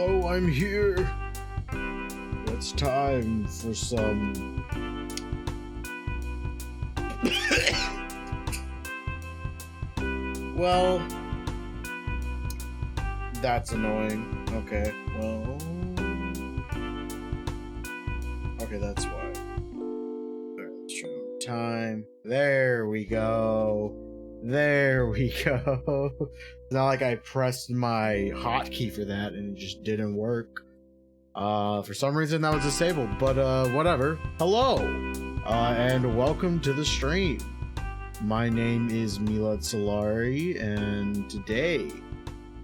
Hello, I'm here. It's time for some... Well... That's annoying. Okay, well... Okay, that's why. Time. There we go. There we go. It's not like I pressed my hotkey for that and it just didn't work. For some reason that was disabled, but whatever. Hello, and welcome to the stream. My name is Milad Solari, and today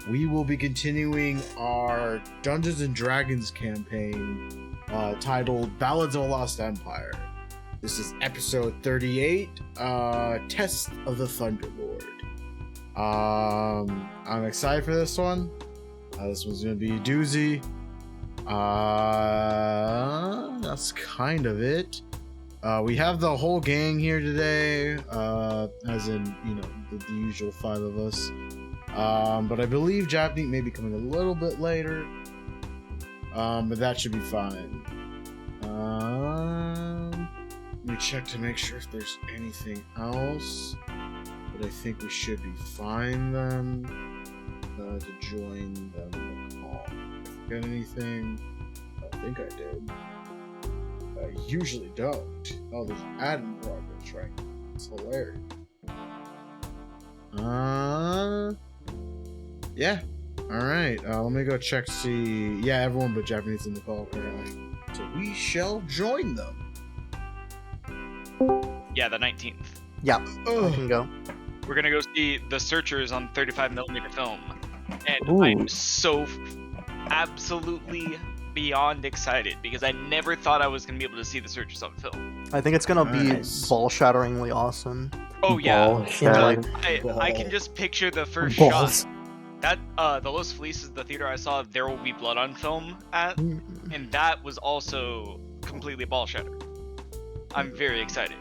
we will be continuing our Dungeons and Dragons campaign titled Ballads of a Lost Empire. This is episode 38, Test of the Thunderlord. I'm excited for this one. This one's gonna be a doozy. That's kind of it. We have the whole gang here today, as in, you know, the usual 5 of us. But I believe Japneet may be coming a little bit later. But that should be fine. Let me check to make sure if there's anything else. But I think we should be fine then to join them in the call. Did I forget anything? I think I did. I usually don't. Oh, there's an ad in progress right now. It's hilarious. Yeah. Alright, let me go check to see. Yeah, everyone but Japanese in the call apparently. So we shall join them. Yeah, the 19th. Yeah, I can go. We're gonna go see The Searchers on 35mm film. And Ooh. I'm so absolutely beyond excited because I never thought I was gonna be able to see The Searchers on film. I think it's gonna be Nice. ball-shatteringly awesome. Oh yeah. Yeah, I can just picture the first Balls. shot. That the Los Felices, the theater I saw There Will Be Blood on film at, and that was also completely ball shattering. I'm very excited.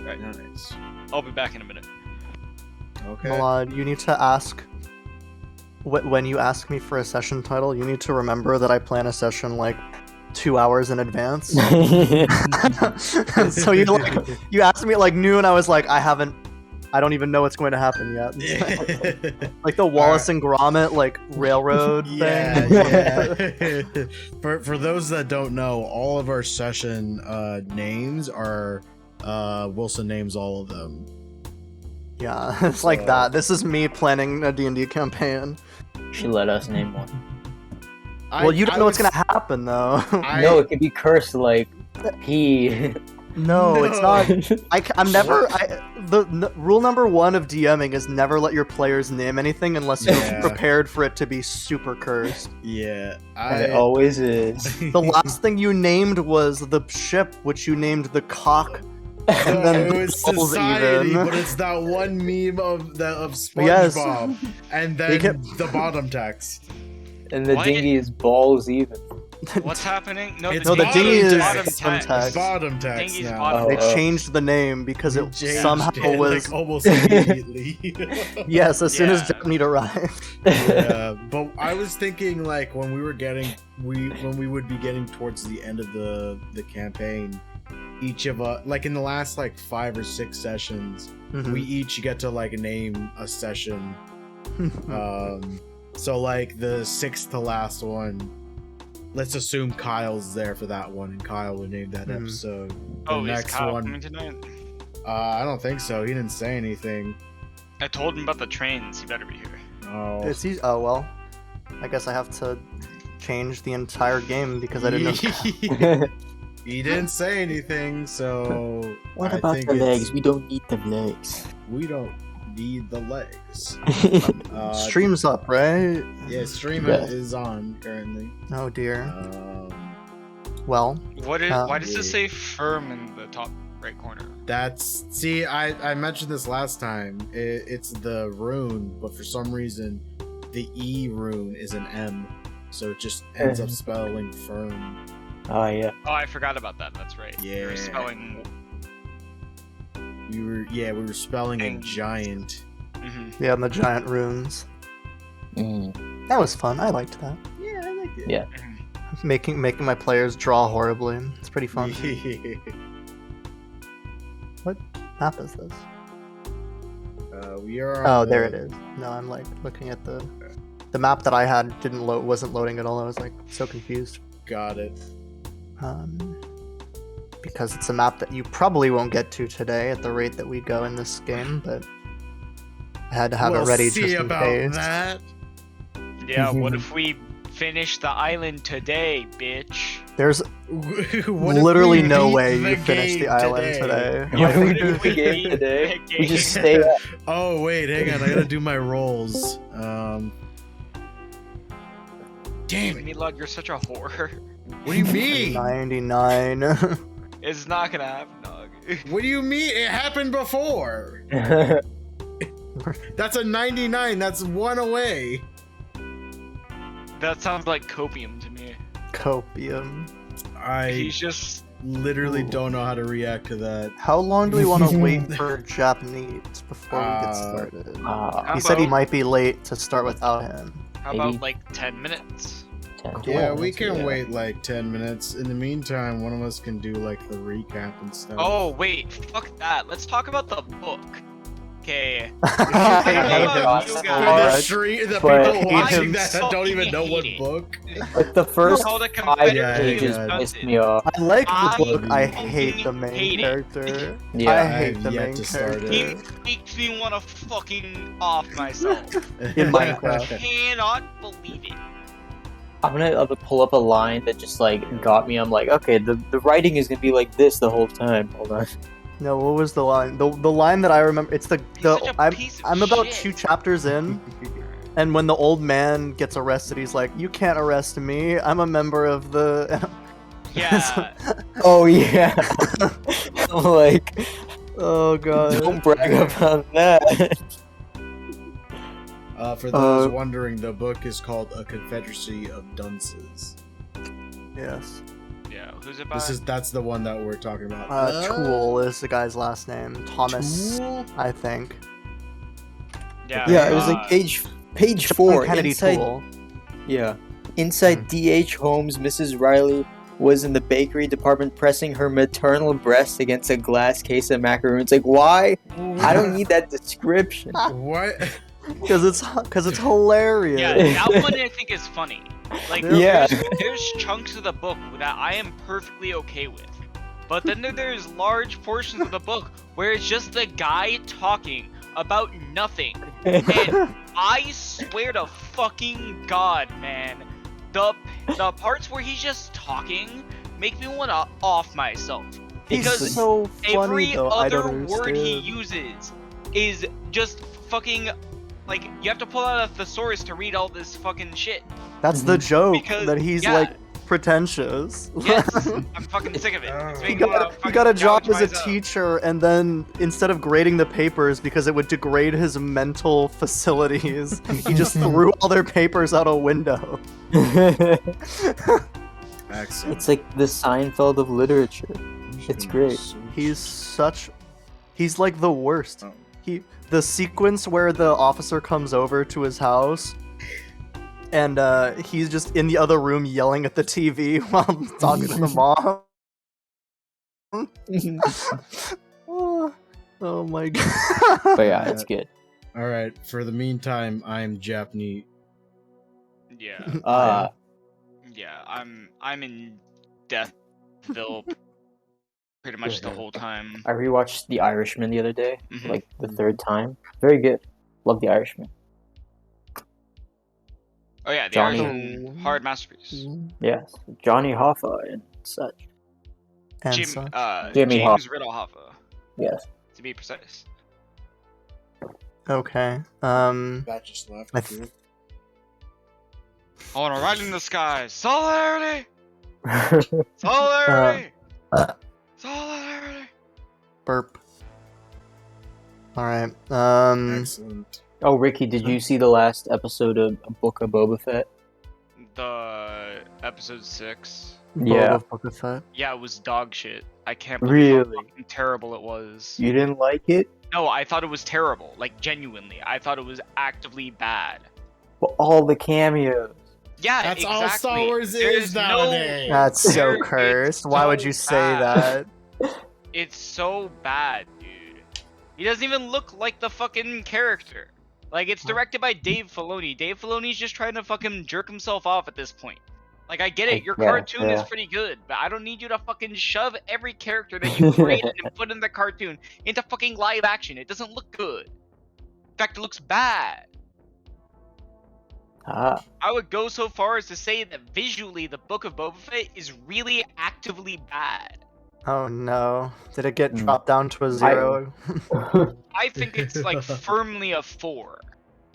Right. Nice. I'll be back in a minute. Okay. Milad, you need to ask... When you ask me for a session title, you need to remember that I plan a session, like, 2 hours in advance. So you asked me at, like, noon, I was like, I don't even know what's going to happen yet. Like the Wallace and Gromit, like, railroad thing. Yeah. For those that don't know, all of our session names are Wilson names all of them. Yeah, it's like that. This is me planning a D&D campaign. She let us name one. Well, you don't know what's gonna happen, though. No, it could be cursed like P. No, it's not. Rule number 1 of DMing is never let your players name anything unless you're prepared for it to be super cursed. Yeah, And it always is. The last thing you named was the ship, which you named the Cock. And then it was balls society, even. but it's that one meme of SpongeBob, Yes. and then the bottom text. And the Why- dinghy is balls even. What's happening? No, It's No, the bottom dinghy is text. bottom text. Bottom text Dinghy's now. bottom They Oh. changed the name because it Changed somehow it, was... like, almost immediately. Yes, as soon as Yeah. Japanese arrived. Yeah, but I was thinking like when we would be getting towards the end of the campaign, each of us, like in the last like 5 or 6 sessions, Mhm. we each get to like name a session. So like the 6th to last one, let's assume Kyle's there for that one, and Kyle would name that Mhm. episode. Oh, the is next Kyle one, coming tonight? I don't think so. He didn't say anything. I told him about the trains. He better be here. Oh, It's easy. Oh, well. I guess I have to change the entire game because I didn't know. He didn't say anything, so What I about think the it's- legs? We don't need the legs. We don't need the legs. Stream's up, right? Yeah, stream Yeah. is on currently. Oh, dear. Um, Well, Why does yeah. this say firm in the top right corner? see, I mentioned this last time. It's the rune, but for some reason, the E rune is an M, so it just ends up spelling firm. Oh yeah. Oh, I forgot about that. That's right. Yeah. You're spelling. We were spelling a And- giant. Mhm. yeah, and the giant runes. That was fun. I liked that. Yeah, I like it. Yeah. Making my players draw horribly. It's pretty fun. What map is this? We are. Oh, there it is. No, I'm like looking at the map that I had wasn't loading at all. I was like so confused. Got it. Because it's a map that you probably won't get to today at the rate that we go in this game, but I had to have it ready see just in about case. that. Yeah, what if we finish the island today, bitch? There's What if literally we no beat way the you finish the game island today. Yeah, Like, we do the game today. We just stay up. Oh wait, hang on. I gotta do my rolls. Damn it! Meatlog, you're such a whore. What do you mean? 99. It's not gonna happen, dog. What do you mean? It happened before. That's a 99. That's one away. That sounds like copium to me. Copium. I He's just literally don't know how to react to that. How long do we want to wait for Japanese before we get started? He said he about- might be late to start without him. how Maybe. about like 10 minutes? 10, Yeah, 12 we minutes, can yeah. wait like 10 minutes. In the meantime, one of us can do like the recap and stuff. Oh wait, fuck that. Let's talk about the book. Okay. God, you For guys. the street, the But people watching I that don't even fucking know what hate it. book. Like the first Called a 5 Confederate pages yeah. pissed me off. I like the I book. I fucking hate the main hate it. character. Yeah. I I hate have the yet main to start character. It makes me want to fucking off myself. In I Minecraft. cannot believe it. I'm gonna pull up a line that just like got me. I'm like, okay, the writing is gonna be like this the whole time. Hold on. No, what was the line? The line that I remember. It's such a piece of I'm about shit. 2 chapters in, and when the old man gets arrested, he's like, "You can't arrest me. I'm a member of the." Yeah. Oh yeah. I'm like, Oh god. don't brag about that. For those wondering, the book is called A Confederacy of Dunces. Yes. Yeah, who's it by? That's the one that we're talking about. Tool is the guy's last name. Thomas, Tool? I think. Yeah, it was like page 4. Kennedy inside, Tool. Yeah. Inside D.H. Holmes, Mrs. Riley was in the bakery department pressing her maternal breast against a glass case of macaroons. Like, why? I don't need that description. What? Because it's hilarious. Yeah, that one I think is funny. Like, Yeah. there's chunks of the book that I am perfectly okay with. But then there's large portions of the book where it's just the guy talking about nothing. And I swear to fucking God, man, the parts where he's just talking make me want to off myself. He's Because so funny every though. I other don't word he understand. uses is just fucking, like, you have to pull out a thesaurus to read all this fucking shit. That's the joke, Because- that he's yeah. like pretentious. Yes, I'm fucking sick of it. It's He making me wanna got fucking a job gouge as a myself. teacher, and then instead of grading the papers because it would degrade his mental facilities, he just threw all their papers out a window. Excellent. It's like the Seinfeld of literature. It's great. He's like the worst. Oh. The sequence where the officer comes over to his house and he's just in the other room yelling at the TV while talking to the mom. Oh my god. But yeah, it's good. All right. For the meantime, I'm Japanese. Yeah, yeah. I'm in Deathville pretty much the whole time. I rewatched The Irishman the other day, Mhm. like the 3rd time. Very good. Love The Irishman. Oh yeah, the Johnny- Irishman, hard masterpiece. Yes, Johnny Hoffa and such. And Jim, such. Jimmy James Riddle Hoffa, Yes. to be precise. Okay. That just left. I dude. I want to ride in the skies. Solidarity! Solidarity! Solidarity! Burp. Alright. Excellent. Oh, Ricky, did you see the last episode of Book of Boba Fett? The episode 6. Yeah. Boba Fett. Yeah, it was dog shit. I can't believe Really? how fucking terrible it was. You didn't like it? No, I thought it was terrible. Like, genuinely. I thought it was actively bad. But all the cameos. Yeah, That's exactly. all Star Wars There's is no- nowadays. That's so There- cursed. it's Why would so you say bad. that? It's so bad, dude. He doesn't even look like the fucking character. Like, it's directed by Dave Filoni. Dave Filoni's just trying to fucking jerk himself off at this point. Like, I get it, your cartoon is pretty good, but I don't need you to fucking shove every character that you created and put in the cartoon into fucking live action. It doesn't look good. In fact, it looks bad. Ah. I would go so far as to say that visually, the Book of Boba Fett is really actively bad. Oh no. Did it get Mm. dropped down to a 0? I think it's like firmly a 4.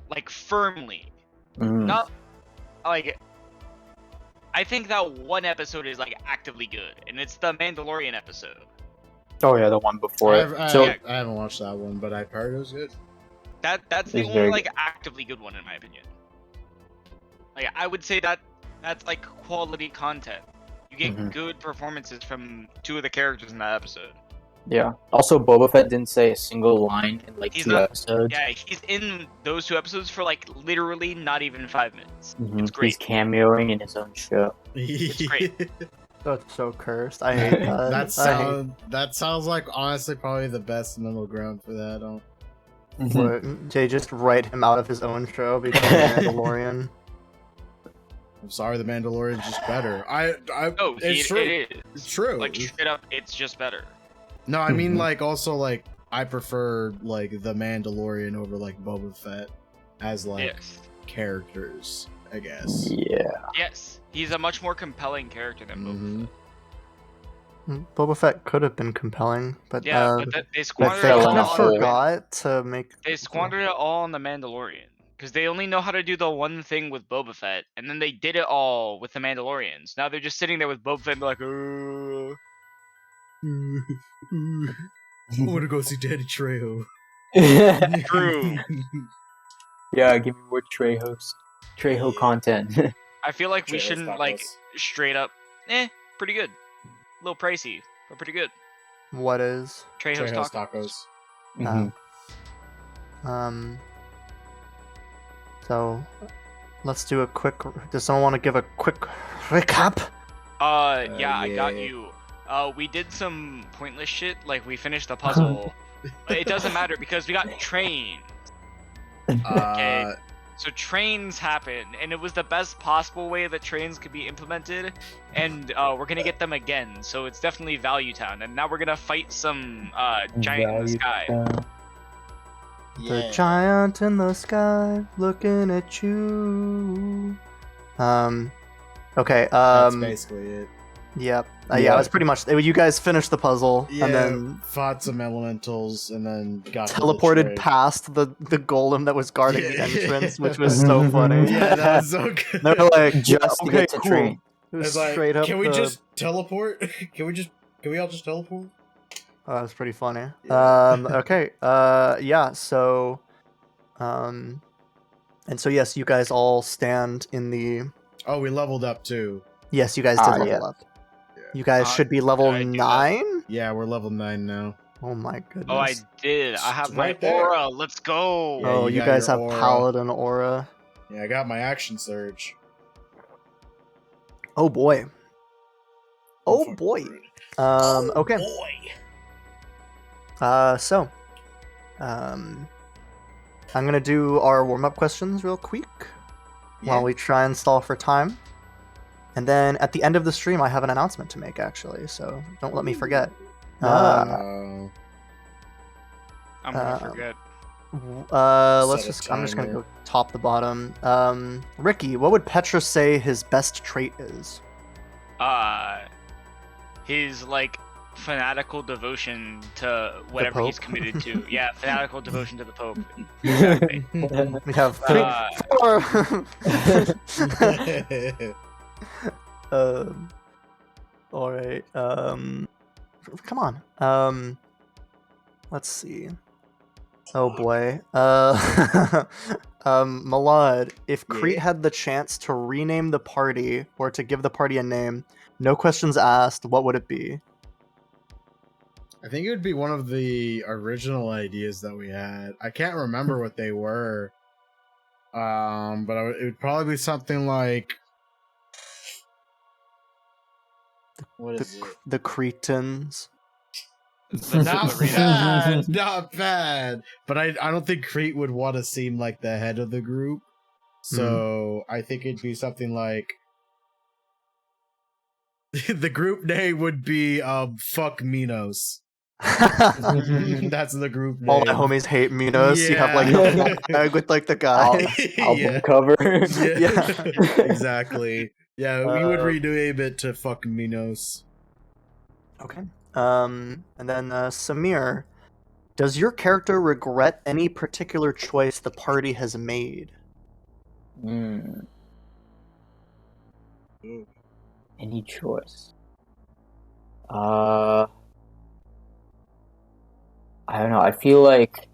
Like, firmly. Mm. Not like. I think that one episode is like actively good, and it's the Mandalorian episode. Oh yeah, the one before it. I So haven't watched that one, but I've heard it was good. That's the It's only very like actively good one in my opinion. Like, I would say that's like quality content. You get Mhm. good performances from 2 of the characters in that episode. yeah. Also, Boba Fett didn't say a single line in like He's 2 not- episodes. Yeah, he's in those 2 episodes for like literally not even 5 minutes. Mhm. It's great. He's cameoing in his own show. It's great. That's so cursed. I hate that. That sounds like honestly probably the best middle ground for that. What, they just write him out of his own show because of Mandalorian. I'm sorry, the Mandalorian's just better. No, it's true. it is. It's true. Like, straight up, it's just better. No, I mean Mhm. like also like I prefer like the Mandalorian over like Boba Fett as like Yes. characters, I guess. Yeah. Yes. He's a much more compelling character than Boba Mhm. Fett. Boba Fett could have been compelling, but Yeah, but they they squandered fell it kind all of off. on the forgot to make. They squandered it all on the Mandalorian. Because they only know how to do the one thing with Boba Fett, and then they did it all with the Mandalorians. Now they're just sitting there with Boba Fett and they're like, I want to go see Daddy Trejo. True. Yeah, give me more Trejo content. I feel like we Trejo's shouldn't, like, tacos. straight up, pretty good. A little pricey, but pretty good. What is? Trejo's Trejo's tacos. tacos. Mhm. So let's do a quick. Does someone want to give a quick recap? Yeah, I got yeah. you. We did some pointless shit, like we finished the puzzle. But it doesn't matter because we got trains. Okay. So trains happen, and it was the best possible way that trains could be implemented, and we're gonna get them again. So it's definitely Value Town, and now we're gonna fight some giant in the sky. The giant in the sky looking at you. Okay. That's basically it. Yep. Yeah. Yeah, that's pretty much. You guys finished the puzzle Yeah, and then fought some elementals and then got to the teleported trade. past the golem that was guarding the Yeah. entrance, which was so funny. Yeah, that was so good. They were like, Just to okay, get to cool. train. It was It's like, straight up. can we the- just teleport? Can we all just teleport? Oh, that was pretty funny. Yeah. Okay. Yeah. So, and so yes, you guys all stand in the. Oh, we leveled up too. Yes, you guys did level yeah. up. Yeah. You guys should be level did I do that? 9. Yeah, we're level 9 now. Oh my goodness. Oh, I did. I have It's my right there. aura. Let's go. Yeah, Oh, you you got guys your have aura. paladin aura. Yeah, I got my action surge. Oh boy. Oh Fucking boy. rude. Okay. Boy. So, I'm gonna do our warm-up questions real quick Yeah. while we try and stall for time. And then at the end of the stream, I have an announcement to make, actually, so don't let me forget. Uh, I'm gonna uh, forget. Let's Set a just. I'm just gonna timer. go top to bottom. Ricky, what would Petra say his best trait is? His like fanatical devotion to whatever he's Pope? committed to. Yeah, fanatical devotion to the Pope. Exactly. We have Uh, 4. All right. Come on. Let's see. Oh boy. Malad, if Crete Yeah. had the chance to rename the party or to give the party a name, no questions asked, what would it be? I think it would be one of the original ideas that we had. I can't remember what they were. But it would probably be something like. What is it? The Cretans. Not bad, not bad. But I don't think Crete would want to seem like the head of the group. So I think it'd be something like the group name would be fuck Minos. That's the group name. All my homies hate Minos. You have like Yeah. a bag with like the guy. Album cover. Yeah. Exactly. Yeah, we would rename it to fuck Minos. Okay. And then Samir, does your character regret any particular choice the party has made? Any choice? I don't know. I feel like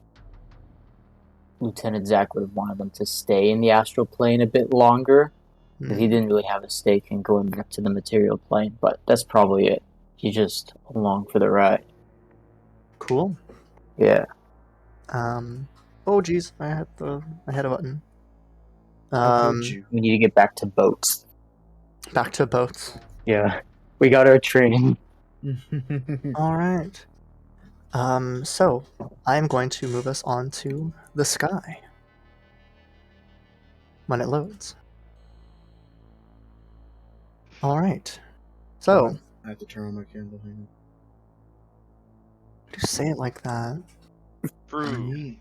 Lieutenant Zach would have wanted them to stay in the astral plane a bit longer, because he didn't really have a stake in going back to the material plane. But that's probably it. He's just along for the ride. Cool. Yeah. Oh geez, I hit a button. We need to get back to boats. Back to boats. Yeah. We got our train. All right. So I'm going to move us on to the sky when it loads. All right. So I have to turn on my candle. Hang you say it like that. True.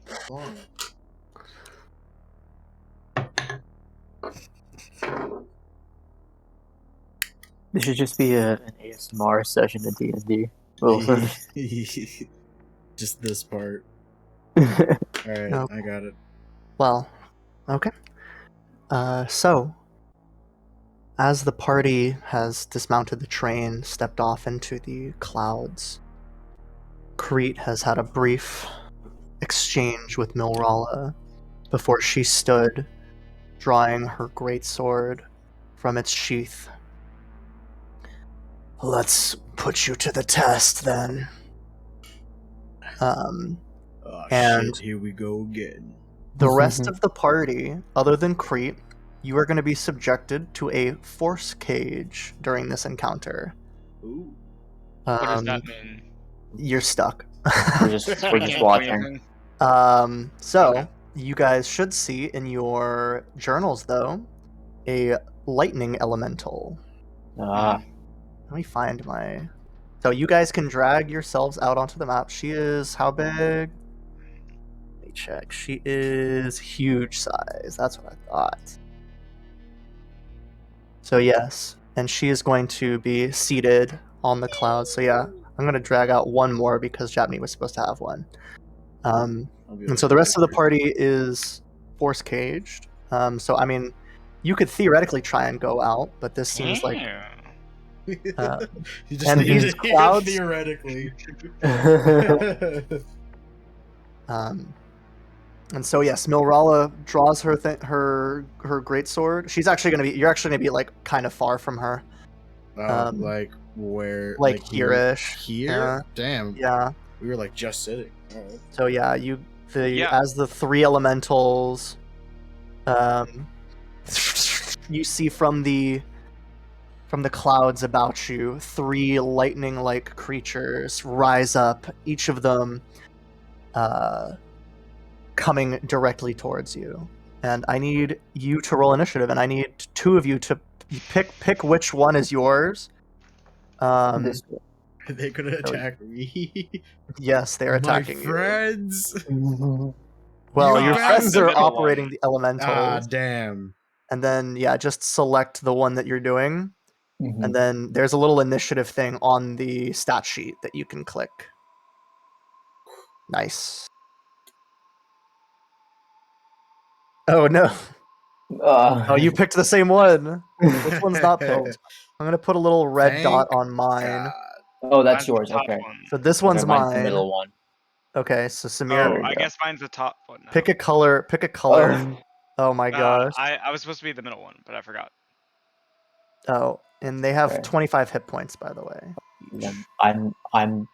This should just be an ASMR session at D&D. Just this part. Alright, Nope. I got it. Well, okay. So, as the party has dismounted the train, stepped off into the clouds, Crete has had a brief exchange with Milrala before she stood, drawing her greatsword from its sheath. Let's put you to the test, then. Oh, And- shit, here we go again. The rest of the party, other than Crete, you are going to be subjected to a force cage during this encounter. Ooh. What does that mean? You're stuck. We're just watching. So Okay. you guys should see in your journals, though, a lightning elemental. Let me find my. So you guys can drag yourselves out onto the map. She is how big? Let me check. She is huge size. That's what I thought. So yes, and she is going to be seated on the clouds. So yeah, I'm going to drag out one more because Japney was supposed to have one. And so the rest of the party is force caged. So I mean, you could theoretically try and go out, but this seems like you just and need these to clouds- theoretically. And so yes, Milrala draws her her greatsword. She's actually gonna be. You're actually gonna be like kind of far from her, Like where? like here-ish. Here? Yeah. Damn. Yeah. We were like just sitting. Alright. So yeah, Yeah. as the three elementals, you see from the clouds about you, three lightning-like creatures rise up. Each of them, coming directly towards you. And I need you to roll initiative, and I need two of you to pick which one is yours. This Are they gonna attack me? Yes, they're attacking My you. friends. Well, You your bastard. friends are The middle operating one. the elementals. Ah, damn. And then, yeah, just select the one that you're doing. And then there's a little initiative thing on the stat sheet that you can click. Nice. Oh, no. Oh, you picked the same one. Which one's not picked? I'm going to put a little red Thank dot on mine. God. Oh, that's Mine's the yours. top Okay. one. So this one's Okay, mine's the mine. middle one. Okay, so Oh, Samir, I guess mine's the top one. Now. pick a color. Pick a color. Oh my gosh. I was supposed to be the middle one, but I forgot. Oh, and they have Okay. 25 hit points, by the way. Then I'm.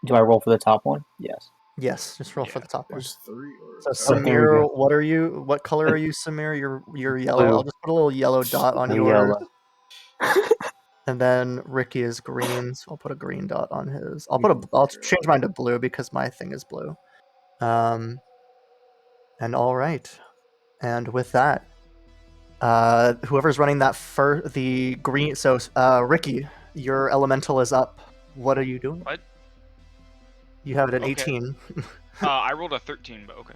Do I roll for the top one? Yes. Yes, just roll for Yeah. the top one. There's 3 or So Oh, there we Samir, go. what are you? What color are you, Samir? You're yellow. Blue. I'll just put a little yellow dot on The yours. yellow. And then Ricky is green, so I'll put a green dot on his. I'll We can change mine to blue because my thing is blue. And all right. And with that, whoever's running that the green. So Ricky, your elemental is up. What are you doing? What? You have it at Okay. 18. I rolled a 13, but okay.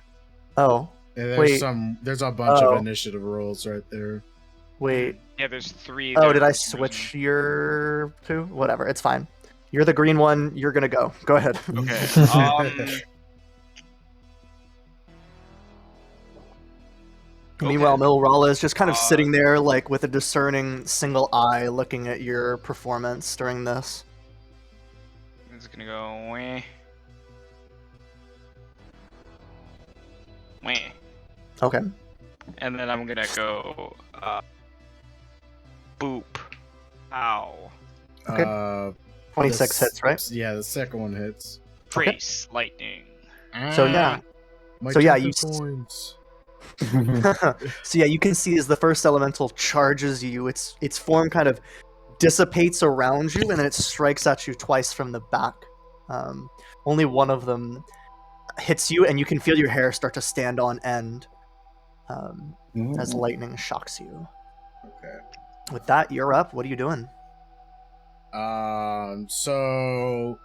Oh, Yeah, Wait. there's a bunch Oh. of initiative rolls right there. wait. Yeah, there's 3. Oh, there did I for some reason. switch your two? Whatever, it's fine. You're the green one. You're gonna go. Go ahead. Okay. Meanwhile, Okay. Milrala is just kind of Uh, sitting there, like with a discerning single eye, looking at your performance during this. It's gonna go wah. Wah. Okay. And then I'm gonna go boop. Ow. Okay. 26 hits, right? Yeah, the second one hits. Trace lightning. So yeah. My So, yeah, two you points. So yeah, you can see as the first elemental charges you, its form kind of dissipates around you, and then it strikes at you twice from the back. Only one of them hits you, and you can feel your hair start to stand on end as lightning shocks you. Okay. With that, you're up. What are you doing? So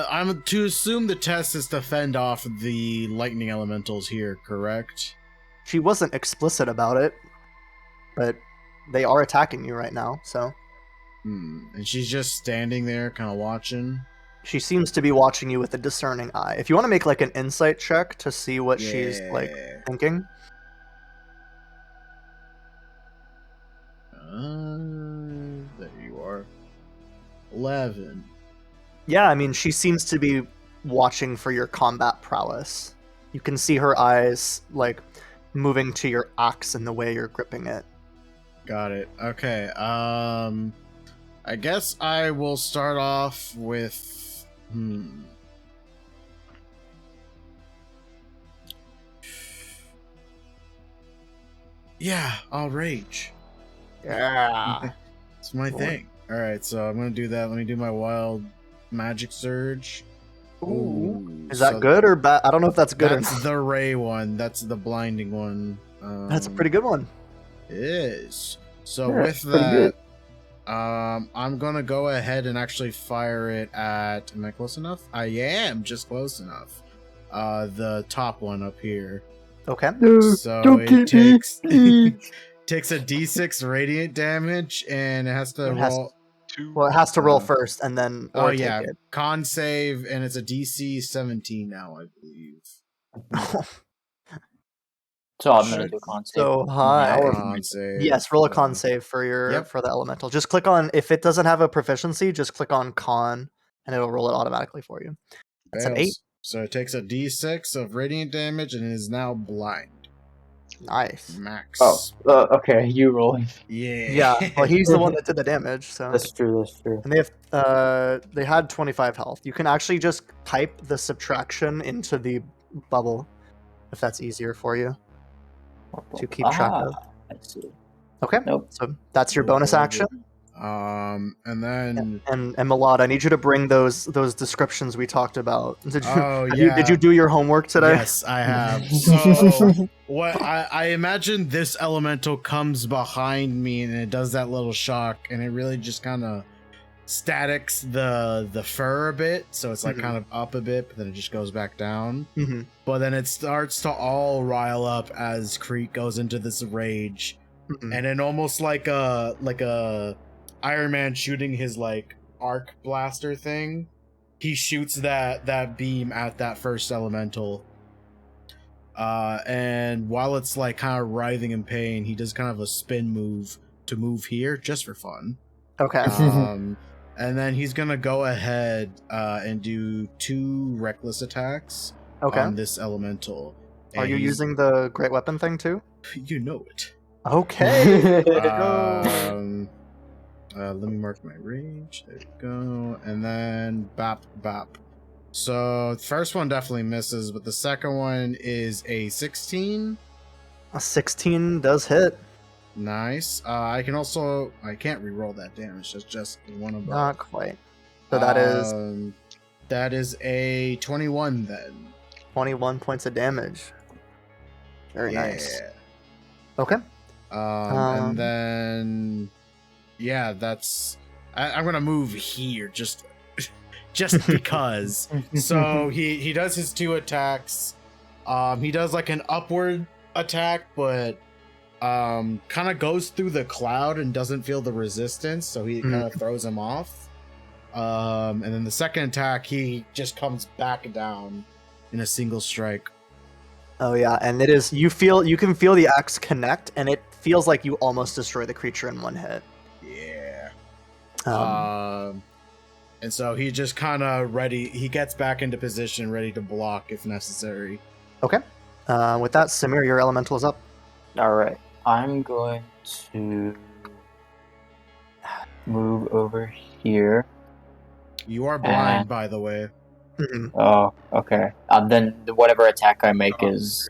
I'm to assume the test is to fend off the lightning elementals here, correct? She wasn't explicit about it, but they are attacking you right now, so And she's just standing there, kind of watching. she seems to be watching you with a discerning eye. If you want to make like an insight check to see what she's like Yeah. thinking. There you are. 11. Yeah, I mean, she seems to be watching for your combat prowess. You can see her eyes, like, moving to your axe and the way you're gripping it. Got it. Okay. I guess I will start off with. Yeah, I'll rage. Yeah. It's my thing. All right, so I'm gonna do that. Let me do my wild magic surge. Ooh. Is that good or bad? I don't know if that's good or That's not. the ray one. That's the blinding one. That's a pretty good one. It is. So Yeah, with it's pretty that, good. I'm gonna go ahead and actually fire it at. Am I close enough? I am just close enough. The top one up here. Okay. So Don't it get me. takes a D6 radiant damage, and it has to It has- roll. 2. Well, it has to roll Uh, first and then Oh or take yeah, it. con save, and it's a DC 17 now, I believe. So I'm gonna do con save. So high. Now or- Con save. Yes, roll a con save for your Yep. for the elemental. Just click on, if it doesn't have a proficiency, just click on con and it'll roll it automatically for you. That's an 8. Fails. So it takes a D6 of radiant damage and is now blind. Nice. Max. Oh, okay. You rolling. Yeah. Yeah, well, he's the one that did the damage, so. That's true. That's true. And they had 25 health. You can actually just type the subtraction into the bubble, if that's easier for you to keep track of. I see. Okay, Nope. so that's your bonus action. And then. And Milad, I need you to bring those descriptions we talked about. Did you? Oh Did yeah. you do your homework today? Yes, I have. So what I imagine this elemental comes behind me and it does that little shock, and it really just kind of statics the fur a bit, so it's like Mhm. kind of up a bit, but then it just goes back down. Mm-hmm. But then it starts to all rile up as Crete goes into this rage, Mm-hmm. and then almost like a Iron Man shooting his like arc blaster thing, he shoots that beam at that first elemental. And while it's like kind of writhing in pain, he does kind of a spin move to move here just for fun. Okay. And then he's gonna go ahead and do 2 reckless attacks Okay. on this elemental. Are And you he's- using the great weapon thing too? You know it. Okay. Let me mark my range. There we go. And then bap bap. So the first one definitely misses, but the second one is a 16. A 16 does hit. Nice. I can't re-roll that damage. That's just one of Not quite. So that is a 21 then. 21 points of damage. Very nice. Okay. And then, yeah, I'm gonna move here just because. So he does his 2 attacks. He does like an upward attack, but kind of goes through the cloud and doesn't feel the resistance, so he kind of throws him off. And then the second attack, he just comes back down in a single strike. Oh yeah, and it is you can feel the axe connect, and it feels like you almost destroy the creature in one hit. Yeah. And so he just kind of he gets back into position, ready to block if necessary. Okay. With that, Samir, your elemental is up. All right, I'm going to move over here. You are blind, by the way. Oh, okay. Then whatever attack I make is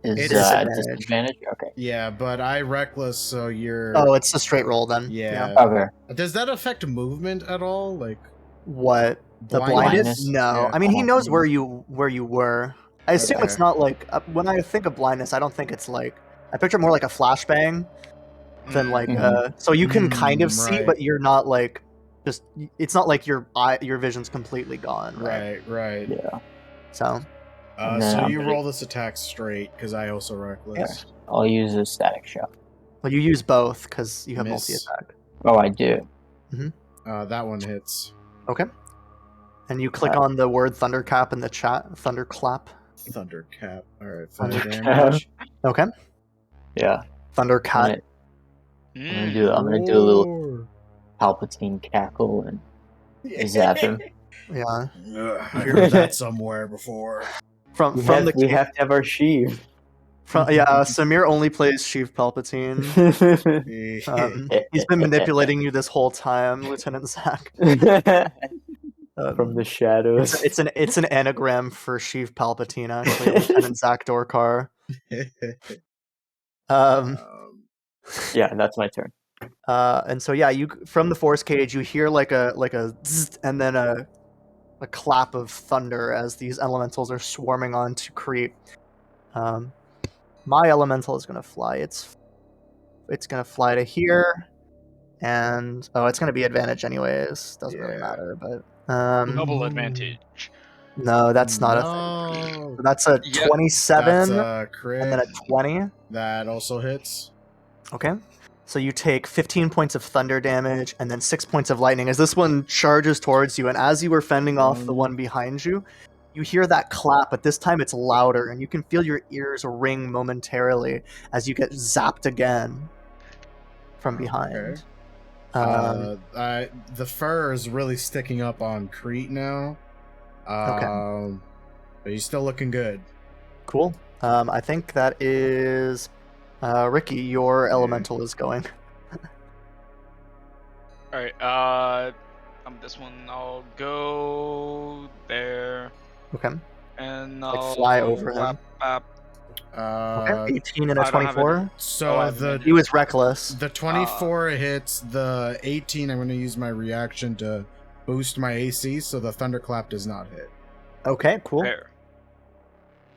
disadvantage. Okay. Yeah, but I reckless, so you're. Oh, it's a straight roll then. Yeah. Okay. Does that affect movement at all? Like what? The blindness? No. Yeah. I mean, he knows where you were. I assume it's not like when I think of blindness, I don't think it's like I picture more like a flashbang than like so you can kind of see, but you're not like just it's not like your vision's completely gone. Right. Yeah. So. So you roll this attack straight because I also reckless. Yeah. I'll use a static shot. Well, you use both because you have Miss. multi-attack. Oh, I do. That one hits. Okay. And you click on the word Thundercap in the chat. Thunderclap. Thundercap. All right. Thunder Thundercap. damage. Okay. Yeah. Thundercat. I'm gonna do a little Palpatine cackle and zap him. Yeah. I heard that somewhere before. We have to have our Sheev. Samir only plays Sheev Palpatine. He's been manipulating you this whole time, Lieutenant Zach. From the shadows. It's an anagram for Sheev Palpatine, actually. Lieutenant Zach Dorkar. Yeah, that's my turn. And so you from the force cage you hear like a zzz, and then a clap of thunder as these elementals are swarming onto Crete. My elemental is gonna fly. It's gonna fly to here, and it's gonna be advantage anyways. Doesn't really matter, but double advantage. No, that's not a thing. That's a 27, That's a crit. and then a 20. That also hits. Okay. So you take 15 points of thunder damage and then 6 points of lightning as this one charges towards you. And as you were fending off the one behind you, you hear that clap, but this time it's louder and you can feel your ears ring momentarily as you get zapped again from behind. Okay. The fur is really sticking up on Crete now. Okay. But he's still looking good. Cool. I think that is... Ricky, your elemental is going. Alright, this one, I'll go there. Okay. And Like I'll fly over him. Okay. 18 and a 24. So he was reckless. The 24 hits. The 18, I'm going to use my reaction to boost my AC, so the thunderclap does not hit. Okay, cool. Fair.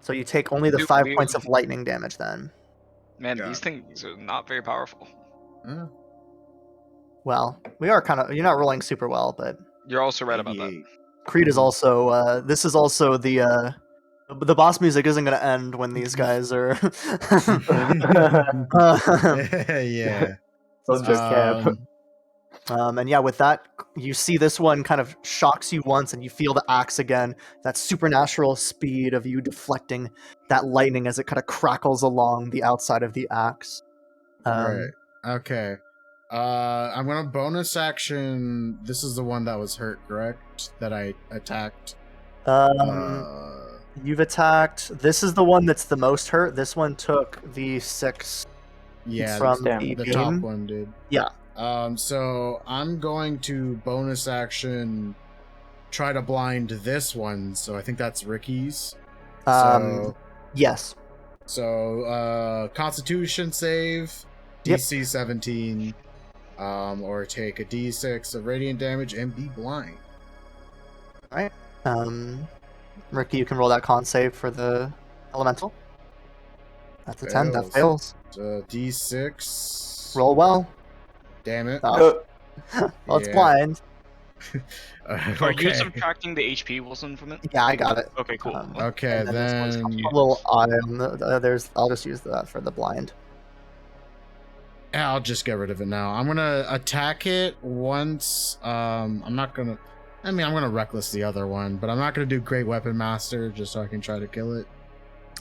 So you take only the 5 points of lightning damage then. Man, these things are not very powerful. Well, we are kind of... You're not rolling super well, but... You're also right about that. Crete is also... this is also the boss music isn't going to end when these guys are... Yeah. And with that, you see this one kind of shocks you once and you feel the axe again, that supernatural speed of you deflecting that lightning as it kind of crackles along the outside of the axe. Right. Okay. I'm going to bonus action. This is the one that was hurt, correct? That I attacked. You've attacked. This is the one that's the most hurt. This one took the 6 from the top one did. Yeah. So I'm going to bonus action try to blind this one. So I think that's Ricky's. Yes. So Constitution save, Yep. DC 17, or take a D6 of radiant damage and be blind. Alright. Ricky, you can roll that con save for the elemental. That's a 10. That fails. So D6. Roll well. Damn it. Oh. Well, it's Yeah. blind. Are you subtracting the HP, Wilson, from it? Yeah, I got it. Okay, cool. Okay, and then this then. one's a little odd. I'll just use that for the blind. Yeah, I'll just get rid of it now. I'm gonna attack it once. I'm gonna reckless the other one, but I'm not gonna do Great Weapon Master just so I can try to kill it.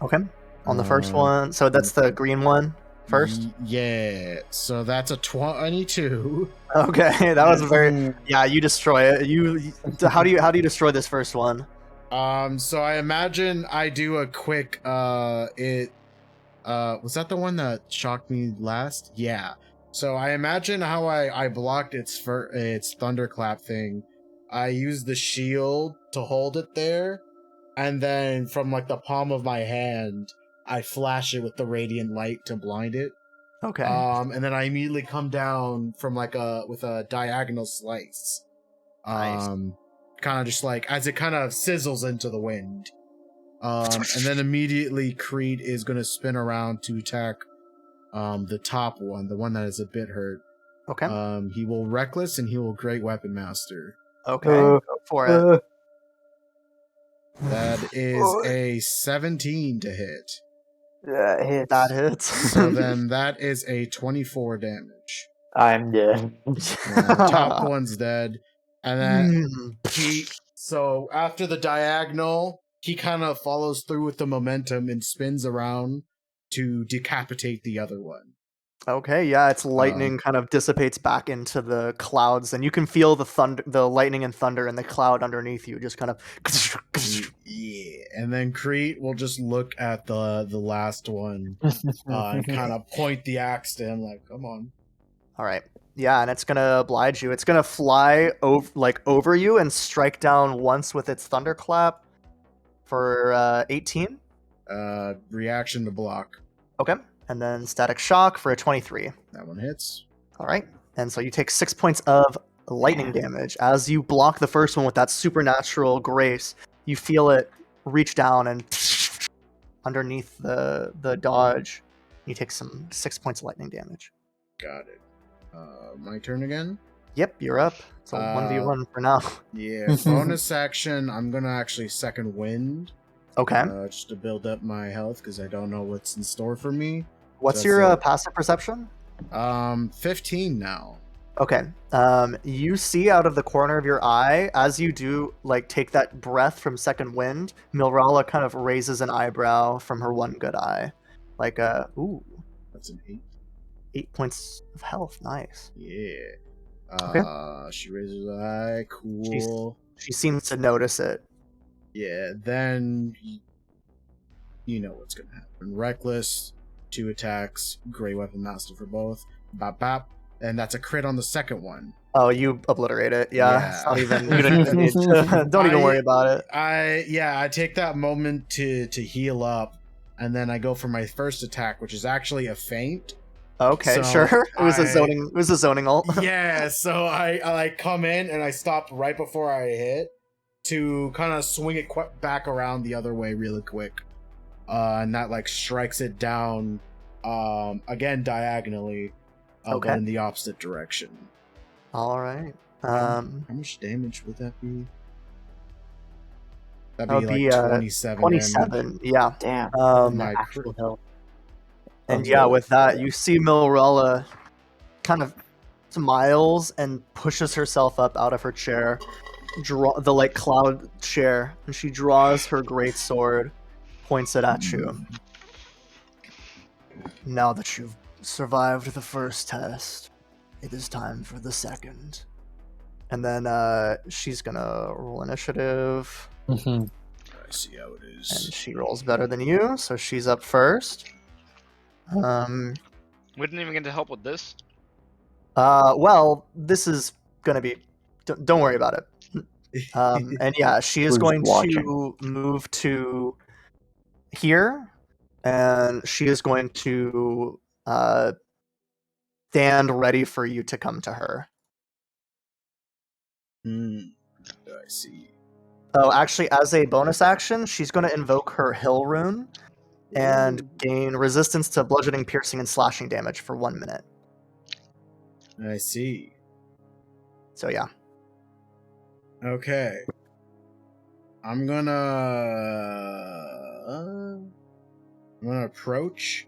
Okay. On the first one, so that's the green one first. Yeah. So that's a 22. Okay, that was a very You destroy it. How do you destroy this first one? So I imagine I do a quick. Was that the one that shocked me last? Yeah. So I imagine how I blocked its thunderclap thing. I used the shield to hold it there, and then from like the palm of my hand, I flash it with the radiant light to blind it. Okay. And then I immediately come down from with a diagonal slice. Nice. Kind of just like as it kind of sizzles into the wind. And then immediately Crete is going to spin around to attack the top one, the one that is a bit hurt. Okay. He will reckless and he will Great Weapon Master. Okay. Go for it. That is a 17 to hit. That hits. So then that is a 24 damage. I'm dead. Top one's dead. And then so after the diagonal, he kind of follows through with the momentum and spins around to decapitate the other one. Okay, yeah, its lightning kind of dissipates back into the clouds, and you can feel the lightning and thunder in the cloud underneath you, just kind of. Yeah, and then Crete will just look at the last one and kind of point the axe to him, like, "Come on." All right, yeah, and it's gonna oblige you. It's gonna fly over you and strike down once with its thunderclap for 18. Reaction to block. Okay. And then static shock for a 23. That one hits. All right. And so you take 6 points of lightning damage. As you block the first one with that supernatural grace, you feel it reach down and underneath the dodge. You take 6 points of lightning damage. Got it. My turn again? Yep, you're up. So 1v1 for now. Yeah, bonus action. I'm going to actually second wind. Okay. Just to build up my health because I don't know what's in store for me. What's your passive perception? 15 now. Okay. You see out of the corner of your eye, as you do take that breath from second wind, Milrala kind of raises an eyebrow from her one good eye. Ooh. That's an 8. 8 points of health. Nice. Yeah. Okay. She raises an eye. Cool. She seems to notice it. Yeah, then you know what's gonna happen. Reckless, 2 attacks, Great Weapon Master for both. Bop bop. And that's a crit on the second one. Oh, you obliterate it. Yeah. It's not even, you don't even need to, don't even worry about it. I take that moment to heal up, and then I go for my first attack, which is actually a feint. Okay, So sure. It was a zoning ult. Yeah, so I come in and I stop right before I hit to kind of swing it back around the other way really quick. And that strikes it down again diagonally, but in the opposite direction. All right. How much damage would that be? That'd be 27. 27, damage. yeah. Damn. My Actual health. And yeah, with that, you see Milrella kind of smiles and pushes herself up out of her chair, the cloud chair, and she draws her great sword, points it at you. Now that you've survived the first test, it is time for the second. And then she's gonna roll initiative. I see how it is. And she rolls better than you, so she's up first. We didn't even get to help with this. Well, this is gonna be. Don't worry about it. And yeah, she is Who's going watching? to move to here, and she is going to stand ready for you to come to her. I see. Oh, actually, as a bonus action, she's going to invoke her Hill Rune and gain resistance to bludgeoning, piercing, and slashing damage for 1 minute. I see. So yeah. Okay. I'm gonna approach.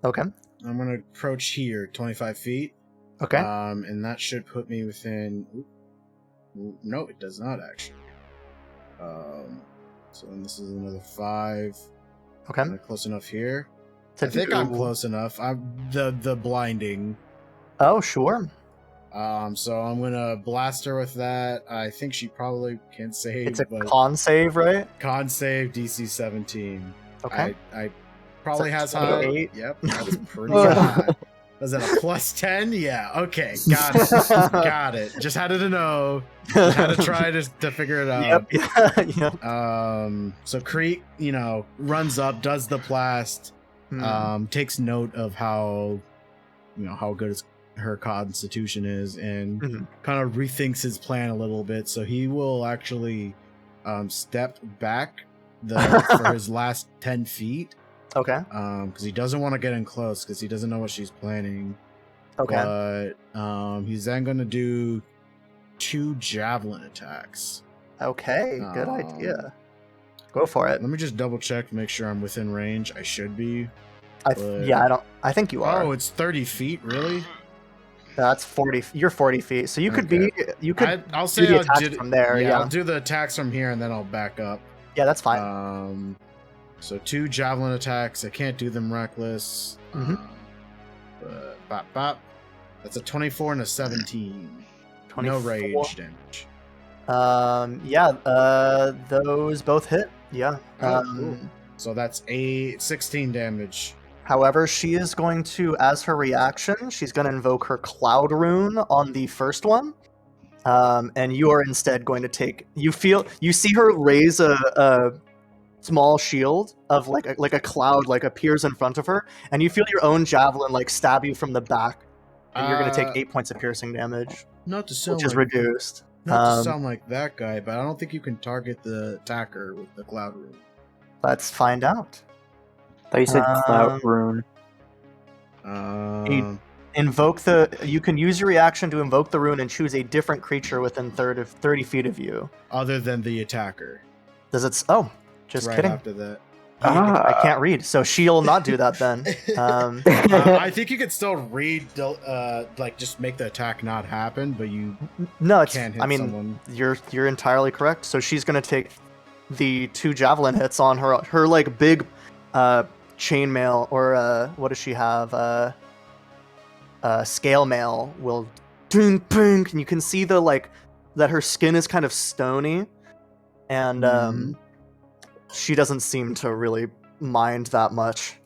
Okay. I'm gonna approach here, 25 feet. Okay. And that should put me within. No, it does not actually. So then this is another 5. Okay. Am I close enough here? To I think I'm do- close enough. I'm the blinding. Oh, sure. So I'm gonna blast her with that. I think she probably can't save. It's a but con save, right? con save DC 17. Okay. I probably It's has a high. 28. Yep, that's pretty high. Was that a plus 10? Yeah. Okay. Got it. Got it. Just had to know. Just had to try to figure it out. Yep. Yep. So Crete, runs up, does the blast, takes note of how good her constitution is, and kind of rethinks his plan a little bit. So he will actually step back for his last 10 feet. Okay. Because he doesn't want to get in close, because he doesn't know what she's planning. Okay. But he's then going to do 2 javelin attacks. Okay. Good idea. Go for it. Let me just double check to make sure I'm within range. I should be. I think you are. Oh, it's 30 feet, really? That's 40. You're 40 feet, so you could be. You could. I'll say do the I'll attacks do from there. Yeah. I'll do the attacks from here, and then I'll back up. Yeah, that's fine. So 2 javelin attacks. I can't do them reckless. But bop bop. That's a 24 and a 17. 24. No rage damage. Those both hit. Yeah. Cool. So that's 16 damage. However, she is going to, as her reaction, she's going to invoke her Cloud Rune on the first one. And you are instead going to take. You see her raise a small shield of like a cloud appears in front of her, and you feel your own javelin stab you from the back, and you're going to take 8 points of piercing damage, Not to sound which is reduced. Not to sound like that guy, but I don't think you can target the attacker with the Cloud Rune. Let's find out. I thought you said Cloud Rune. You can use your reaction to invoke the rune and choose a different creature within 30 feet of you. Other than the attacker. Does it? Oh, just right kidding. After that. I can't read, so she'll not do that then. I think you could still read, just make the attack not happen, but you can't hit someone. You're entirely correct. So she's gonna take the 2 javelin hits on her big chainmail, or what does she have? Scale mail will ding ping, and you can see that her skin is kind of stony, and she doesn't seem to really mind that much.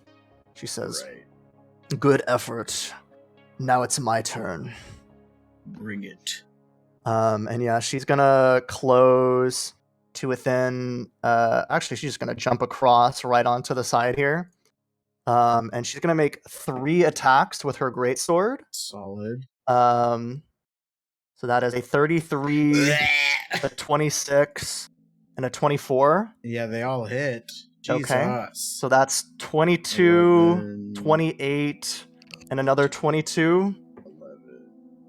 She says, right. Good effort. Now it's my turn. Bring it. And yeah, she's gonna close to within. Actually, she's just gonna jump across right onto the side here. And she's gonna make 3 attacks with her greatsword. Solid. So that is a 33, a 26, and a 24. Yeah, they all hit. Jesus. Okay. So that's 22, 11. 28, and another 22. 11.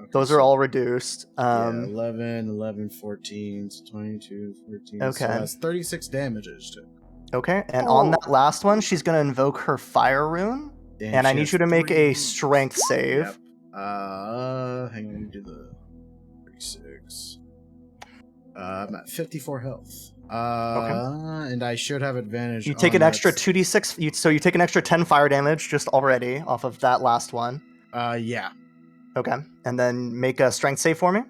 Okay, those are all reduced. 11, 14, so 22, 14. Okay. So that's 36 damages too. Okay, and on that last one, she's going to invoke her Fire Rune. Damn, and I need you to make a strength save. Yep. Hang on, let me do the 36. I'm at 54 health. Okay. And I should have advantage. You take an extra 2d6, so you take an extra 10 fire damage just already off of that last one. Yeah. Okay, and then make a strength save for me.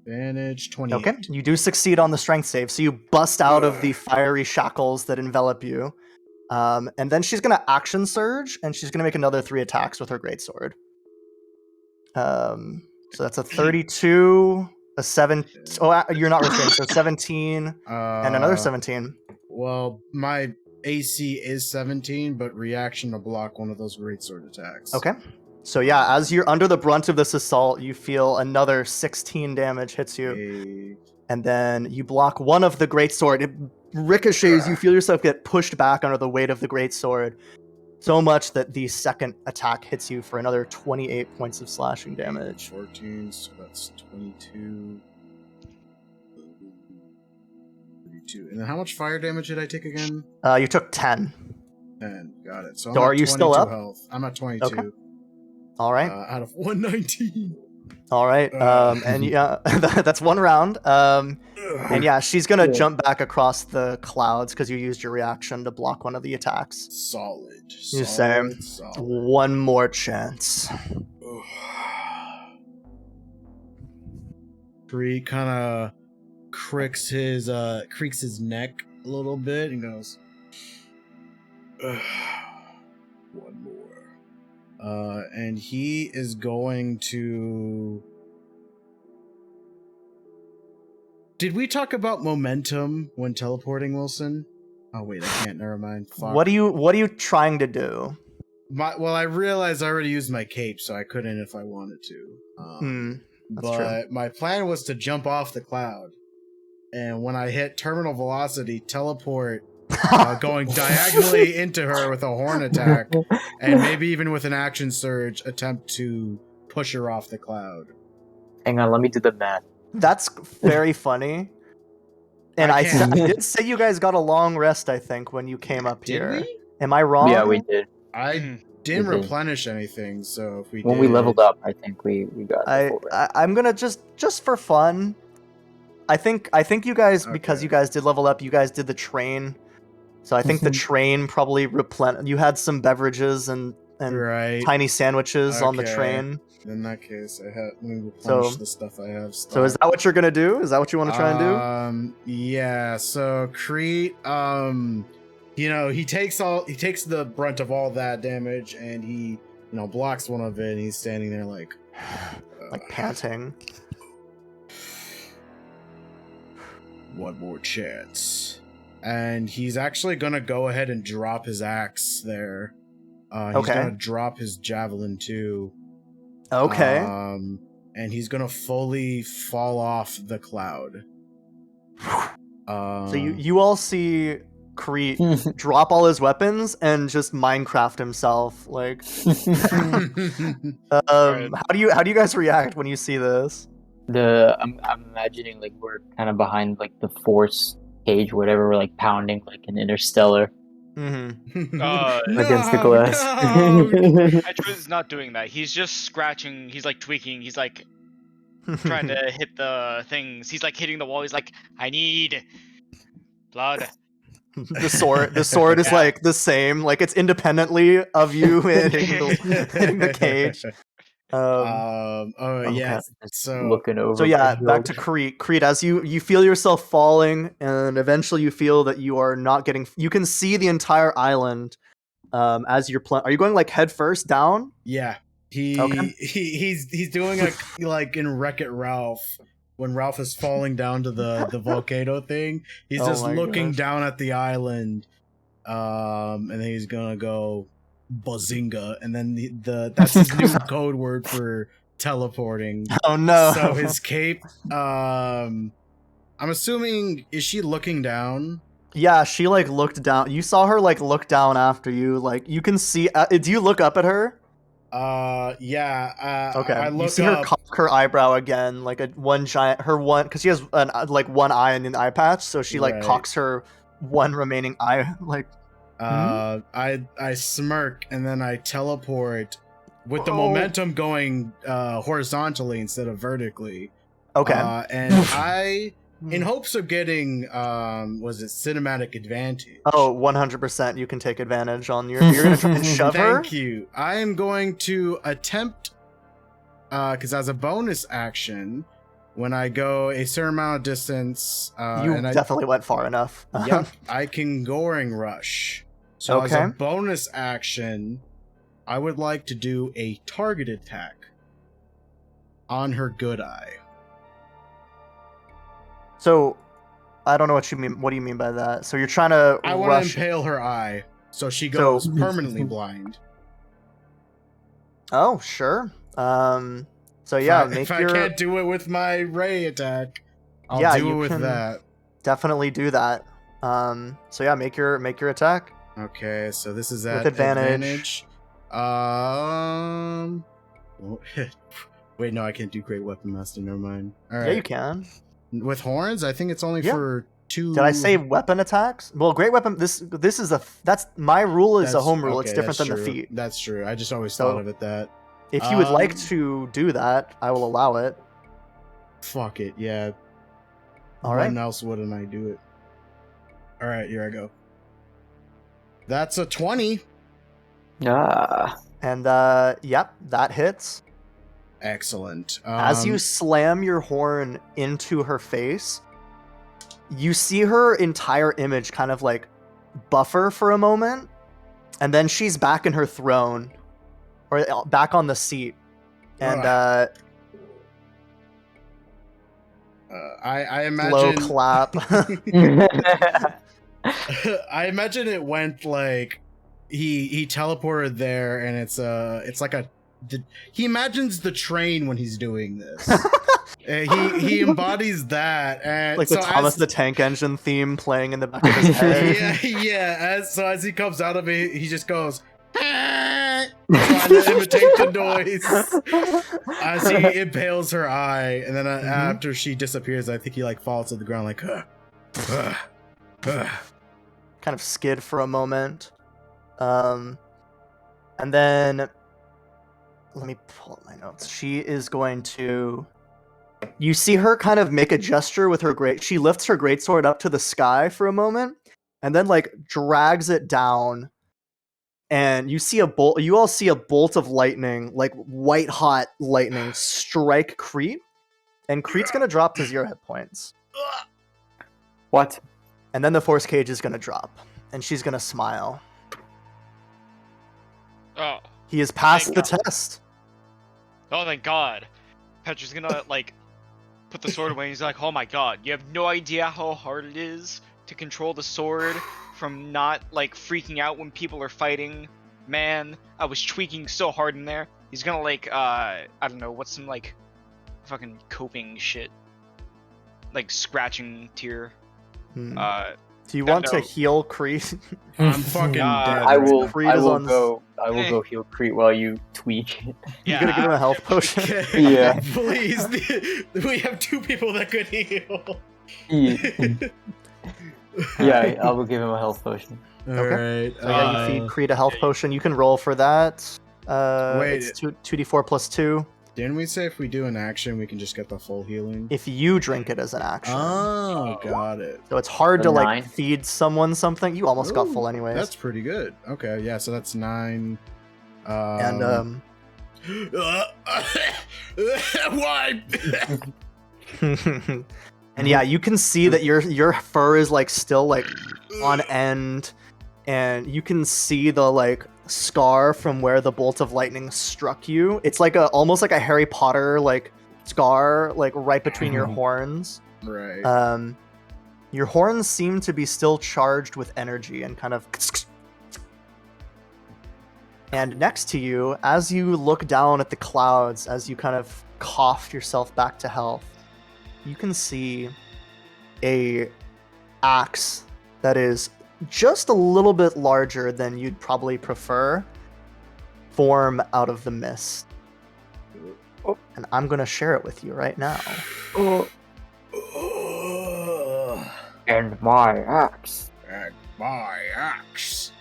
Advantage 28. Okay, you do succeed on the strength save, so you bust out of the fiery shackles that envelop you. And then she's going to action surge, and she's going to make another 3 attacks with her greatsword. So that's a 32, a 7. Oh, you're not restrained. So 17 and another 17. Well, my AC is 17, but reaction to block one of those greatsword attacks. Okay. So yeah, as you're under the brunt of this assault, you feel another 16 damage hits you. And then you block one of the greatsword. It ricochets. You feel yourself get pushed back under the weight of the greatsword. So much that the second attack hits you for another 28 points of slashing damage. 14, so that's 22. 32. And then how much fire damage did I take again? You took 10. 10. Got it. So, So are you still up? Health. I'm at 22. Okay. All right. Out of 119. All right. And yeah, that's one round. And yeah, she's gonna jump back across the clouds because you used your reaction to block one of the attacks. Solid. You say one more chance. Crete kind of creaks his neck a little bit and goes, one more. And he is going to. Did we talk about momentum when teleporting, Wilson? Oh wait, I can't. Never mind. Fuck. What are you trying to do? Well, I realized I already used my cape, so I couldn't if I wanted to. That's true. My plan was to jump off the cloud, and when I hit terminal velocity, teleport, going diagonally into her with a horn attack, and maybe even with an action surge, attempt to push her off the cloud. Hang on, let me do the math. That's very funny. And I did say you guys got a long rest, I think, when you came up here. Did we? Am I wrong? Yeah, we did. I didn't replenish anything, so if we When we leveled up, I think we got the full rest. I'm gonna just for fun. I think you guys, because you guys did level up, you guys did the train. So I think the train probably you had some beverages and tiny sandwiches on the train. In that case, let me replenish the stuff I have. So is that what you're gonna do? Is that what you want to try and do? Yeah. So Crete, he takes the brunt of all that damage, and he, blocks one of it. And he's standing there like panting. One more chance, and he's actually gonna go ahead and drop his axe there. He's gonna drop his javelin too. Okay. And he's gonna fully fall off the cloud. So you all see Crete drop all his weapons and just Minecraft himself. Like, how do you guys react when you see this? I'm imagining like we're kind of behind like the force cage, whatever. We're like pounding like an interstellar. Against the glass. Edgewood's not doing that. He's just scratching. He's like tweaking. He's like trying to hit the things. He's like hitting the wall. He's like, I need blood. The sword is like the same. Like it's independently of you hitting the cage. Yeah. So looking over. So yeah, back to Crete. Crete, as you feel yourself falling, and eventually you feel that you are not getting. You can see the entire island. As you're are you going like head first down? Yeah. He's doing like in Wreck-It Ralph when Ralph is falling down to the volcano thing. He's just looking down at the island, and then he's gonna go Bazinga, and then that's his new code word for teleporting. Oh no! So his cape. I'm assuming, is she looking down? Yeah, she like looked down. You saw her like look down after you. Like you can see. Do you look up at her? Yeah. Okay. I look you see up. her cock her eyebrow again, like because she has one eye in the eye patch, so she like cocks her one remaining eye. Like. I smirk and then I teleport with the momentum going horizontally instead of vertically. Okay. And I, in hopes of getting cinematic advantage. Oh, 100%. You can take advantage on your. You're gonna try and shove her. Thank you. I am going to attempt, because as a bonus action, when I go a certain amount of distance, you definitely went far enough. Yep, I can Goring Rush. So as a bonus action, I would like to do a target attack. on her good eye. So, I don't know what you mean. What do you mean by that? So you're trying to I want rush. to impale her eye so she goes So- permanently blind. Oh, sure. So yeah, If I can't do it with my ray attack, I'll Yeah, do you it with can- that. definitely do that. So yeah, make your attack. Okay, so this is With at advantage. well, wait, no, I can't do Great Weapon Master. Never mind. All right. Yeah, you can. With horns, I think it's only Yeah. for 2. Did I say weapon attacks? Well, great weapon. This is that's my rule is a home rule. It's different than the feat. That's true. I just always So- thought of it that. If you would like Um, to do that, I will allow it. Fuck it, yeah. All right. When else wouldn't I do it? All right, here I go. That's a 20. And yep, that hits. Excellent. As you slam your horn into her face, you see her entire image kind of like buffer for a moment, and then she's back in her throne, or back on the seat. And I slow imagine clap. I imagine it went like he teleported there, and it's like he imagines the train when he's doing this. He embodies that, and Like the so Thomas as, the Tank Engine theme playing in the back of his head. yeah. As he comes out of it, he just goes trying to imitate the noise as he impales her eye, and then after she disappears, I think he like falls to the ground like. Kind of skid for a moment. And then let me pull up my notes. She is going to. You see her kind of make a gesture with her she lifts her greatsword up to the sky for a moment, and then like drags it down. And you see a bolt. You all see a bolt of lightning, like white hot lightning, strike Crete, and Crete's gonna drop to 0 hit points. What? And then the force cage is gonna drop, and she's gonna smile. Oh. He has passed the Thank test. Oh, thank God. Petra's gonna, like, put the sword away and he's like, oh my God, you have no idea how hard it is to control the sword from not, like, freaking out when people are fighting. Man, I was tweaking so hard in there. He's gonna, like, I don't know, what's some, like, fucking coping shit. Like, scratching tear. Hmm. Do you no, want to no. heal Crete? I'm fucking dead. I right will. now. Creed I is will on- go. I will go heal Crete while you tweak. You're gonna give him a health potion. Okay. Yeah. Please. We have 2 people that could heal. Yeah, I will give him a health potion. Alright. So yeah, you feed Crete a health potion. You can roll for that. Wait. It's 2d4 plus 2. Didn't we say if we do an action, we can just get the full healing? If you drink it as an action. Oh, got it. So it's hard So to like 9. feed someone something. You almost got Ooh, full anyways. That's pretty good. Okay, yeah, so that's 9. And Why? and yeah, you can see that your fur is like still like on end, and you can see the like scar from where the bolt of lightning struck you. It's like almost like a Harry Potter like scar like right between your horns. Right. Your horns seem to be still charged with energy and kind of. And next to you, as you look down at the clouds, as you kind of cough yourself back to health, you can see a axe that is just a little bit larger than you'd probably prefer form out of the mist. And I'm going to share it with you right now. And my axe. And my axe.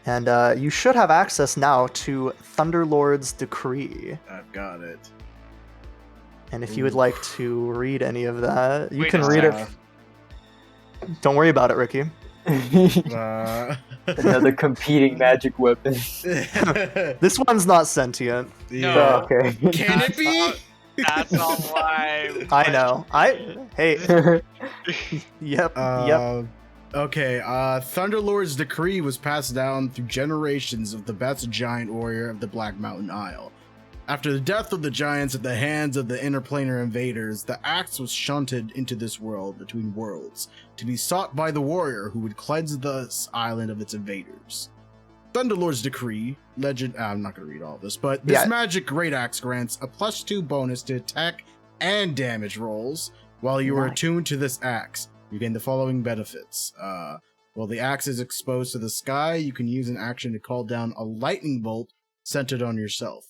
And you should have access now to Thunderlord's decree. I've got it. And if you would like to read any of that, you Wait can a read second. it. Don't worry about it, Ricky. Another competing magic weapon. This one's not sentient. No. Oh, okay. Can it be? That's not why. I know. Hey. Yep. Yep. Okay, Thunderlord's decree was passed down through generations of the best giant warrior of the Black Mountain Isle. After the death of the giants at the hands of the interplanar invaders, the axe was shunted into this world between worlds to be sought by the warrior who would cleanse this island of its invaders. Thunderlord's decree, legend. I'm not going to read all this, but this magic great axe grants a +2 bonus to attack and damage rolls while you are attuned to this axe. You gain the following benefits. While the axe is exposed to the sky, you can use an action to call down a lightning bolt centered on yourself.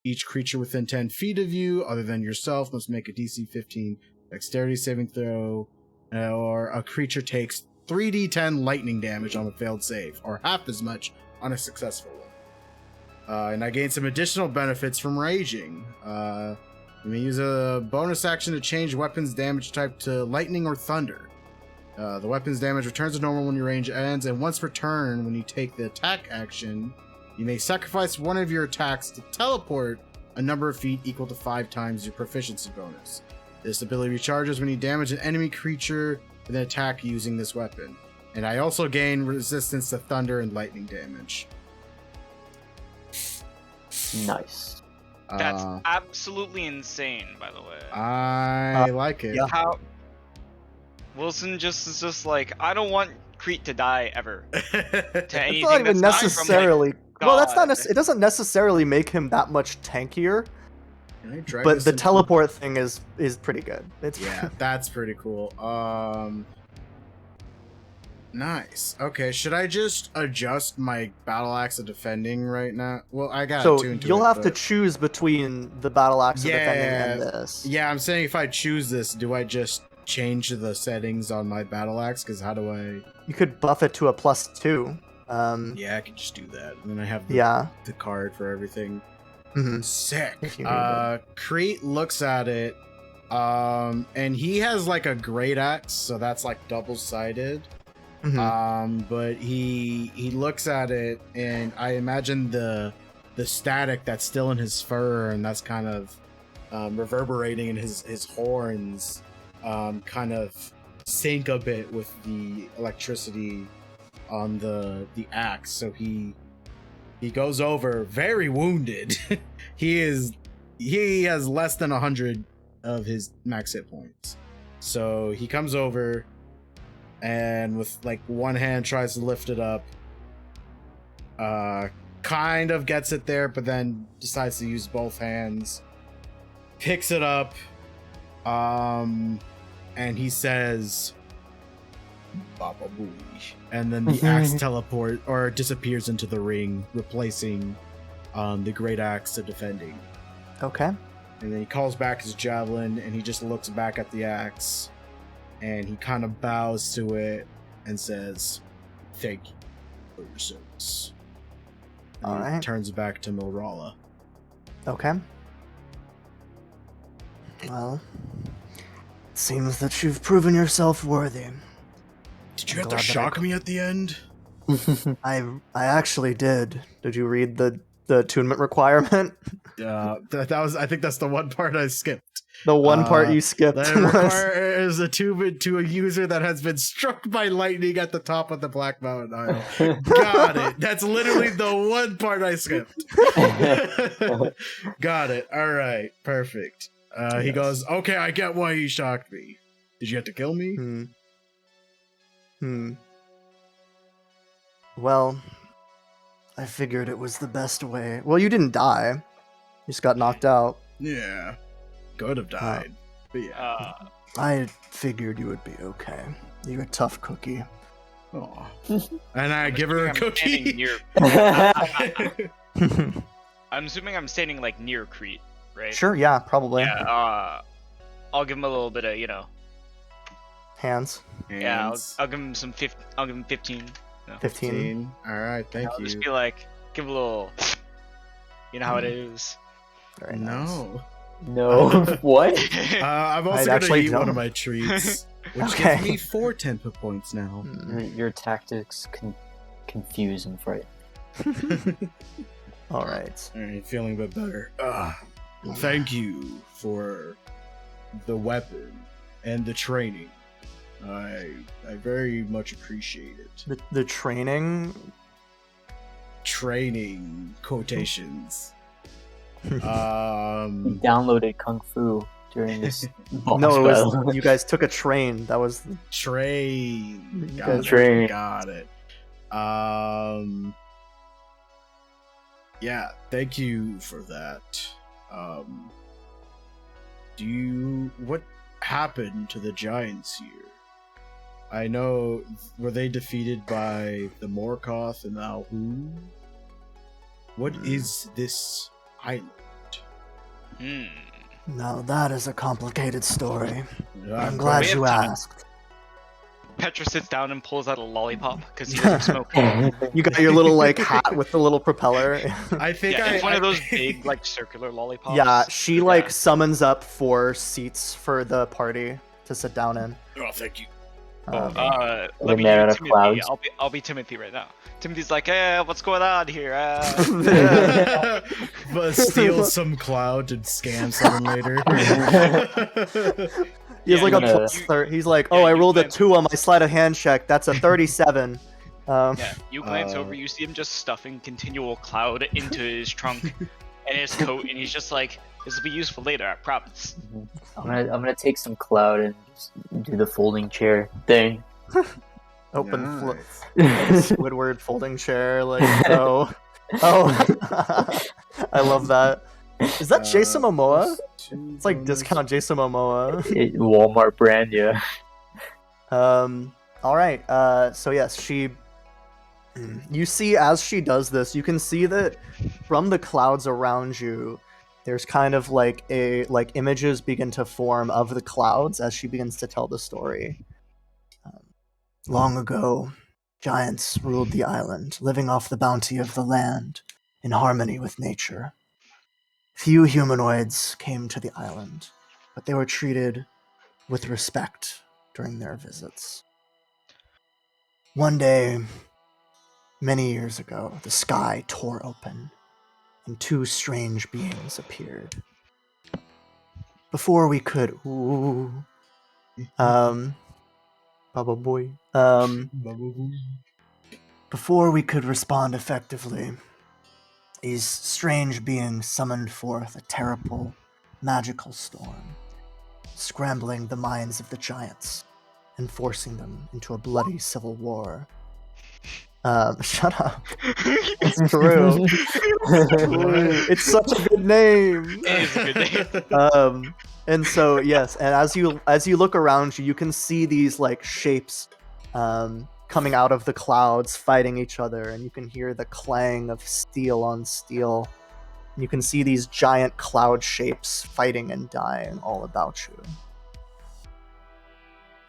Each creature within 10 feet of you, other than yourself, must make a DC 15 dexterity saving throw, or a creature takes 3d10 lightning damage on a failed save, or half as much on a successful one. And I gain some additional benefits from raging. You may use a bonus action to change weapons damage type to lightning or thunder. The weapon's damage returns to normal when your range ends, and once per turn, when you take the attack action, you may sacrifice one of your attacks to teleport a number of feet equal to 5 times your proficiency bonus. This ability recharges when you damage an enemy creature with an attack using this weapon. And I also gain resistance to thunder and lightning damage. Nice. That's absolutely insane, by the way. I like it. Yeah. How Wilson is just like, I don't want Crete to die ever. To It's anything not even that's not from, like, necessarily. Well, that's not. God. It doesn't necessarily make him that much tankier. Can I drag But this the into- teleport thing is pretty good. It's Yeah, that's pretty cool. Nice. Okay, should I just adjust my battle axe of defending right now? Well, I got so tuned to you'll it, have to but- choose between the battle axe of defending and this. Yeah, I'm saying if I choose this, do I just change the settings on my battle axe? Because how do I? You could buff it to a +2. Yeah, I can just do that, and then I have the card for everything. Mhm. Sick. If you need Crete looks at it, and he has like a great axe, so that's like double-sided. Mhm. But he looks at it, and I imagine the static that's still in his fur, and that's kind of reverberating in his horns, kind of sync a bit with the electricity on the axe. So he goes over very wounded. he has less than 100 of his max hit points. So he comes over and with like one hand tries to lift it up, kind of gets it there, but then decides to use both hands, picks it up, and he says Baba Booey, and then the axe teleport or disappears into the ring, replacing the great axe of defending. Okay. And then he calls back his javelin, and he just looks back at the axe, and he kind of bows to it and says, "Thank you for your service." And All he right. turns back to Milrala. Okay. Well, it seems that you've proven yourself worthy. Did you I'm have to glad that I shock me at the end? I actually did. Did you read the attunement requirement? That was. I think that's the one part I skipped. The one part you skipped That was requires attunement to a user that has been struck by lightning at the top of the Black Mountain Isle. Got it. That's literally the one part I skipped. Got it. All right. Perfect. He goes, "Okay, I get why you shocked me. Did you have to kill me?" Well, I figured it was the best way. Well, you didn't die. You just got knocked out. Yeah. Could have died. But yeah. I figured you would be okay. You're a tough cookie. Aw. And I give her a I'm standing cookie. I'm assuming I'm standing like near Crete, right? Sure, yeah, probably. Yeah. I'll give him a little bit of, Hands. Yeah, Hands. I'll give him some. I'll give him 15. No. 15. All right. Thank I'll you. just be like, give a little. You know how it is. Very nice. No. No. What? I'm also I gonna actually eat one don't. of my treats, which Okay. gives me 4 temper points now. Your tactics confuse and frighten. All right. All right, feeling a bit better. Thank you for the weapon and the training. I very much appreciate it. The training. Training quotations. He Um, downloaded Kung Fu during this boss No, it battle. was you guys took a train. That was train. You Got guys- it. Train. Got it. Yeah, thank you for that. What happened to the giants here? I know, were they defeated by the Morkoth and now who? What is this island? Hmm. Now that is a complicated story. I'm glad glad we have you time. asked. Petra sits down and pulls out a lollipop because he doesn't smoke. You got your little like hat with the little propeller. I think Yeah, it's one I- of those big, like, circular lollipops. Yeah, she like Yeah. summons up 4 seats for the party to sit down in. Oh, thank you. Um, Let me they're be out of Timothy. clouds. I'll be Timothy right now. Timothy's like, hey, what's going on here? But steal some cloud and scam someone later. he has Yeah, like a you know- plus he's like, Yeah, oh, I you rolled a glance- 2 on my sleight of hand check. That's a 37. Yeah, you glance over, Uh, you see him just stuffing continual cloud into his trunk and his coat, and he's just like, this will be useful later, I promise. I'm gonna take some cloud and just do the folding chair thing. Open flip. Nice. Squidward folding chair, like oh. I love that. Is that Jason Momoa? It's like discount Jason Momoa. Walmart brand, yeah. All right. So yes, she. You see, as she does this, you can see that from the clouds around you, there's kind of like images begin to form of the clouds as she begins to tell the story. Long ago, giants ruled the island, living off the bounty of the land, in harmony with nature. Few humanoids came to the island, but they were treated with respect during their visits. One day, many years ago, the sky tore open, and 2 strange beings appeared. Before we could, Baba Boy, before we could respond effectively, these strange beings summoned forth a terrible, magical storm, scrambling the minds of the giants and forcing them into a bloody civil war. Shut up. It's true. It's such a good name. It is a good name. And so yes, and as you look around you, you can see these like shapes coming out of the clouds fighting each other, and you can hear the clang of steel on steel. And you can see these giant cloud shapes fighting and dying all about you.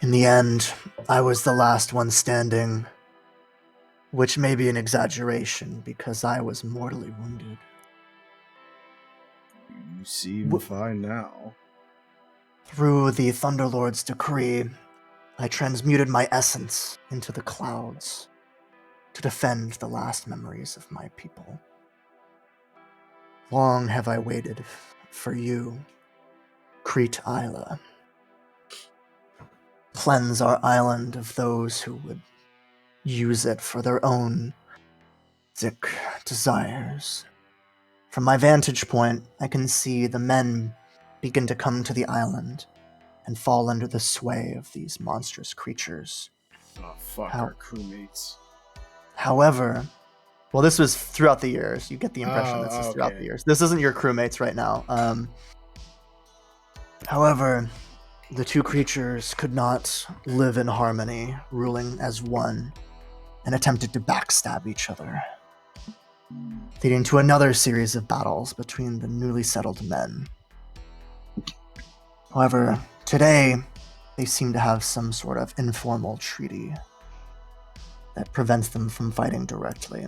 In the end, I was the last one standing, which may be an exaggeration because I was mortally wounded. You seem fine now. Through the Thunderlord's decree, I transmuted my essence into the clouds to defend the last memories of my people. Long have I waited for you, Crete Isla. Cleanse our island of those who would use it for their own sick desires. From my vantage point, I can see the men begin to come to the island and fall under the sway of these monstrous creatures. Oh, fuck How- our crewmates. However, well, this was throughout the years. You get the impression Oh, this is throughout okay. the years. This isn't your crewmates right now. However, the 2 creatures could not live in harmony, ruling as one, and attempted to backstab each other, leading to another series of battles between the newly settled men. However, today, they seem to have some sort of informal treaty that prevents them from fighting directly.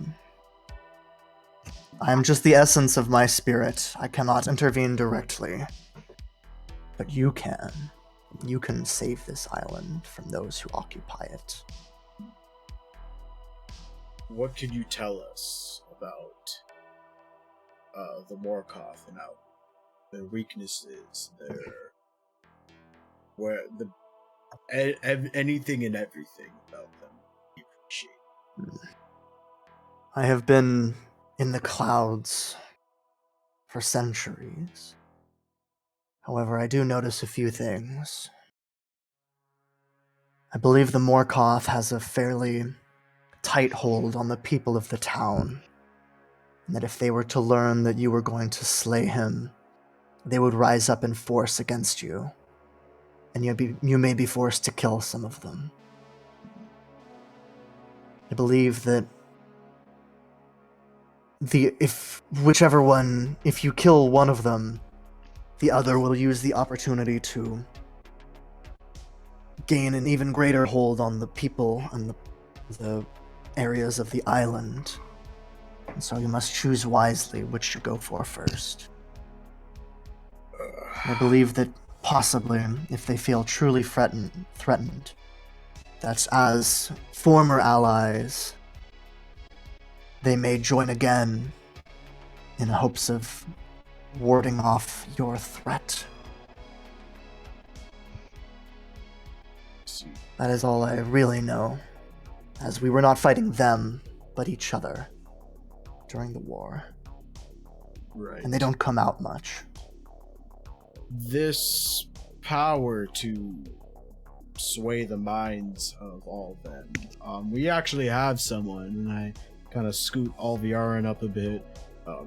I am just the essence of my spirit. I cannot intervene directly. But you can. You can save this island from those who occupy it. What can you tell us about the Morkoth and how their weaknesses, anything and everything about them you appreciate? I have been in the clouds for centuries. However, I do notice a few things. I believe the Morkoth has a fairly tight hold on the people of the town, and that if they were to learn that you were going to slay him, they would rise up in force against you, and you may be forced to kill some of them. I believe that if you kill one of them, the other will use the opportunity to gain an even greater hold on the people and the areas of the island. And so you must choose wisely which to go for first. I believe that possibly, if they feel truly threatened, that as former allies, they may join again in hopes of warding off your threat. That is all I really know, as we were not fighting them, but each other during the war. Right. And they don't come out much. This power to sway the minds of all of them. We actually have someone, and I kind of scoot Alviarin up a bit.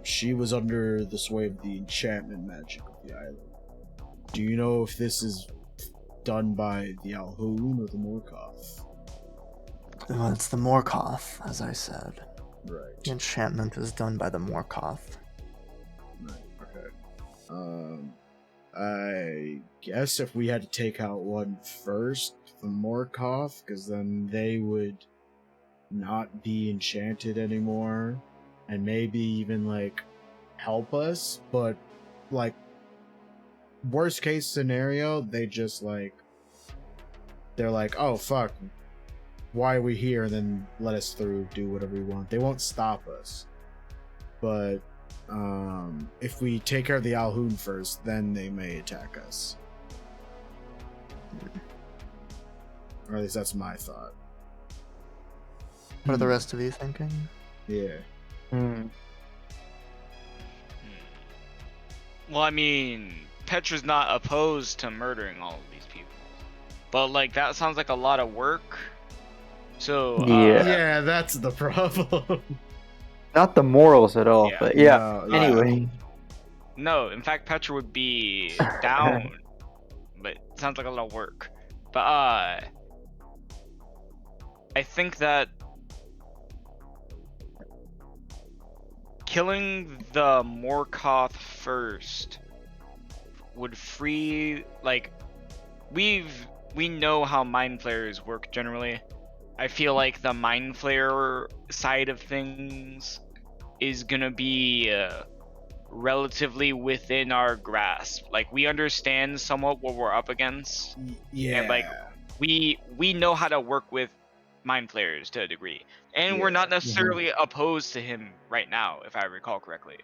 She was under the sway of the enchantment magic of the island. Do you know if this is done by the Alhoun or the Morkoth? Well, it's the Morkoth, as I said. Right. The enchantment is done by the Morkoth. Right, okay. I guess if we had to take out one first, the Morkoth, because then they would not be enchanted anymore, and maybe even, like, help us, but, like, worst case scenario, they just, like, they're like, oh, fuck, why are we here, and then let us through, do whatever we want. They won't stop us. But, if we take care of the Alhoun first, then they may attack us. Or at least that's my thought. What are the rest of you thinking? Yeah. Well, I mean, Petra's not opposed to murdering all of these people. But, like, that sounds like a lot of work. So, Yeah, that's the problem. Not the morals at all, Yeah. but No, yeah. Anyway. No, in fact, Petra would be down. But it sounds like a lot of work. But, I think that killing the Morkoth first would free, like, we know how mind flayers work generally. I feel like the mind flayer side of things is gonna be relatively within our grasp. Like, we understand somewhat what we're up against. Yeah. And, like, we know how to work with mind flayers to a degree. And we're not necessarily opposed to him right now, if I recall correctly.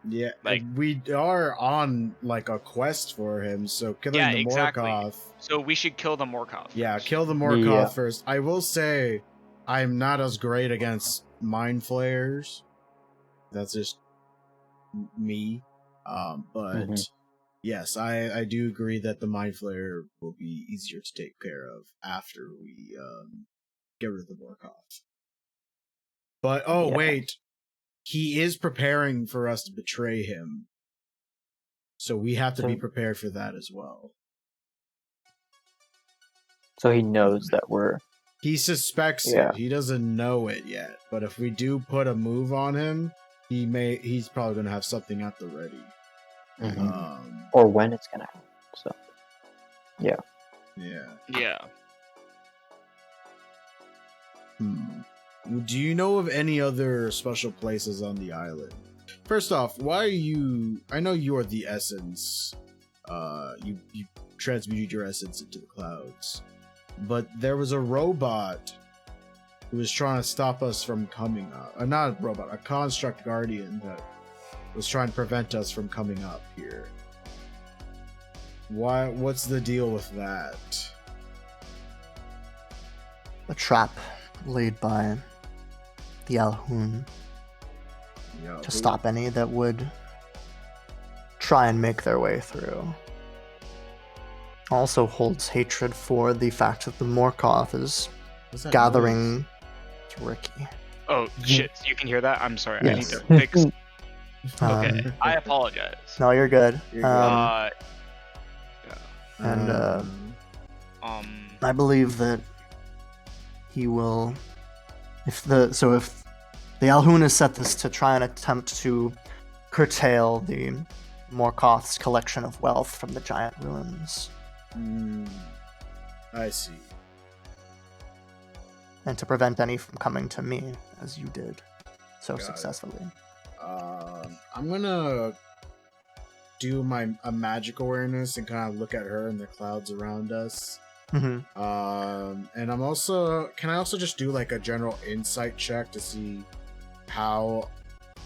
Yeah, like, we are on, like, a quest for him, so killing the exactly. Morkoth... So we should kill the Morkoth first. Yeah, kill the Morkoth first. I will say, I'm not as great against mind flayers. That's just me. But yes, I do agree that the mind flayer will be easier to take care of after we get rid of the Morkoth. But wait, he is preparing for us to betray him, so we have to be prepared for that as well. So he knows that we're... He suspects it. He doesn't know it yet. But if we do put a move on him, he's probably going to have something at the ready. Or when it's going to happen. So, yeah. Yeah. Do you know of any other special places on the island? First off, why are you... I know you are the essence. You transmuted your essence into the clouds. But there was a robot who was trying to stop us from coming up. Not a robot, a construct guardian that was trying to prevent us from coming up here. What's the deal with that? A trap laid by the Alhoun to stop any that would try and make their way through. Also holds hatred for the fact that the Morkoth is What's that gathering. It's Ricky. Oh shit! You can hear that? I'm sorry. I need Yes. to fix. Okay, Um, I apologize. No, you're good. You're good. Yeah. And Um. I believe that he will. If the Alhun has set this to try and attempt to curtail the Morkoth's collection of wealth from the giant ruins, I see. and to prevent any from coming to me, as you did so Got it. successfully. I'm gonna do a magic awareness and kind of look at her and the clouds around us. Hmm. And can I also just do like a general insight check to see how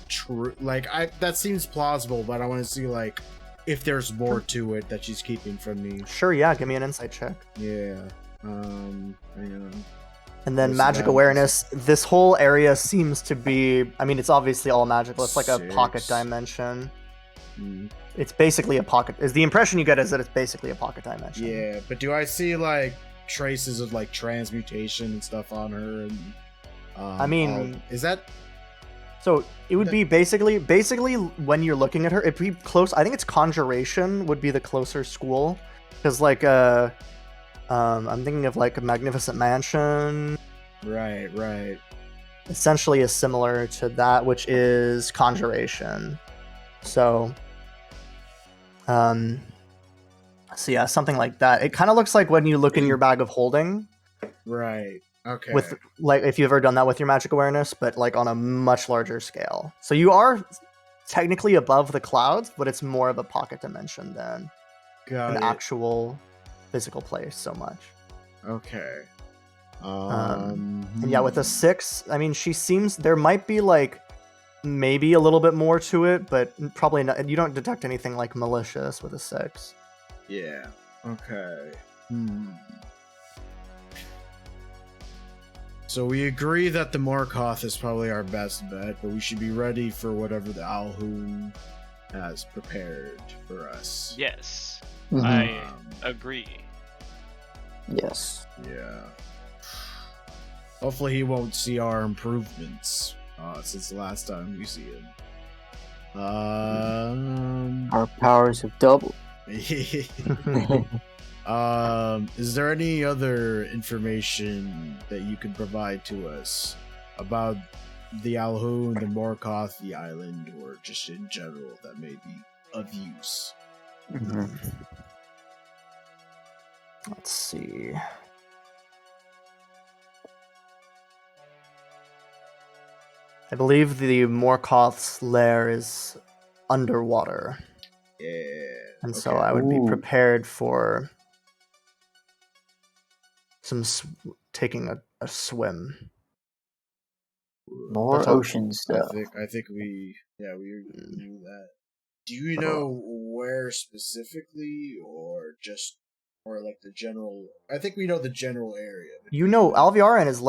true, that seems plausible, but I want to see like if there's more to it that she's keeping from me. Sure, yeah. Give me an insight check. Yeah. Hang on. And then What's magic that? awareness. This whole area seems to be. I mean, it's obviously all magical. It's like a pocket 6. dimension. Mm. It's basically a pocket. Is the impression you get is that it's basically a pocket dimension. Yeah, but do I see like traces of like transmutation and stuff on her? And I mean, is that so it would be basically when you're looking at her, it'd be close. I think it's conjuration would be the closer school, because like I'm thinking of like a magnificent mansion. right? Essentially is similar to that, which is conjuration. So so yeah, something like that. It kind of looks like when you look in your bag of holding, Right. Okay. with like if you've ever done that with your magic awareness, but like on a much larger scale. So you are technically above the clouds, but it's more of a pocket dimension than Got an it. actual physical place so much. Okay. And yeah, with a 6, I mean, she seems there might be like maybe a little bit more to it, but probably not. You don't detect anything like malicious with a 6. Yeah. Okay. So we agree that the Morkoth is probably our best bet, but we should be ready for whatever the Alhun has prepared for us. Yes, Mhm. I Um, agree. Yes. Yeah. Hopefully he won't see our improvements since the last time we see him. Our powers have doubled. Is there any other information that you can provide to us about the Alhun, the Morkoth, the island, or just in general that may be of use? Let's see. I believe the Morkoth's lair is underwater. Yeah. And so okay. I would be Ooh. prepared for some taking a swim. More That's all- ocean stuff. I think we knew that. Do you know where specifically, or like the general? I think we know the general area. but You do know, Alviaran has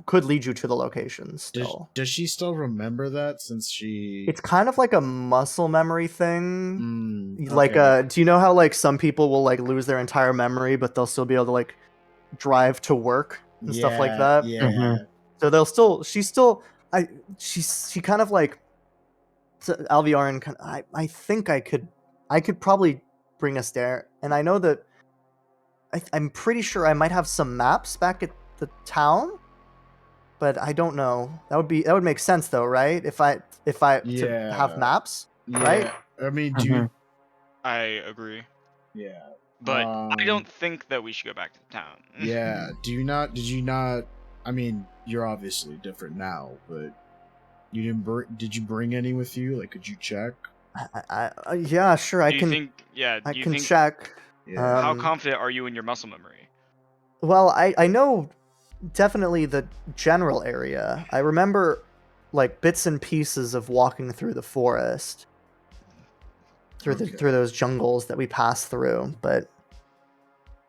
could lead you to the location still. Does she still remember that since she? It's kind of like a muscle memory thing. Like, okay. do you know how like some people will like lose their entire memory, but they'll still be able to like drive to work and stuff like that? Yeah. So she kind of like Alviaran. I think I could probably bring us there, and I know that I'm pretty sure I might have some maps back at the town, but I don't know. That would make sense though, right? If I to have maps, right? I mean, do you? I agree, Yeah. but I don't think that we should go back to town. Yeah. Do you not? Did you not? I mean, you're obviously different now, but you didn't. Did you bring any with you? Like, could you check? Yeah, sure. I Do you can. think? Yeah. I Do you can think? check. Yeah. How confident are you in your muscle memory? Well, I know definitely the general area. I remember like bits and pieces of walking through the forest, through those jungles that we passed through, but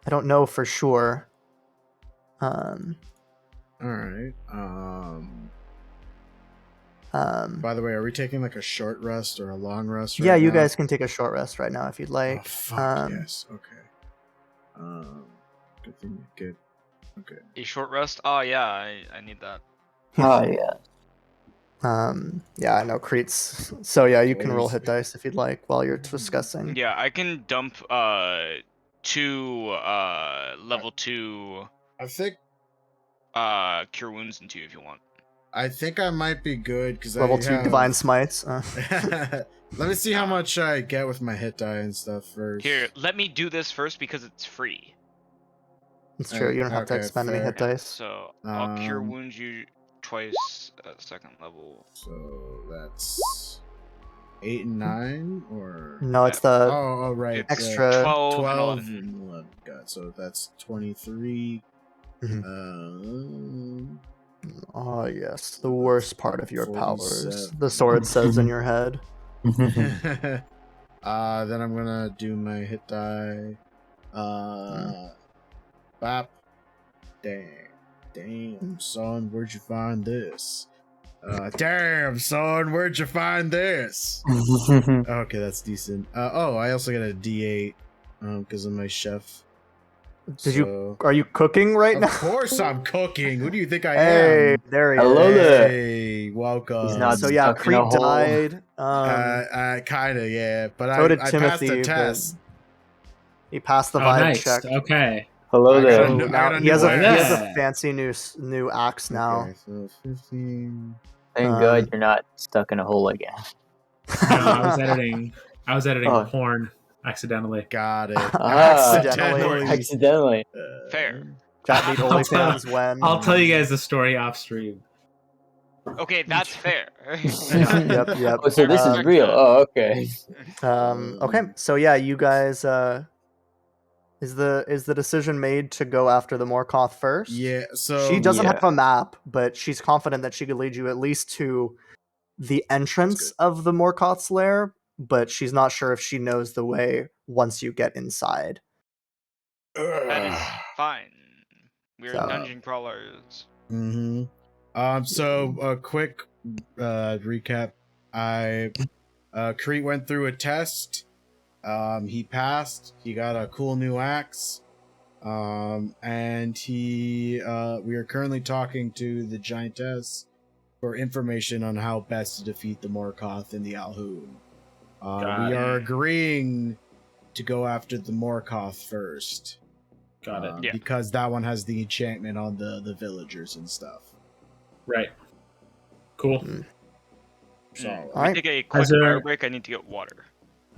I don't know for sure. All right. By the way, are we taking like a short rest or a long rest? Yeah, right you now? guys can take a short rest right now if you'd Oh like. fuck yes. Okay. Good thing. Good. Okay. A short rest? Oh yeah, I need that. Oh yeah. Yeah, I know Crete's. So yeah, you can roll Please. hit dice if you'd like while you're discussing. Yeah, I can dump 2 level 2 I think cure wounds into you if you want. I might be good because Level 2 divine smites. Let me see how much I get with my hit die and stuff first. Here, let me do this first because it's free. It's true. You don't have to Okay, expend any fair. hit dice. So I'll cure Um, wounds you twice at 2nd level. So that's 8 and 9, or No, it's the oh right, extra. 12 and 12 11. and 11. God, so that's 23. Oh yes, the worst part of your powers. 47. The sword says in your head. Then I'm gonna do my hit die. Bop. Damn, son, where'd you find this? Damn, son, where'd you find this? Okay, that's decent. I also got a D8 because of my chef. Are you cooking right Of now? course I'm cooking. Who do you think I Hey, am? there he Hello is. there. Hey, welcome. He's not So yeah, stuck in a Crete hole. died. Kinda, yeah. But So did I passed Timothy. the but test. He passed the Oh, vibe nice. check. Okay. Hello I got there. a So new- I now got a he has new a axe. fancy new axe now. Okay, so 15. Thank God you're not stuck in a hole again. No, I was editing Oh. porn accidentally. Got it. Ah. Accidentally. Accidentally. Fair. Chat need I'll tell- OnlyFans when. I'll tell you guys the story off stream. Okay, that's fair. Yep. Oh, so this is real. Oh, okay. Okay, so yeah, you guys. Is the decision made to go after the Morkoth first? Yeah, so She doesn't Yeah. have a map, but she's confident that she could lead you at least to the entrance of the Morkoth's lair, but she's not sure if she knows the way once you get inside. That is fine. We're So- dungeon crawlers. Mm-hmm. So a quick recap. Crete went through a test. He passed. He got a cool new axe. And we are currently talking to the giantess for information on how best to defeat the Morkoth and the Alhoon. Got We it. are agreeing to go after the Morkoth first. Got it. Yeah. Because that one has the enchantment on the villagers and stuff. Right. Cool. So, Can we Alright. take a quick Is there- fire break? I need to get water.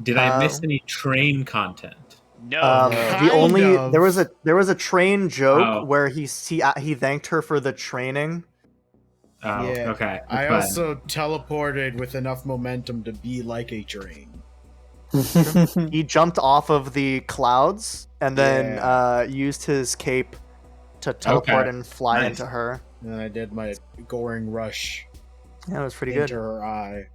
Did I miss any train content? No. The only Kind of. there was a train joke Oh. where he thanked her for the training. Oh, Yeah. okay. I Fine. also teleported with enough momentum to be like a train. He jumped off of the clouds and then used his cape to teleport Okay. and fly Nice. into her. And then I did my goring rush Yeah, it was pretty into good. her eye.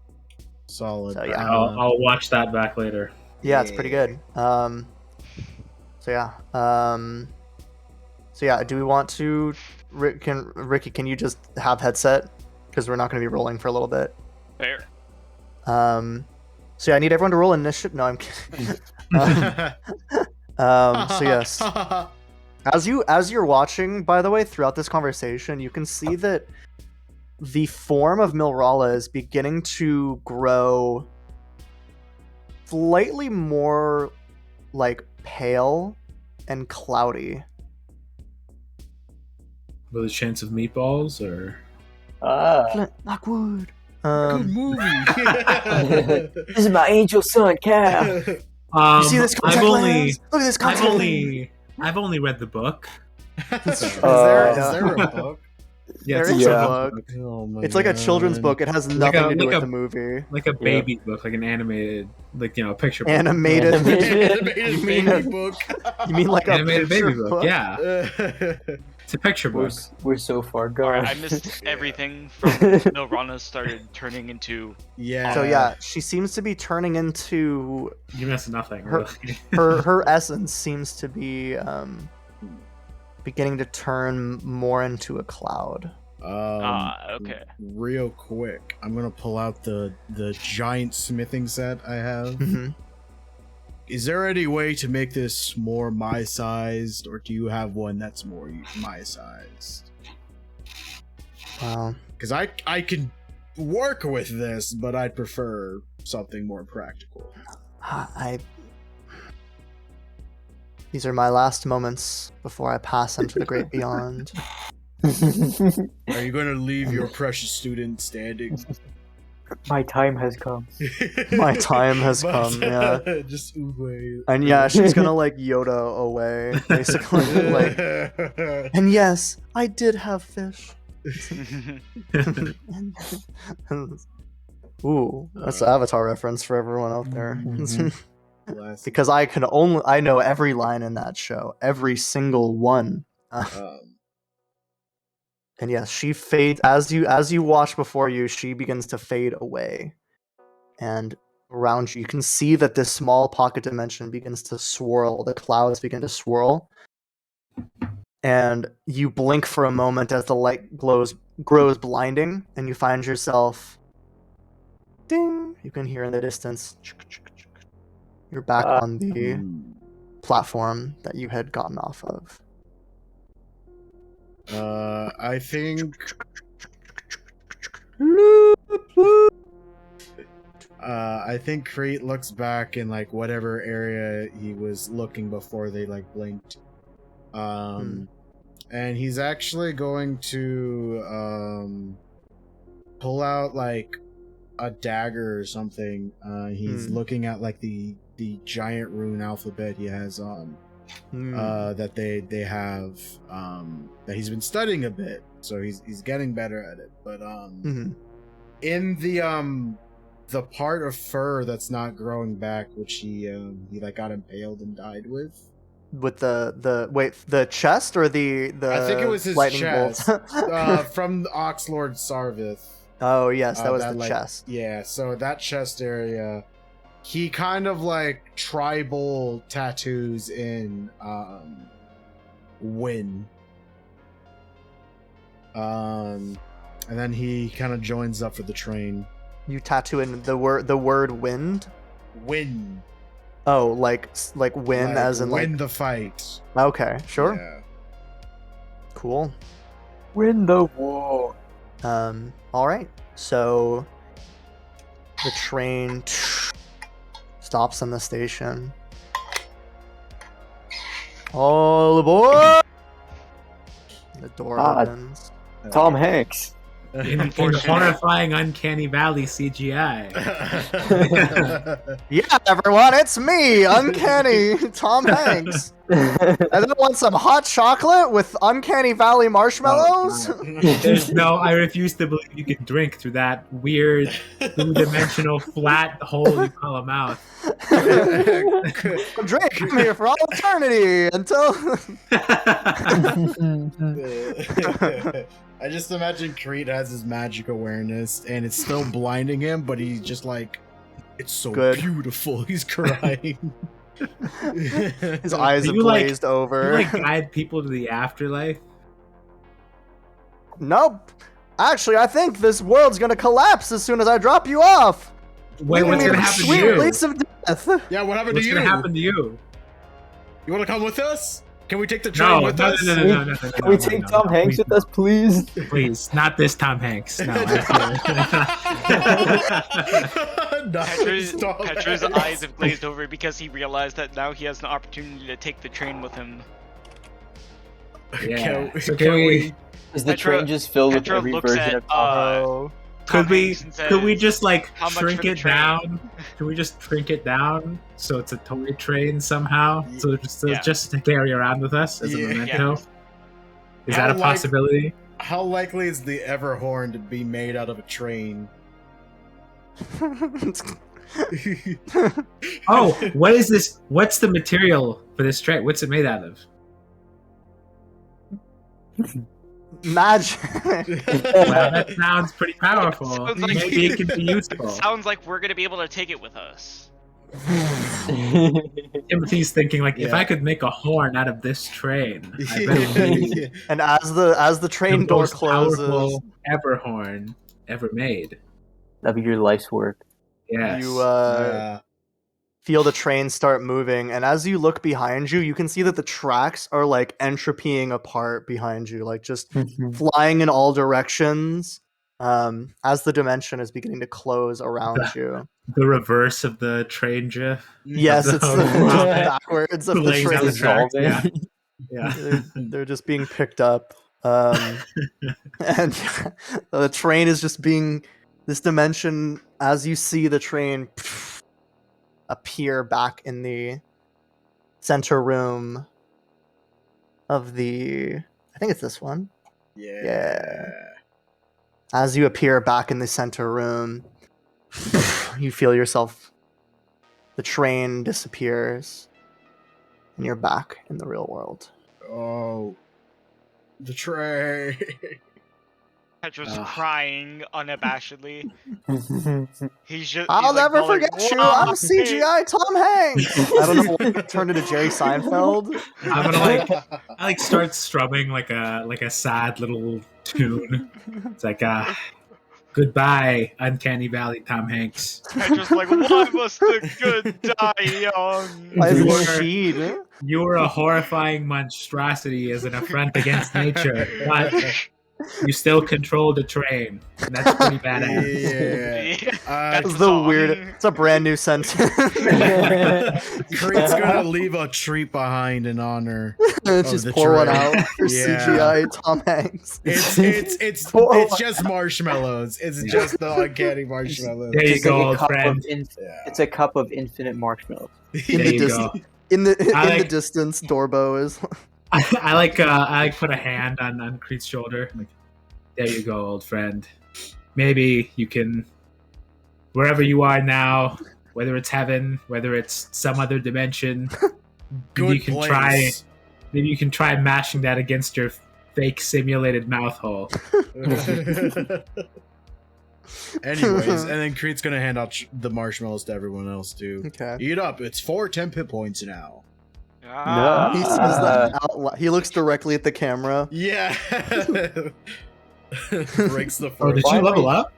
Solid. So, yeah. I'll watch that back later. Yeah, it's pretty good. So yeah, do we want to Ricky, can you just have headset? Because we're not going to be rolling for a little bit. Fair. So yeah, I need everyone to roll initiative. No, I'm kidding. So yes, as you're watching, by the way, throughout this conversation, you can see that the form of Milrala is beginning to grow slightly more like pale and cloudy. With a chance of meatballs, or Flint, Lockwood. Good movie. This is my angel son, Cal. You see this contact lens? Look at this contact lens. I've only read the book. Is So- there a book? Yeah, There it's is a a book. book. Oh my It's like a children's God. book. It has Like nothing to do like with a- the movie. like a baby book, like an animated, like picture book. Animated. Animated You mean baby book. You mean like a Animated picture baby book. Yeah, it's a picture We're, book. we're so far Alright, gone. I missed everything from Milrana started turning into. Yeah. So yeah, she seems to be turning into You missed nothing. Her- Really. her essence seems to be beginning to turn more into a cloud. Okay. Real quick, I'm gonna pull out the giant smithing set I have. Mhm. Is there any way to make this more my sized, or do you have one that's more my sized? Because I can work with this, but I'd prefer something more practical. These are my last moments before I pass into the great beyond. Are you going to leave your precious student standing? My time has come. My time has come, yeah. Just away. And yeah, she's gonna like Yoda away, basically. Like, and yes, I did have fish. Ooh, that's an Avatar reference for everyone out there. Because I know every line in that show, every single one. And yes, she fades as you watch before you. She begins to fade away, and around you can see that this small pocket dimension begins to swirl. The clouds begin to swirl, and you blink for a moment as the light grows blinding, and you find yourself. Ding! You can hear in the distance. You're back on the platform that you had gotten off of. I think Crete looks back in like whatever area he was looking before they like blinked. And he's actually going to pull out like a dagger or something. He's looking at like the giant rune alphabet he has on. That they have that he's been studying a bit, so he's getting better at it. But in the part of fur that's not growing back, which he like got impaled and died with the chest or the I think it was his lightning chest bolt? from the Oxlord Sarvith. Oh yes, that was the like, chest. Yeah, so that chest area. He kind of like tribal tattoos in Win. And then he kind of joins up for the train. You tattoo in the word wind? Win. Oh, like win Like, as in win like the fight. Okay, sure. Yeah. Cool. Win the war. All right. So the train stops in the station. All aboard! The door opens. Tom Hanks. In horrifying Uncanny Valley CGI. Yeah, everyone, it's me, Uncanny Tom Hanks. And then want some hot chocolate with Uncanny Valley marshmallows? I refuse to believe you can drink through that weird two-dimensional flat hole you call a mouth. Drink, I'm here for all eternity until. I just imagine Crete has his magic awareness and it's still blinding him, but he's just like, it's so beautiful. He's crying. His eyes have glazed over. You guide people to the afterlife? Nope. Actually, I think this world's gonna collapse as soon as I drop you off. Wait, what's gonna happen to Sweet you? release of death. Yeah, what happened What's to you? gonna happen to you? You want to come with us? Can we take the train with us? No. Can we take Tom Hanks with us, please? Please, not this Tom Hanks. No. Petra's eyes have glazed over because he realized that now he has an opportunity to take the train with him. Yeah. Is the train just filled with every version of Tom Hanks? Could we just like shrink it down? Can we just shrink it down so it's a toy train somehow? So just to carry around with us as a memento? Is that a possibility? How likely is the Everhorn to be made out of a train? Oh, what is this? What's the material for this train? What's it made out of? Magic. Well, that sounds pretty powerful. Sounds like Maybe it can be useful. Sounds like we're gonna be able to take it with us. Timothy's thinking like, if Yeah. I could make a horn out of this train, I bet it would be And as the train the door most closes, powerful ever horn ever made. That'd be your life's work. Yes. you Yeah. feel the train start moving, and as you look behind you, you can see that the tracks are like entropying apart behind you, like just flying in all directions. As the dimension is beginning to close around you. The reverse of the train GIF. Yes, it's Oh, just wow. backwards of the Laying down the train. tracks. Yeah. Dissolving. Yeah. They're just being picked up. And the train is just being this dimension as you see the train appear back in the center room of the I think it's this one. Yeah. As you appear back in the center room, you feel yourself the train disappears and you're back in the real world. Oh. The train. Petra's crying unabashedly. He's just. I'll he's like never going, forget you. "Wow, I'm CGI Tom Hanks. I don't know what turned into Jerry Seinfeld. I'm gonna I start strumming like a sad little tune. It's like goodbye, Uncanny Valley Tom Hanks. Petra's like, why must the good die young? Why is You it were- Sheed? You were a horrifying monstrosity as an affront against nature, but you still controlled a train, and that's pretty Yeah. Yeah, That's that's the song. weird. It's a brand new sentence. Crete's gonna leave a treat behind in honor. Just the pour one train. out for Yeah. CGI Tom Hanks. It's just marshmallows. It's just the uncanny marshmallows. There you It's go, like a old cup friend. of Yeah. It's a cup of infinite marshmallows. In There the you distance, go. in I the like- distance, Dorbo is. I like put a hand on Crete's shoulder. Like, there you go, old friend. Maybe you can, wherever you are now, whether it's heaven, whether it's some other dimension, Good you can place. maybe you can try mashing that against your fake simulated mouth hole. Anyways, and then Crete's gonna hand out the marshmallows to everyone else too. Okay. Eat up. It's 4 10 points now. Ah. He says that out loud. He looks directly at the camera. Yeah. Breaks the Oh, did fourth. you level up?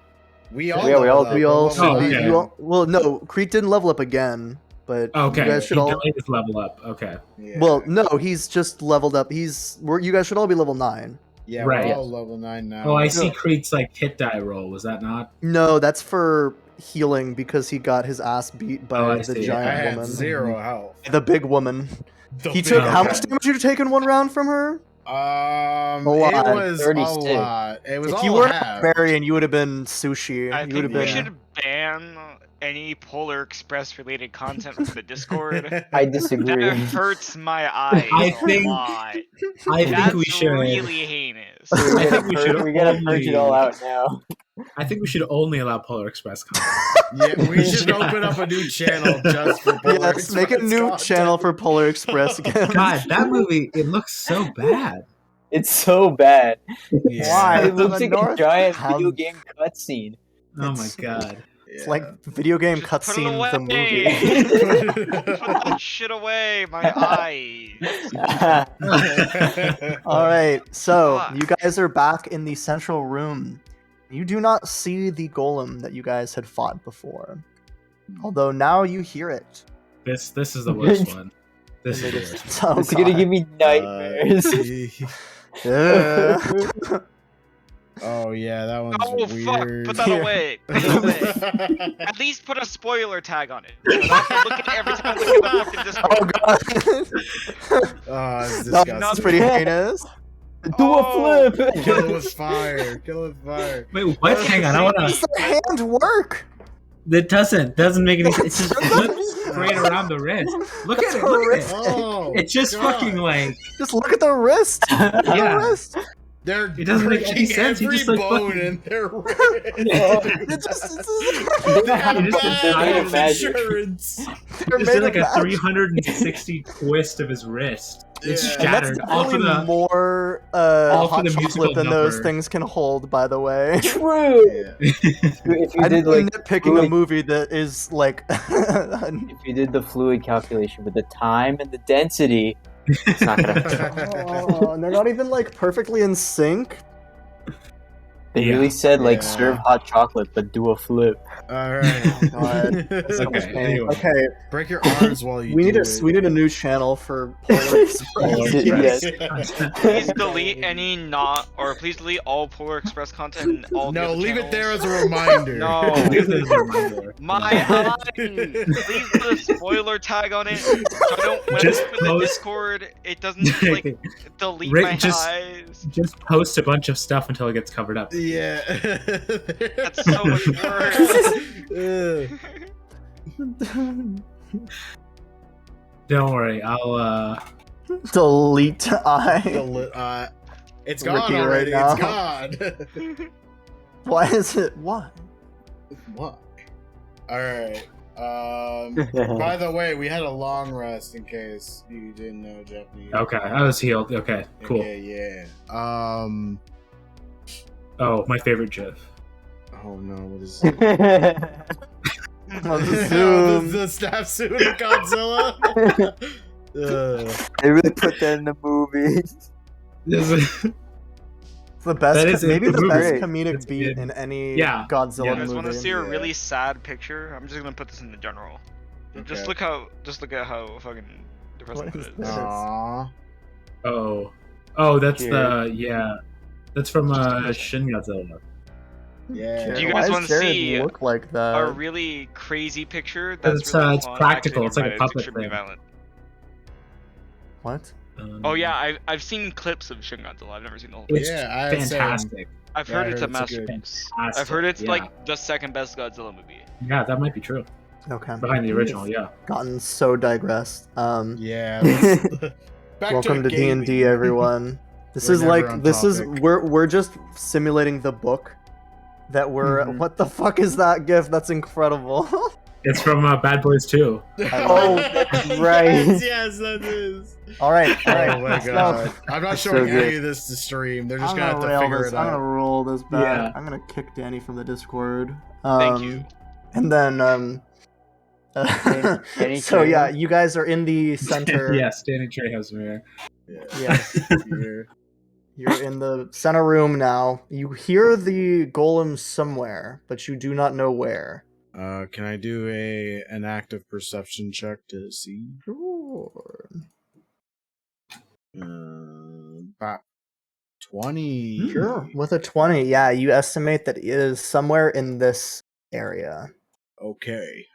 We all. Yeah, we all leveled up. We all We're should level Oh, be. okay. You all, well, no, Crete didn't level up again, but Okay, you guys should he all. delayed his level up. Okay. Yeah. Well, no, he's just leveled up. You guys should all be level 9. Yeah, Right. we're all level 9 now. Oh, I see Crete's like hit die roll. Was that not? No, that's for healing because he got his ass beat by Oh, I the see. I giant had woman. 0 health. The big woman. The He big took how guy. much damage did you take in one round from her? It lot. was 36. a lot. It was If all you were a half. barbarian, you would have been sushi. I You would think have we been. should ban any Polar Express related content from the Discord. I That disagree. hurts my eyes I a think- lot. I think That's we should. really heinous. I think we should We gotta purge it all out now. I think we should only allow Polar Express content. Yeah, we should open up a new channel just for Polar Yes, make a Express new content. channel for Polar Express again. God, that movie, it looks so bad. It's so bad. Yeah. Why? It looks like a North giant Town. video game cutscene. Oh my It's- god. It's like video game Just put it cutscene away. the movie. Put that shit away, my eyes. All right, so Fuck. you guys are back in the central room. You do not see the golem that you guys had fought before, although now you hear it. This is the worst one. This is the worst. Oh, It's gonna God. give me nightmares. Yeah. Oh yeah, that one's Oh fuck! weird. Put that Yeah. away. Put that away. At least put a spoiler tag on it. So I have to look at it every time I look at the fucking Discord. Oh God. Oh, it's No, disgusting. that's pretty heinous. Do Oh. a flip! Kill it with fire. Kill it with fire. Wait, what? Hang on, I wanna. Does the hand work? It doesn't make any sense. It just flips straight around the wrist. Look at it. Look at it. Oh, It's just God. fucking like. Just look at the wrist. Look at Yeah. the wrist. They're It doesn't make any breaking sense. He every just, like, bone fucking- in their wrist. It just, They have It just bad looks health magic. insurance. they're Just made did like of a magic. 360 twist of his wrist. It's Yeah. And that's shattered. All for definitely the more all for hot the chocolate musical than those number. things can hold, by the way. True. Yeah. If you I'm did like nitpicking a fluid, movie that is like if you did the fluid calculation with the time and the density, it's not gonna. oh, and they're not even like perfectly in sync. They Yeah. really said like Yeah. serve hot chocolate, but do a flip. All right. Oh, God. It's So much okay. pain. Anyway. Okay, Break your arms while you we do need it. a new channel for Polar Express. Yes. Please delete any not, or please delete all Polar Express content and all the No, other leave it there channels. as a reminder. No. Leave it as a reminder. My eye! Please put a spoiler tag on it. So I don't, when Just I open the post- Discord, it doesn't like delete Rick, my just- eyes. Just post a bunch of stuff until it gets covered up. Yeah. That's so much worse. Don't worry, I'll Delete eye. It's gone Ricky right already. now. It's gone. Why is it? Why? What? All right. By the way, we had a long rest in case you didn't know Japanese. Okay, I was healed. Okay, cool. Okay, yeah. Oh, my favorite GIF. Oh no, what is it? Oh, the Oh, zoom. the staff suit of Godzilla. They really put that in the movie. The best, That is maybe the the movie. best It's comedic beat good. in any Yeah. Godzilla Yeah. You guys movie. want to see a Yeah. really sad picture? I'm just gonna put this in the general. Just Okay. look at how fucking depressing What it is is. this? Aww. Oh, that's Jared. that's from Shin Godzilla. Yeah. Do you Why guys does wanna Jared see look like A that? really crazy picture that's It's, really it's fun. practical. Actually, It's like a never mind, puppet extremely thing. violent. What? Oh yeah, I've seen clips of Shin Godzilla. I've never seen the whole thing. It's Yeah, I same. fantastic. I've Yeah, heard I it's heard a it's a good- masterpiece. Fantastic, I've heard it's yeah. like the second best Godzilla movie. Yeah, that might be true. Okay. Behind the original, yeah. Gotten so digressed. Yeah. let's- back Welcome to gaming. D&D, everyone. This We're is never like on this is topic. we're just simulating the book that we're. Mhm. What the fuck is that gift? That's incredible. It's from Bad Boys 2. Oh, that's right. Yes, that is. all right. Oh my let's go. god. I'm not That's showing so good. any of this to stream. They're just I'm gonna gonna have to rail figure this. it I'm gonna out. roll this back. Yeah. I'm gonna kick Danny from the Discord. Thank you. And then Danny so yeah, Trejo? you guys are in the center. Yes, Danny Trejo's here. Yes. Here. You're in the center room now. You hear the golem somewhere, but you do not know where. Can I do an active perception check to see? Sure. About 20. Sure. With a 20, yeah, you estimate that it is somewhere in this area. Okay.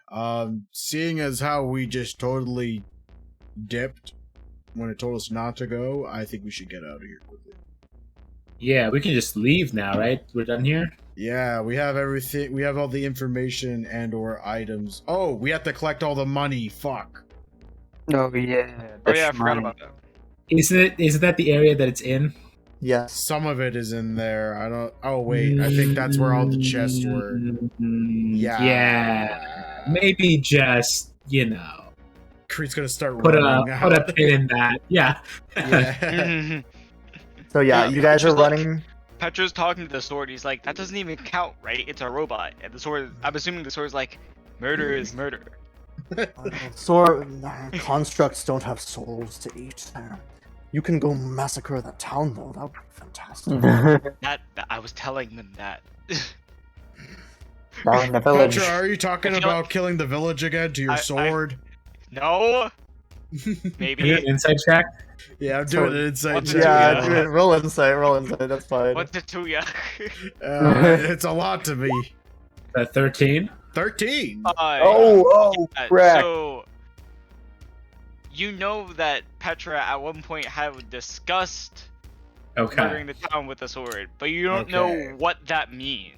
Seeing as how we just totally dipped when it told us not to go, I think we should get out of here quickly. Yeah, we can just leave now, right? We're done here? Yeah, we have everything. We have all the information and/or items. Oh, we have to collect all the money. Fuck. Oh yeah. Oh yeah, I that's forgot mine. about that. Isn't that the area that it's in? Yes. Some of it is in there. I don't. Oh wait, I think that's where all the chests were. Yeah. Yeah. Maybe just, Crete's gonna start put running a out. pin in that. Yeah. Yeah. So yeah, Yeah, you guys are just like- running. Petra's talking to the sword. He's like, that doesn't even count, right? It's a robot. And the sword, I'm assuming the sword's like, murder is murder. Constructs don't have souls to eat. You can go massacre that town though. That would be fantastic. That I was telling them that. Down in the village. Petra, are you talking I feel about like- killing the village again to your I- sword? No, Can you maybe. do an inside check? Yeah, I'm doing an insight What's check. it Yeah, Yeah. do it. Roll insight. That's fine. What's it to ya? It's a lot to me. 13? 13. Oh, crap. So you know that Petra at one point had discussed Okay. murdering the town with a sword, but you don't Okay. know what that means.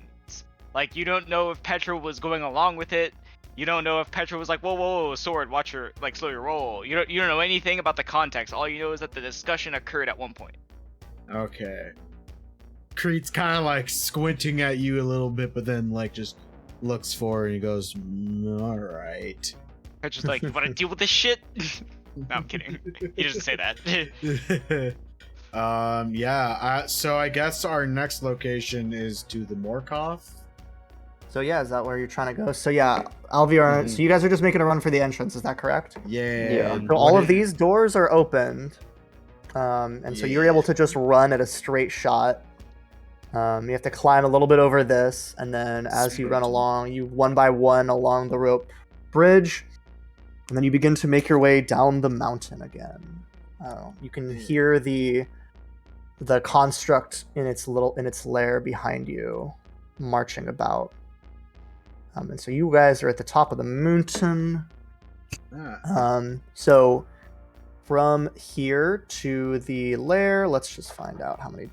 Like, you don't know if Petra was going along with it. You don't know if Petra was like, whoa, sword, watch your, like, slow your roll. You don't know anything about the context. All you know is that the discussion occurred at one point. Okay. Crete's kind of like squinting at you a little bit, but then like just looks forward and he goes, "All right." Petra's like, you want to deal with this shit? No, I'm kidding. He doesn't say that. Yeah. So I guess our next location is to the Morkoth. So yeah, is that where you're trying to go? So yeah, Alviar. So you guys are just making a run for the entrance. Is that correct? Yeah. So all of these doors are opened, and so you're able to just run at a straight shot. You have to climb a little bit over this, and then as you run along, you one by one along the rope bridge, and then you begin to make your way down the mountain again. You can hear the construct in its lair behind you, marching about. And so you guys are at the top of the mountain. So from here to the lair, let's just find out how many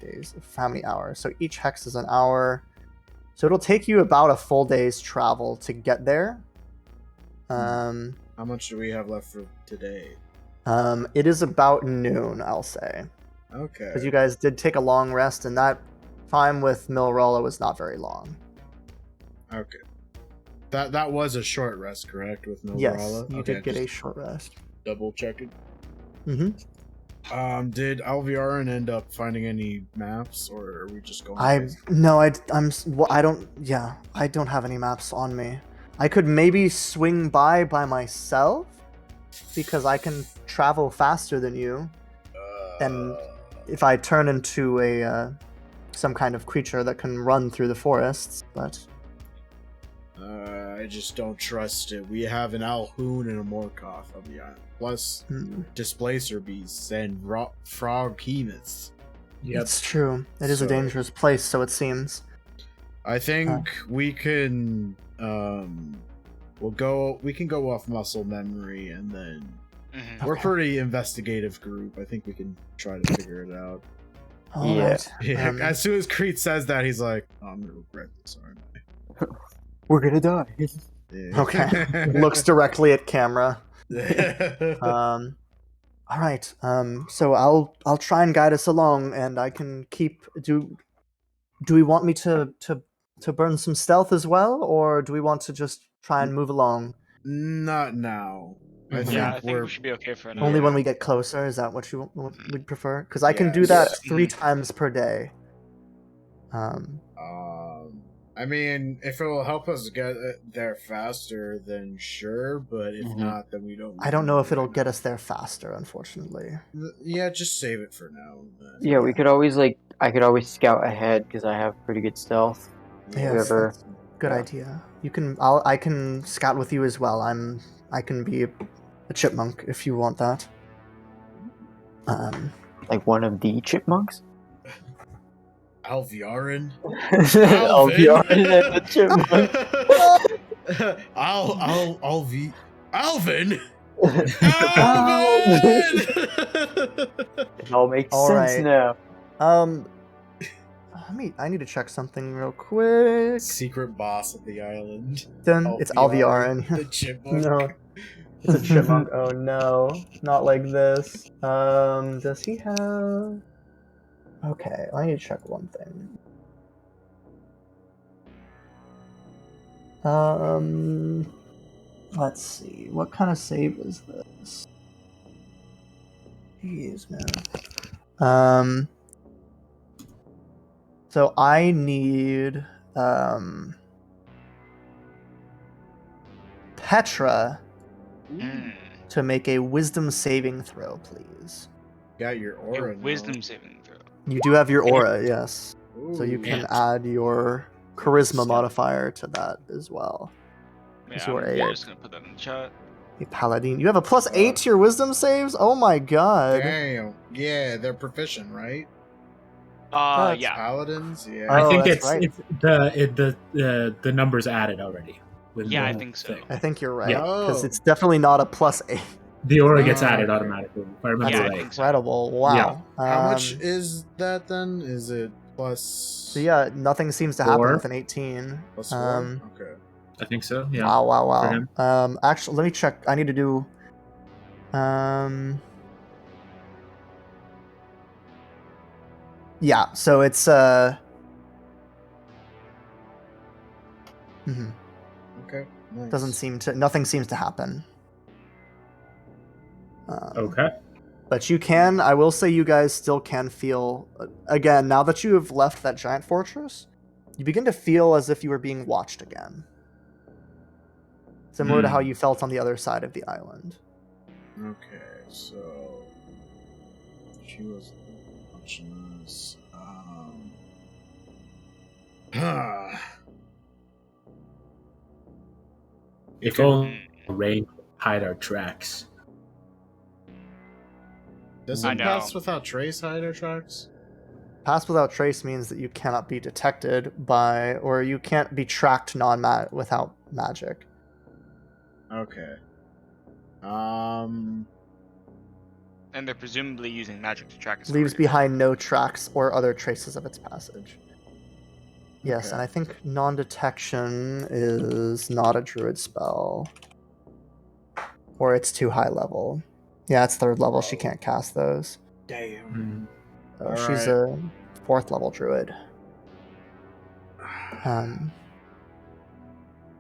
hours. So each hex is an hour. So it'll take you about a full day's travel to get there. How much do we have left for today? It is about noon, I'll say. Okay. Because you guys did take a long rest, and that time with Milrolla was not very long. Okay. That was a short rest, correct? With Milrolla? Yes, you did get a short rest. Double checking. Mm-hmm. Did Alviarin end up finding any maps, or are we just going? I don't have any maps on me. I could maybe swing by myself because I can travel faster than you, and if I turn into a some kind of creature that can run through the forests, but I just don't trust it. We have an Alhoon and a Morkoth on the island, plus displacer beasts and frog behemoths. Yep. It's true. It is a dangerous place, so it seems. I think we can we can go off muscle memory, and then we're a pretty investigative group. I think we can try to figure it out. Right. As soon as Crete says that, he's like, oh, I'm gonna regret this, aren't I? We're gonna die. Yeah. Okay. Looks directly at camera. All right. So I'll try and guide us along, and I can keep. Do we want me to burn some stealth as well, or do we want to just try and move along? Not now. I think we should be okay for now. Only when we get closer. Is that what you would prefer? Because I can do that 3 times per day. I mean, if it will help us get there faster, then sure. But if not, then we don't. I don't know if it'll get us there faster, unfortunately. Yeah, just save it for now. Yeah, we could always I could always scout ahead because I have pretty good stealth. Yes, that's a good idea. You can. I can scout with you as well. I can be a chipmunk if you want that. Like one of the chipmunks. Alviarin. Alviarin and the chipmunk. Alvin. Alvin. It all makes sense now. I need to check something real quick. Secret boss of the island. It's Alviarin. The chipmunk. No, it's a chipmunk. Oh no, not like this. Does he have? Okay, I need to check one thing. Let's see. What kind of save is this? Jeez, man. So I need Petra to make a wisdom saving throw, please. Got your aura. Wisdom saving throw. You do have your aura, yes. Ooh, So you can add your charisma modifier to that as well. Yeah, You are I'm just gonna put that in the chat. a paladin. You have a +8 to your wisdom saves? Oh my god. Damn. Yeah, they're proficient, right? Yeah. Paladins. Yeah. I think that's it's the numbers added already. Yeah, I think so. I think you're right. Yeah. Because it's definitely not a +8. The aura gets added okay. automatically. If I remember Yeah, I right. think so. Incredible. Wow. How much is that then? Is it plus? So yeah, nothing seems to happen 4? with an 18. Plus 4? Okay. I think so. Yeah. Wow. for him. Actually, let me check. I need to do. Yeah. So it's Okay. Nice. Nothing seems to happen. Okay. But I will say you guys still can feel, again, now that you have left that giant fortress, you begin to feel as if you were being watched again. Similar to how you felt on the other side of the island. Okay, so she was watching us. If only rain could hide our tracks. Doesn't Pass Without Trace hide our tracks? Pass Without Trace means that you cannot be detected by, or you can't be tracked without magic. Okay. And they're presumably using magic to track us. Leaves behind no tracks or other traces of its passage. Yes, Okay. and I think non-detection is not a druid spell. Or it's too high level. Yeah, it's 3rd level. She can't cast those. Damn. So she's a 4th level druid.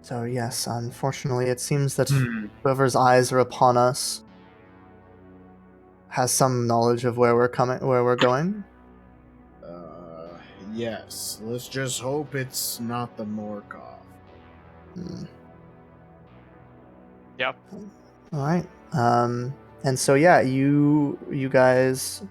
So yes, unfortunately, it seems that whoever's eyes are upon us has some knowledge of where we're going. Yes. Let's just hope it's not the Morkoth. Yep. All right. And so yeah, you guys.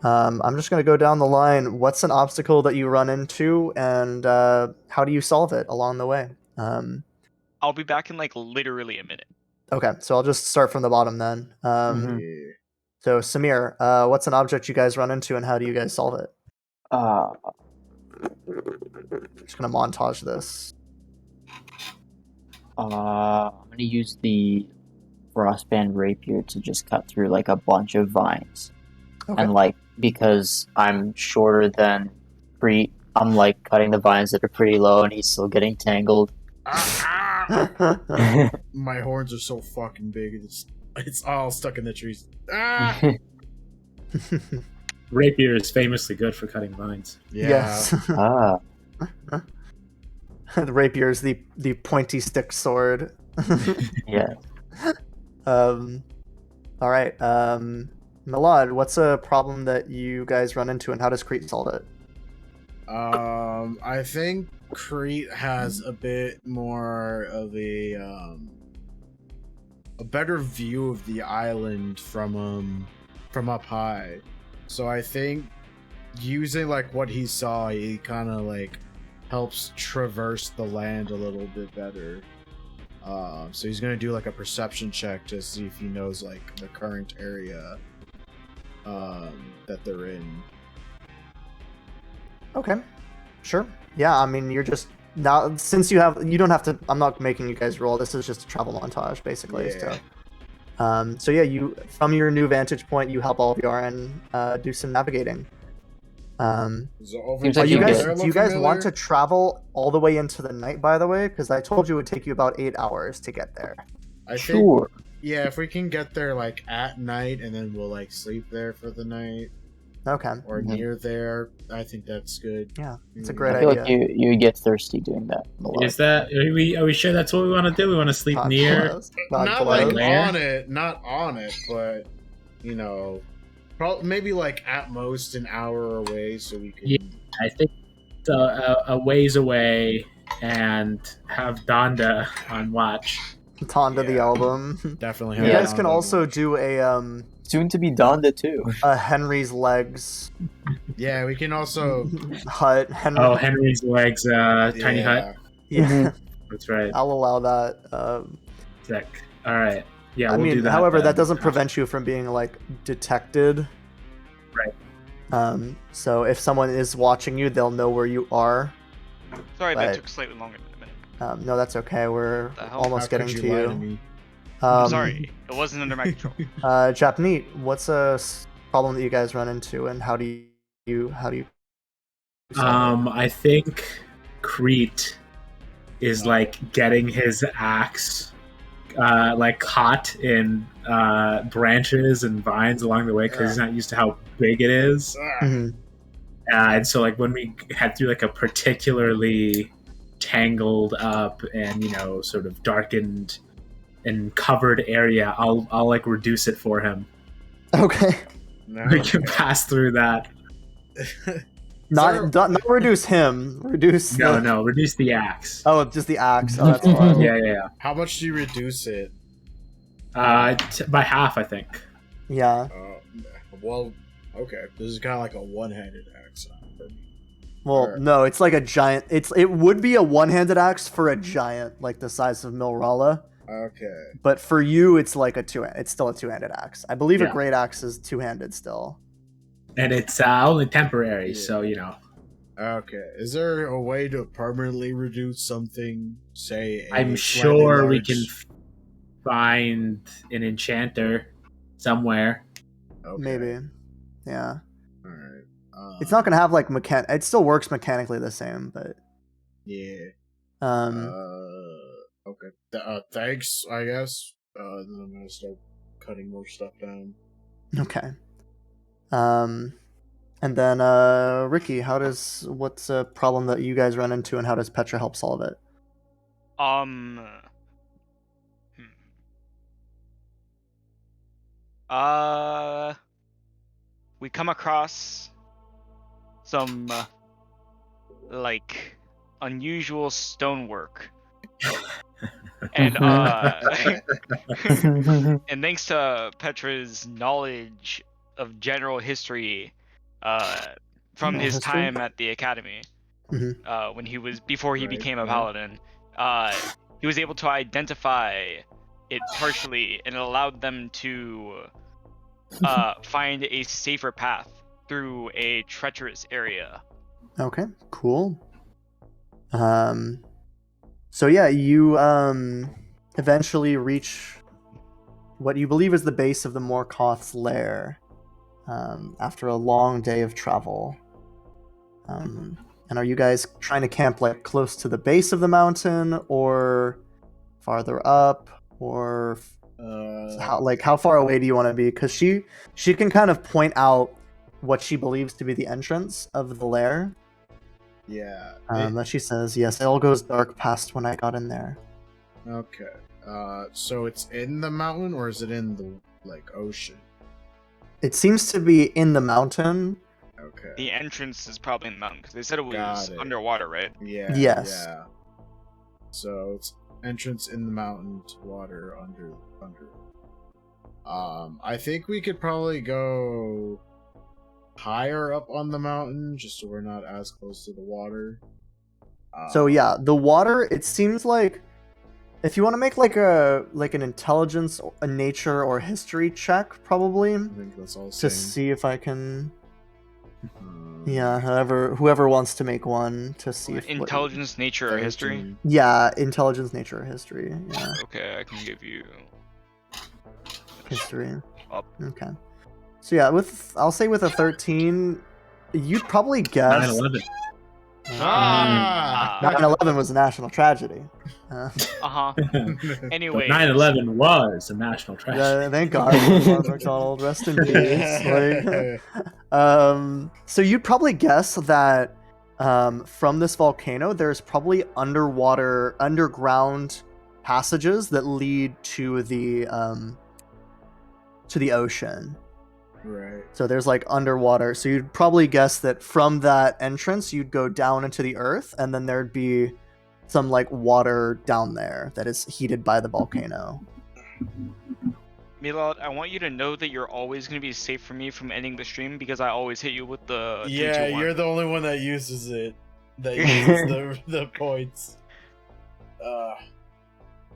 I'm just gonna go down the line. What's an obstacle that you run into, and how do you solve it along the way? I'll be back in like literally a minute. Okay, so I'll just start from the bottom then. So Samir, what's an object you guys run into, and how do you guys solve it? Just gonna montage this. I'm gonna use the frostband rapier to just cut through like a bunch of vines. Okay. And like, because I'm shorter than Crete, I'm like cutting the vines that are pretty low and he's still getting tangled. My horns are so fucking big, it's all stuck in the trees. Rapier is famously good for cutting vines. Yeah. Yes. The rapier is the pointy stick sword. Yeah. All right. Milad, what's a problem that you guys run into, and how does Crete solve it? I think Crete has a bit more of a better view of the island from up high. So I think using like what he saw, he kind of like helps traverse the land a little bit better. So he's gonna do like a perception check to see if he knows like the current area that they're in. Okay, sure. Yeah, I mean, you're just now, since you don't have to. I'm not making you guys roll. This is just a travel montage, basically. Yeah. So yeah, you from your new vantage point, you help all of Yaran do some navigating. Seems Do like you you guys want to travel all the way into the night? By the way, because I told you it would take you about 8 hours to get there. Sure. Yeah, if we can get there like at night and then we'll like sleep there for the night Okay. or near there, I think that's good. Yeah, it's a great I feel idea. like you get thirsty doing that. Is that are we sure that's what we want to do? We want to sleep God near. bless. God Not bless. like Lair? not on it, but you know, maybe like at most an hour away so we can. Yeah. I think it's a ways away, and have Donda on watch. Donda the album. Definitely. You have guys Donda can also watch. do a Soon to be Donda too. Henry's legs Yeah, we can also. hut. Henry's legs, tiny hut. Yeah, That's right. I'll allow that. Sick. All right. Yeah, I we'll mean, do that. however, then. that doesn't prevent you from being like detected. Right. So if someone is watching you, they'll know where you are. Sorry, But- that took slightly longer than a minute. No, that's okay. We're The hell? almost How could getting to lie you. to me? I'm sorry, it wasn't under my control. Japneet, what's a problem that you guys run into, and how do you solve it? I think Crete is like getting his axe like caught in branches and vines along the way because he's not used to how big it is. Mhm. And so like when we head through like a particularly tangled up and sort of darkened in covered area, I'll like reduce it for him. Okay. No. We can pass through that. Not reduce him. Reduce. No, reduce the axe. Oh, just the axe. Oh, that's fine. Yeah. How much do you reduce it? By half, I think. Yeah. Well, okay. This is kind of like a one-handed axe. Well, no, it's like a giant. It would be a one-handed axe for a giant like the size of Milrala. Okay. But for you, it's like it's still a two-handed axe. I believe Yeah. a great axe is two-handed still. And it's only temporary, so you know. Okay. Is there a way to permanently reduce something? Say, I'm slightly sure we large- can find an enchanter somewhere. Okay. Maybe. Yeah. All right. It's not gonna have like It still works mechanically the same, but Yeah. um. Okay. Thanks, I guess. Then I'm gonna start cutting more stuff down. Okay. And then Ricky, what's a problem that you guys run into, and how does Petra help solve it? We come across some like unusual stonework. And and thanks to Petra's knowledge of general history from his History? time at the academy, Mhm. when before he Right, became a yeah. paladin, he was able to identify it partially, and it allowed them to find a safer path through a treacherous area. Okay, cool. So yeah, you eventually reach what you believe is the base of the Morkoth's lair after a long day of travel. And are you guys trying to camp like close to the base of the mountain, or farther up, or how far away do you want to be? Because she can kind of point out what she believes to be the entrance of the lair. Yeah. That she says, yes, it all goes dark past when I got in there. Okay. So it's in the mountain, or is it in the ocean? It seems to be in the mountain. Okay. The entrance is probably in the mountain because they said it was Got it. underwater, right? Yeah. Yes. Yeah. So it's entrance in the mountain to water under. I think we could probably go higher up on the mountain, just so we're not as close to the water. So yeah, the water. It seems like if you want to make like an intelligence, a nature, or history check, probably I think that's all to same. see if I can. Yeah, whoever wants to make one to see if Intelligence, nature, or history? Yeah, intelligence, nature, or history. Yeah, Okay, I can give you history. Up. Okay. So yeah, I'll say with a 13, you'd probably guess 9/11. Ah! 9/11 was a national tragedy. Anyway, 9/11 was a national tragedy. Thank God, Ronald McDonald, rest in peace. So you'd probably guess that from this volcano, there's probably underground passages that lead to the ocean. Right. So there's like underwater. So you'd probably guess that from that entrance, you'd go down into the earth, and then there'd be some like water down there that is heated by the volcano. Milad, I want you to know that you're always going to be safe from me from ending the stream because I always hit you with the 3, 2, 1. You're the only one that uses it. That uses the points.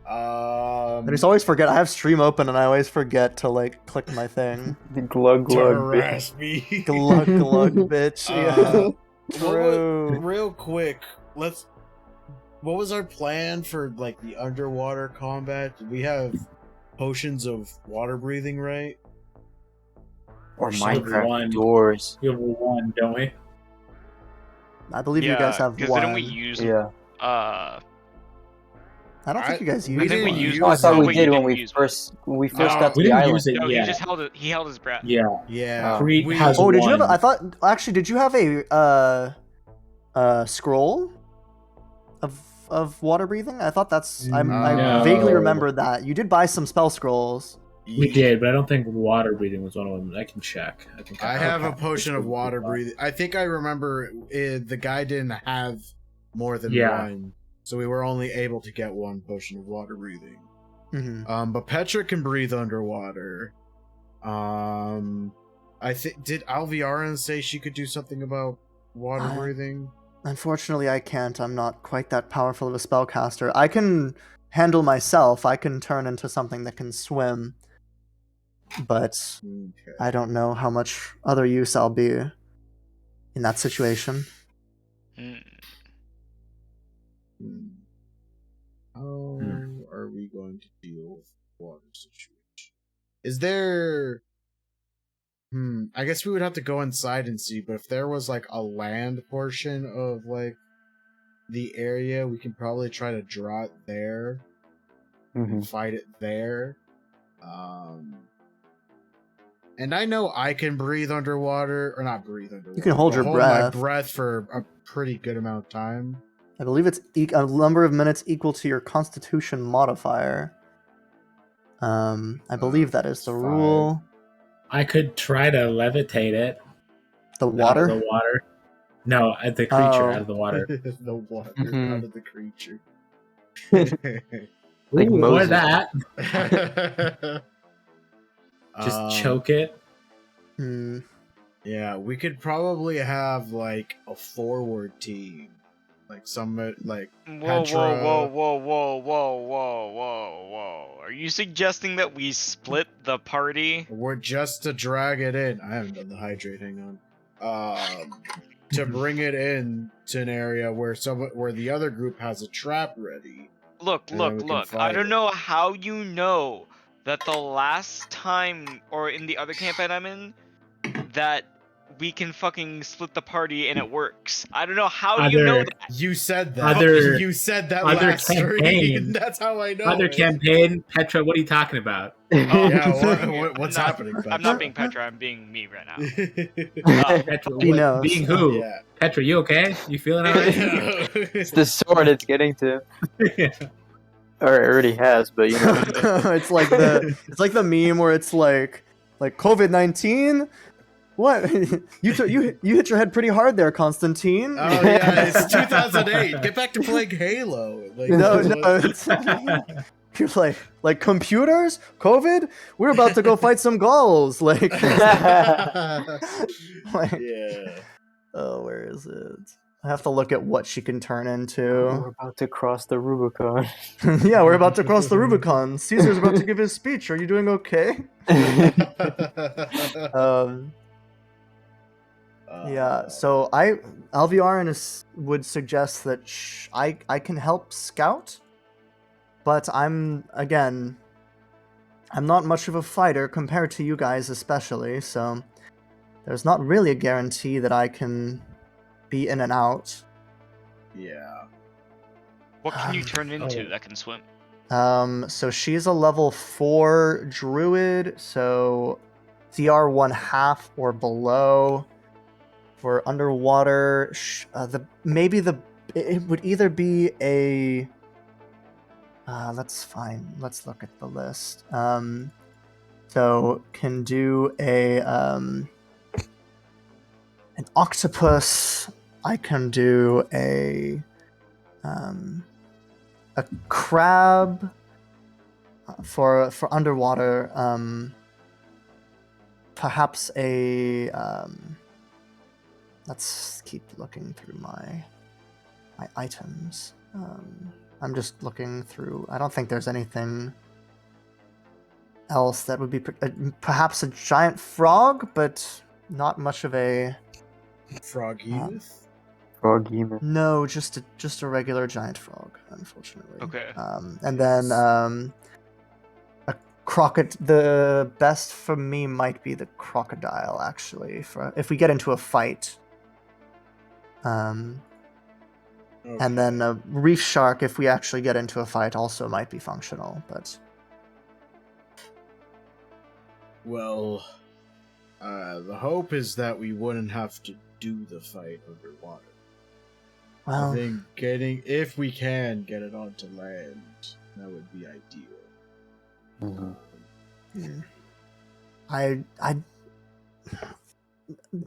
I just always forget. I have stream open, and I always forget to like click my thing. The glug to glug. harass me. Glug glug, bitch. Yeah. True. Real quick, what was our plan for like the underwater combat? Did we have potions of water breathing, right? Or One. Minecraft doors. We have one, don't we? I believe you guys have because one. didn't we use Yeah. I don't think you guys we used think we one. used No, I thought No, we but did you when didn't we use first got we to the didn't island. use it No, yet. he held his breath. Yeah. Yeah. Crete we- has Oh, did you one. have? I thought actually, did you have a scroll of of water breathing? I thought that's. I No. vaguely remember that you did buy some spell scrolls. We did, but I don't think water breathing was one of them. I can check. I think I have a potion of water breathing. I think I remember the guy didn't have more than one, so we were only able to get one potion of water breathing. Mm-hmm. But Petra can breathe underwater. I think did Alviaran say she could do something about water breathing? Unfortunately, I can't. I'm not quite that powerful of a spellcaster. I can handle myself. I can turn into something that can swim. But I don't know how much other use I'll be in that situation. How are we going to deal with the water situation? Is there... I guess we would have to go inside and see, but if there was like a land portion of like the area, we can probably try to draw it there and fight it there. And I know I can breathe underwater, or not breathe underwater. You can hold your hold breath. my breath for a pretty good amount of time. I believe it's a number of minutes equal to your Constitution modifier. I believe that is the rule. I could try to levitate it. The water? Out of the water. No, at the creature out of the water. The water out of the creature. Like Or Moses. that. Just choke it. Yeah, we could probably have like a forward team. Like some like Petra. Whoa. Are you suggesting that we split the party? We're just to drag it in. I haven't done the hydrate, hang on. To bring it in to an area where the other group has a trap ready. Look. I don't know how you know that the last time, or in the other campaign I'm in, that we can fucking split the party and it works. I don't know how you know that. You said that. You said that last campaign. That's how I know. Other campaign, Petra. What are you talking about? What's happening? Petra? I'm not being Petra. I'm being me right now. Petra, He knows. Being who? Yeah. Petra, you okay? You feeling alright? It's the sword it's getting to. Or it already has, but you know. it's like the meme where it's like COVID-19. What? you hit your head pretty hard there, Constantine. Oh yeah, it's 2008. Get back to playing Halo. Like, no, it's you're like computers, COVID. We're about to go fight some Gauls. Like, yeah. Oh, where is it? I have to look at what she can turn into. We're about to cross the Rubicon. Yeah, we're about to cross the Rubicon. Caesar's about to give his speech. Are you doing okay? Yeah, so Alviaran would suggest that I can help scout, but I'm not much of a fighter compared to you guys especially, so there's not really a guarantee that I can be in and out. Yeah. What can you turn into that can swim? So she's a level 4 druid, so CR 1/2 or below. For underwater, it would either be a. That's fine. Let's look at the list. So can do an octopus. I can do a crab for underwater. Perhaps a. Let's keep looking through my items. I'm just looking through. I don't think there's anything else that would be perhaps a giant frog, but not much of a Froghemoth? Froghemoth. No, just a regular giant frog, unfortunately. Okay. And then a crocodile. The best for me might be the crocodile, actually. For if we get into a fight. Okay. And then a reef shark, if we actually get into a fight, also might be functional, but... Well, the hope is that we wouldn't have to do the fight underwater. I Well, think if we can get it onto land, that would be ideal. I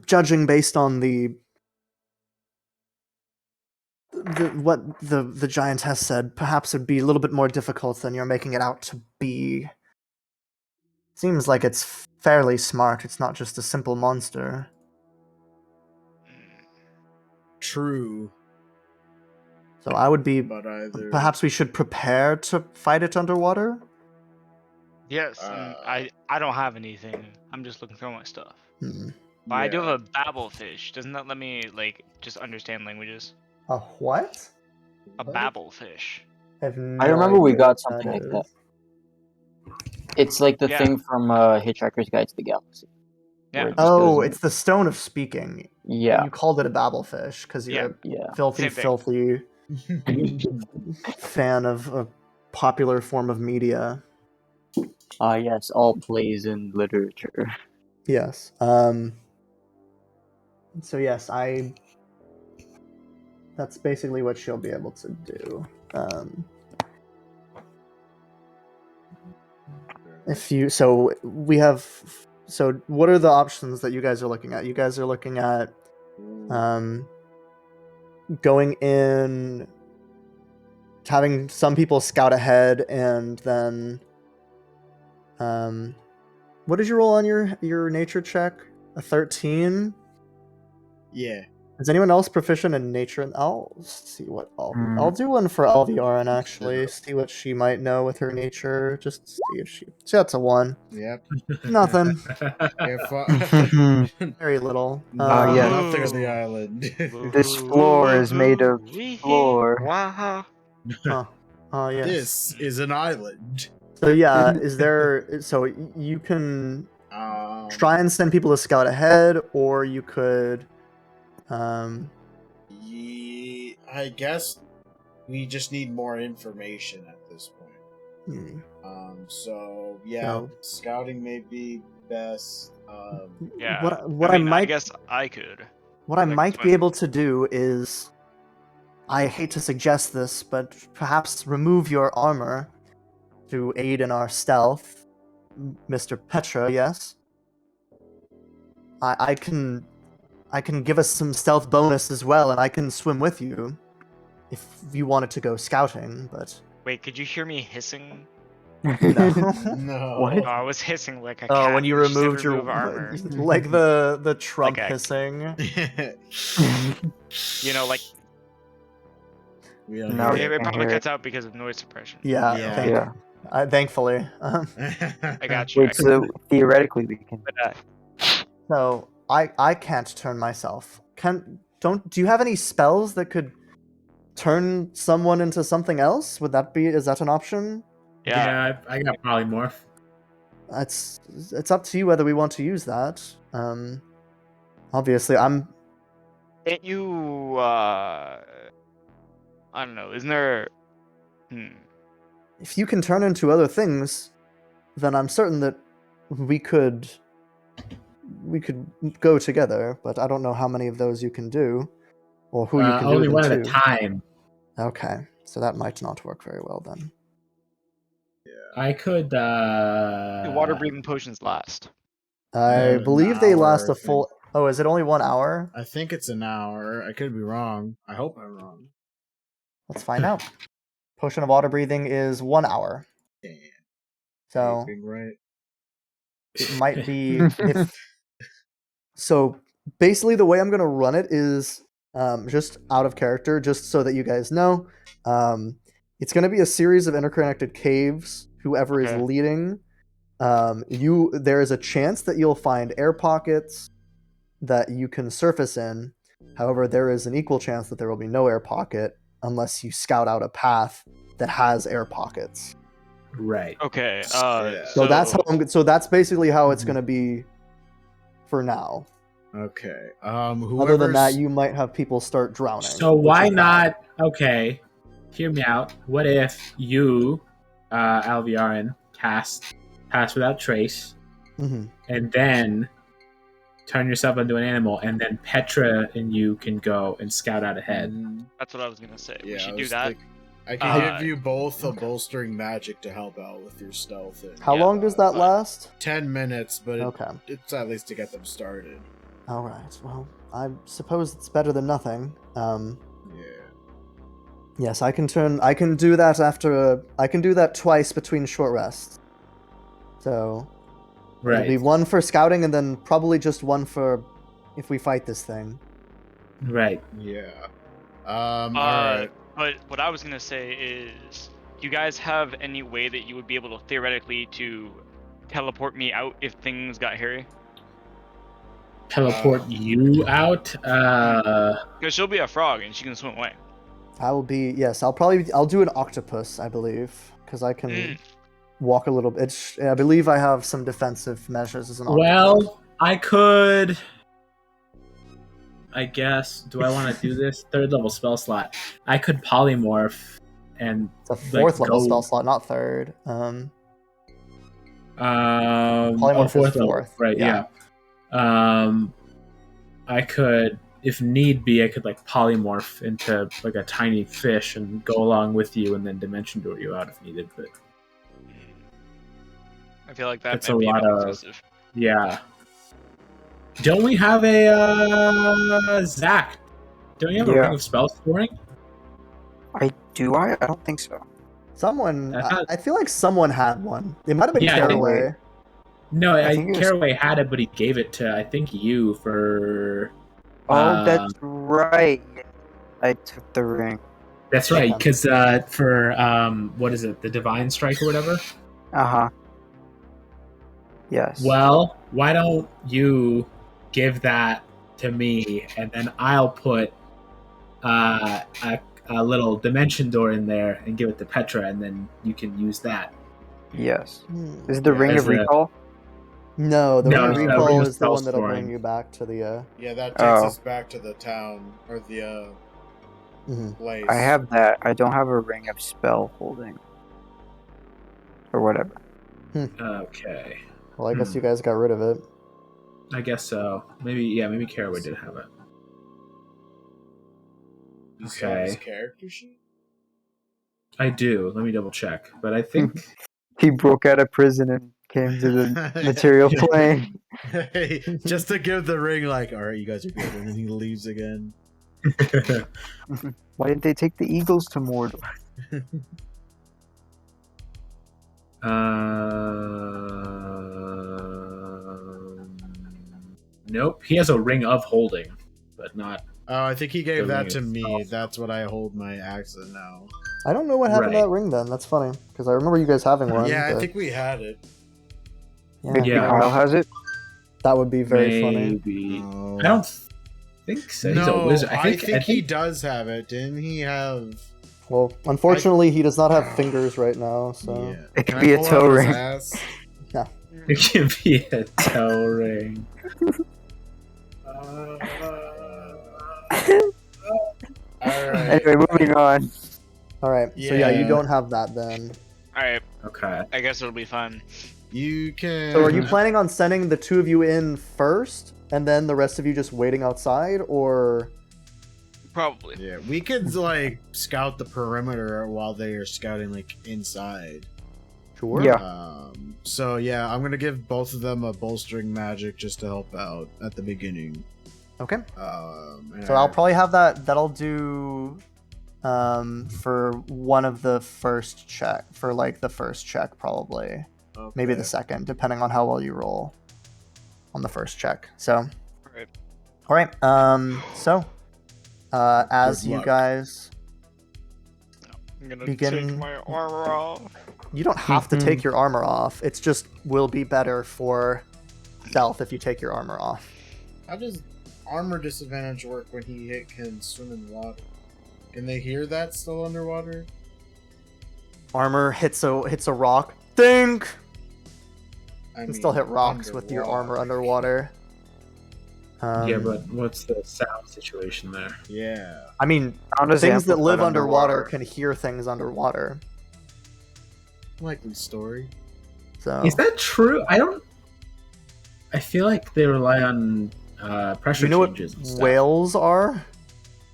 judging based on what the giant has said, perhaps it'd be a little bit more difficult than you're making it out to be. Seems like it's fairly smart. It's not just a simple monster. True, So I would be. but either Perhaps we should prepare to fight it underwater. Yes, I don't have anything. I'm just looking through my stuff. Hmm. But I do have a babble fish. Doesn't that let me like just understand languages? A what? A babble fish. I remember we got something like that. It's like the Yeah. thing from Hitchhiker's Guide to the Galaxy. Yeah. where it just Oh, goes- it's the stone of speaking. yeah, You called it a babblefish because you're Yeah. a filthy, Same thing. filthy fan of a popular form of media. yes, all plays in literature. Yes. So yes, that's basically what she'll be able to do. So what are the options that you guys are looking at? You guys are looking at going in, having some people scout ahead, and then what did you roll on your nature check? A 13? yeah. Is anyone else proficient in nature? And I'll see what I'll do one for Alviarin actually. See what she might know with her nature. Just see if she. So that's a 1. Yep. Nothing. If Very little. yeah. Nothing on the island. This floor is made of floor. Wow. Oh yes. This is an island. So yeah, is there? So you can try and send people to scout ahead, or you could. I guess we just need more information at this point. So yeah, So- scouting may be best. Yeah. What I mean, I might I guess I could. What I Like, might be fine. able to do is, I hate to suggest this, but perhaps remove your armor to aid in our stealth, Mr. Petra. Yes, I can give us some stealth bonus as well, and I can swim with you if you wanted to go scouting. But Wait, could you hear me hissing? no. No. What? Oh, I was hissing like a Oh, cat. when you who said removed your remove armor. like the Trump Like a- hissing. You know, like We don't No, hear it it. probably hear cuts out because of noise suppression. Yeah, Yeah. thankfully. I got you. Wait, so theoretically we can. So I can't turn myself. Do you have any spells that could turn someone into something else? Is that an option? Yeah. I got polymorph. It's up to you whether we want to use that. Obviously I'm Can't you? I don't know. Isn't there? if you can turn into other things, then I'm certain that we could go together, but I don't know how many of those you can do or who you can do Only them one at to. a time. Okay. So that might not work very well then. I could. The water breathing potions last. I An believe they last hour, a full. Oh, is it only 1 hour? I think it's an hour. I could be wrong. I hope I'm wrong. Let's find out. Potion of water breathing is 1 hour. Damn. So Being right. it might be if. So basically, the way I'm gonna run it is just out of character, just so that you guys know. It's gonna be a series of interconnected caves. Whoever is Okay. leading, there is a chance that you'll find air pockets that you can surface in. However, there is an equal chance that there will be no air pocket unless you scout out a path that has air pockets. Right. Okay. Yeah. So that's basically how it's going to be for now. Okay. Other than that, you might have people start drowning. So which why is bad. not? Okay, hear me out. What if you, Alviarin, cast Pass Without Trace, Mhm. and then turn yourself into an animal, and then Petra and you can go and scout out ahead. That's what I was gonna say. Yeah, We should I do was that. I can give you both a bolstering magic to help out with your stealth. And, How long does that last? 10 minutes, but Okay. it's at least to get them started. All right. Well, I suppose it's better than nothing. Yeah. Yes, I can do that I can do that twice between short rests. So Right. it'll be one for scouting and then probably just one for if we fight this thing. Right. Yeah. Alright. But what I was gonna say is, do you guys have any way that you would be able to theoretically to teleport me out if things got hairy? Teleport you out? Because she'll be a frog and she can swim away. I will be I'll do an octopus, I believe, because I can walk a little bit. I believe I have some defensive measures as an octopus. Well, I could. I guess. Do I want to do this? 3rd level spell slot. I could polymorph and. It's a 4th level spell slot, not 3rd. Polymorph 4th level. 4th. Right. Yeah. I could, if need be, I could like polymorph into like a tiny fish and go along with you, and then dimension door you out if needed. But I feel like that's a lot of excessive. Yeah. Don't we have a Zach? Don't you have a ring of spell storing? I don't think so. Someone, I feel like someone had one. It might have been Caraway. No, Caraway had it, but he gave it to, I think, you for... Oh, that's right. I took the ring. That's right, because for, what is it, the Divine Strike or whatever? Uh-huh. Yes. Well, why don't you give that to me, and then I'll put a little dimension door in there and give it to Petra, and then you can use that. Yes. Is it the Ring of Recall? No, the Ring of Recall is the one that'll storing. bring you back to the... Yeah, that takes us back to the town, or the place. I have that. I don't have a Ring of Spell holding. Or whatever. Okay. Well, I guess you guys got rid of it. I guess so. Maybe Caraway did have it. You saw his character sheet? I do. Let me double check. But I think... He broke out of prison and came to the material plane. Hey, just to give the ring, like, alright, you guys are good, and then he leaves again. Why didn't they take the Eagles to Mordor? Nope. He has a ring of holding, but not... Oh, I think he gave that to me. That's what I hold my axe in now. I don't know what happened to that ring then. That's funny, because I remember you guys having one. Yeah, but... I think we had it. Maybe Kyle has it? That would be very funny. No. I don't think so. He's a wizard. I think he does have it. Didn't he have... Well, unfortunately, he does not have fingers right now, so... Yeah. It could be a toe ring. No. It can be a toe ring. Alright. Anyway, moving on. Alright, so yeah, you don't have that then. Alright. Okay. I guess it'll be fun. You can... So are you planning on sending the 2 of you in first, and then the rest of you just waiting outside, or... Probably. Yeah, we could, like, scout the perimeter while they are scouting, like, inside. Sure. Yeah. So, yeah, I'm gonna give both of them a bolstering magic just to help out at the beginning. Okay. So I'll probably have that'll do for one of the first check, for, like, the first check, probably. Okay. Maybe the second, depending on how well you roll on the first check. So... Alright. So... as Good you luck. guys I'm gonna begin... take my armor off. You don't have to take your armor off. It's just will be better for stealth if you take your armor off. How does armor disadvantage work when he can swim in water? Can they hear that still underwater? Armor hits a rock. Think! I You can mean, still hit rocks with your armor underwater. Yeah, but what's the sound situation there? Yeah. I mean, Sound is things that amplified live underwater can hear things underwater. Likely story. So Is that true? I don't... I feel like they rely on pressure You know what changes and stuff. whales are?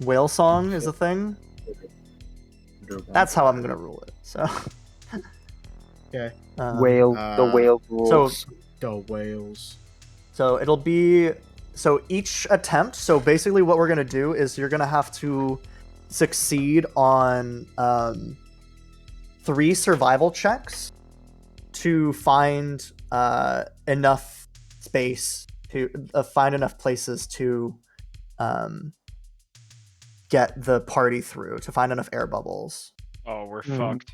Whale song is a thing. That's how I'm gonna rule it. So. Okay. Um, Whale, the whale rules. The whales. So it'll be each attempt. So basically, what we're gonna do is you're gonna have to succeed on 3 survival checks to find enough space to find enough places to get the party through, to find enough air bubbles. Oh, we're fucked.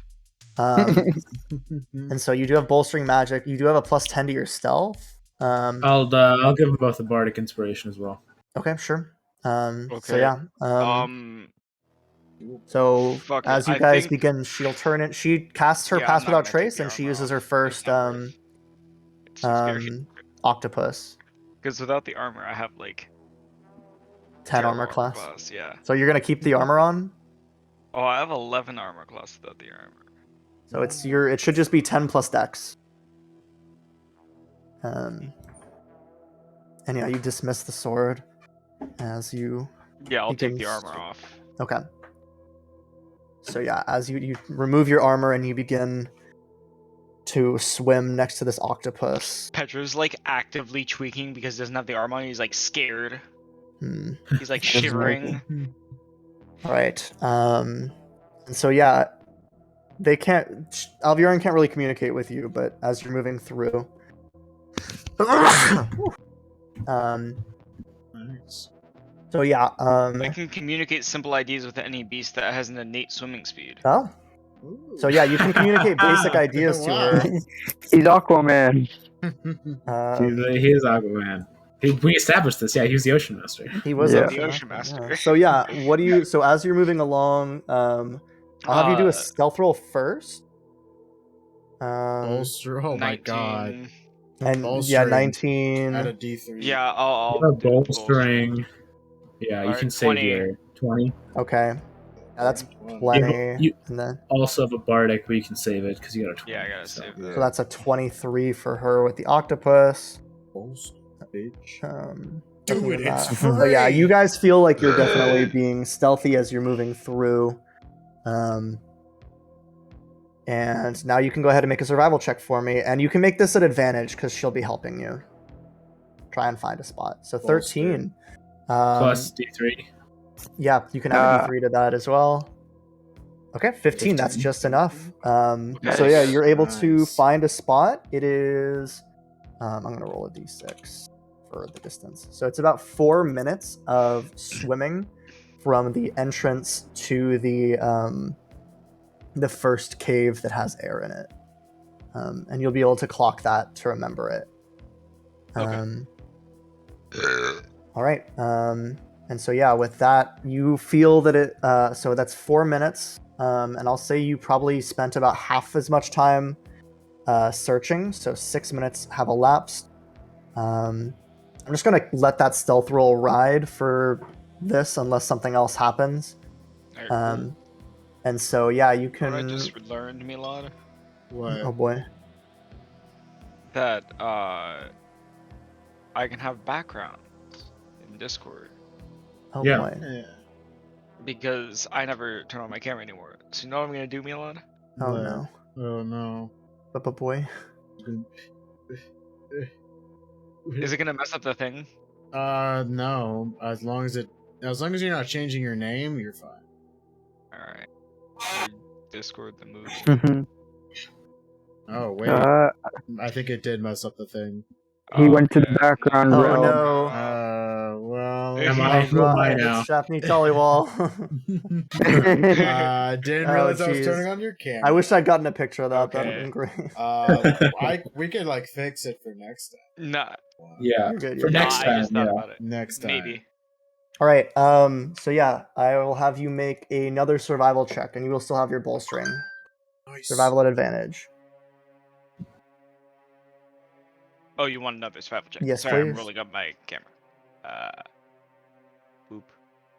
And so you do have bolstering magic. You do have a +10 to your stealth. I'll give them both a bardic inspiration as well. Okay, sure. So Okay. yeah. So Fuck it, as you I guys think- begin, she'll turn it. She casts her Yeah, pass I'm not without gonna take trace, the and she armor uses her off. first It's too scary. octopus. Because without the armor, I have like 10 terrible armor class. Yeah. So you're gonna keep the armor on. Oh, I have 11 armor class without the armor. So it should just be 10 plus dex. And yeah, you dismiss the sword as you. Yeah, I'll take the begins- armor off. Okay. So yeah, as you remove your armor and you begin to swim next to this octopus. Petra's like actively tweaking because he doesn't have the armor on. He's like scared. He's like That's shivering. All right. And so yeah, they can't. Alviren can't really communicate with you, but as you're moving through, Nice. so yeah, I can communicate simple ideas with any beast that has an innate swimming speed. oh, so yeah, you can communicate basic ideas to her. He's Aquaman. He is Aquaman. We established this. Yeah, he was the Ocean Master. He was Yeah. The Ocean Master. Yeah. So yeah, what do you? So as you're moving along, I'll have you do a stealth roll first. Bolster. Oh my 19. god. And yeah, Bolstering. 19. Add a D3. Yeah, I'll You have do the bolstering. Yeah, you Alright, can save 20. your 20. Okay. Yeah, that's Wow. plenty. You- And then Also have a bardic, but you can save it because you got a 20. Yeah, I gotta so. save that. so that's a 23 for her with the octopus. Bolster, bitch. Other Do it, than it's that- But yeah, free! you guys feel like you're definitely being stealthy as you're moving through. And now you can go ahead and make a survival check for me, and you can make this an advantage because she'll be helping you try and find a spot. So 13. Plus D3. Yeah, you can add a D3 to that as well. Okay, 15. That's just enough. So yeah, you're able to Nice. find a spot. It is. I'm gonna roll a D6 for the distance. So it's about 4 minutes of swimming from the entrance to the first cave that has air in it, and you'll be able to clock that to remember it. All right. And so yeah, with that, you feel that it. So that's 4 minutes, and I'll say you probably spent about half as much time searching. So 6 minutes have elapsed. I'm just gonna let that stealth roll ride for this, unless something else happens. Alright, And so yeah, you cool. can. What I just learned, Milad, What? Oh boy. that I can have backgrounds in Discord Oh Yeah. boy. Yeah. because I never turn on my camera anymore. So you know what I'm gonna do, Milad? Oh What? no. Oh no. But boy. Is it gonna mess up the thing? No. As long as you're not changing your name, you're fine. Alright. Discord the movie. Mhm. Oh wait, I think it did mess up the thing. He went to the Okay. background Oh realm. no. Well. Am Who am I It's now? Shafni Tollywall. Didn't Oh, realize I was jeez. turning on your camera. I wish I'd gotten a picture of that. That would have Okay. been great. We could like fix it for next time. Nah, Yeah. You're good. For You're next good. I time, just thought yeah. about it. Next time. Maybe. All right. So yeah, I will have you make another survival check, and you will still have your bolstering. Nice. Survival at advantage. Oh, you want another survival check? Yes, Sorry, I'm please. rolling up my camera. Boop.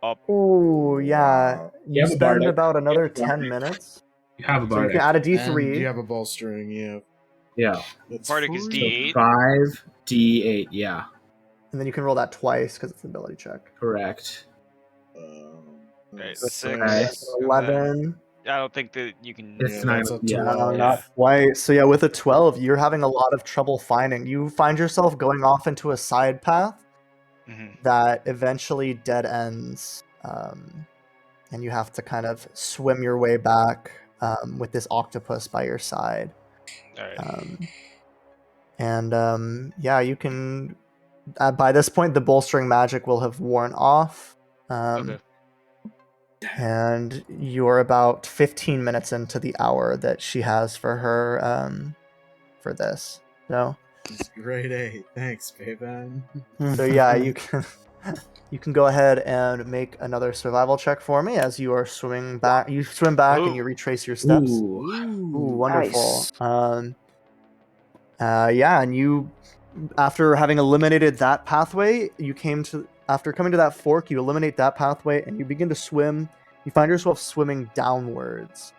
Oh yeah. You have a spend bardic. about another You have a 10 bardic. minutes. You have a So you bardic. can add a And you D3. have a bolstering, yeah. Yeah. That's Bardic is free. D8. 5, D8, yeah. And then you can roll that twice because it's an ability check. Correct. Right, So- 6. Nice. and then- 11. I don't think that you can. It's Yeah, not. that's a Yeah. 12. Not twice. So yeah, with a 12, you're having a lot of trouble finding. You find yourself going off into a side path Mhm. that eventually dead ends, and you have to kind of swim your way back with this octopus by your side. All right. Yeah, you can. By this point, the bolstering magic will have worn off. Okay. And you're about 15 minutes into the hour that she has for her for this. So Grade 8. Thanks, Baban. so yeah, you can go ahead and make another survival check for me as you are swimming back. You swim back and you Ooh. retrace your steps. Ooh. Ooh, wonderful. Nice. Yeah, and you, after having eliminated that pathway, after coming to that fork, you eliminate that pathway and you begin to swim. You find yourself swimming downwards.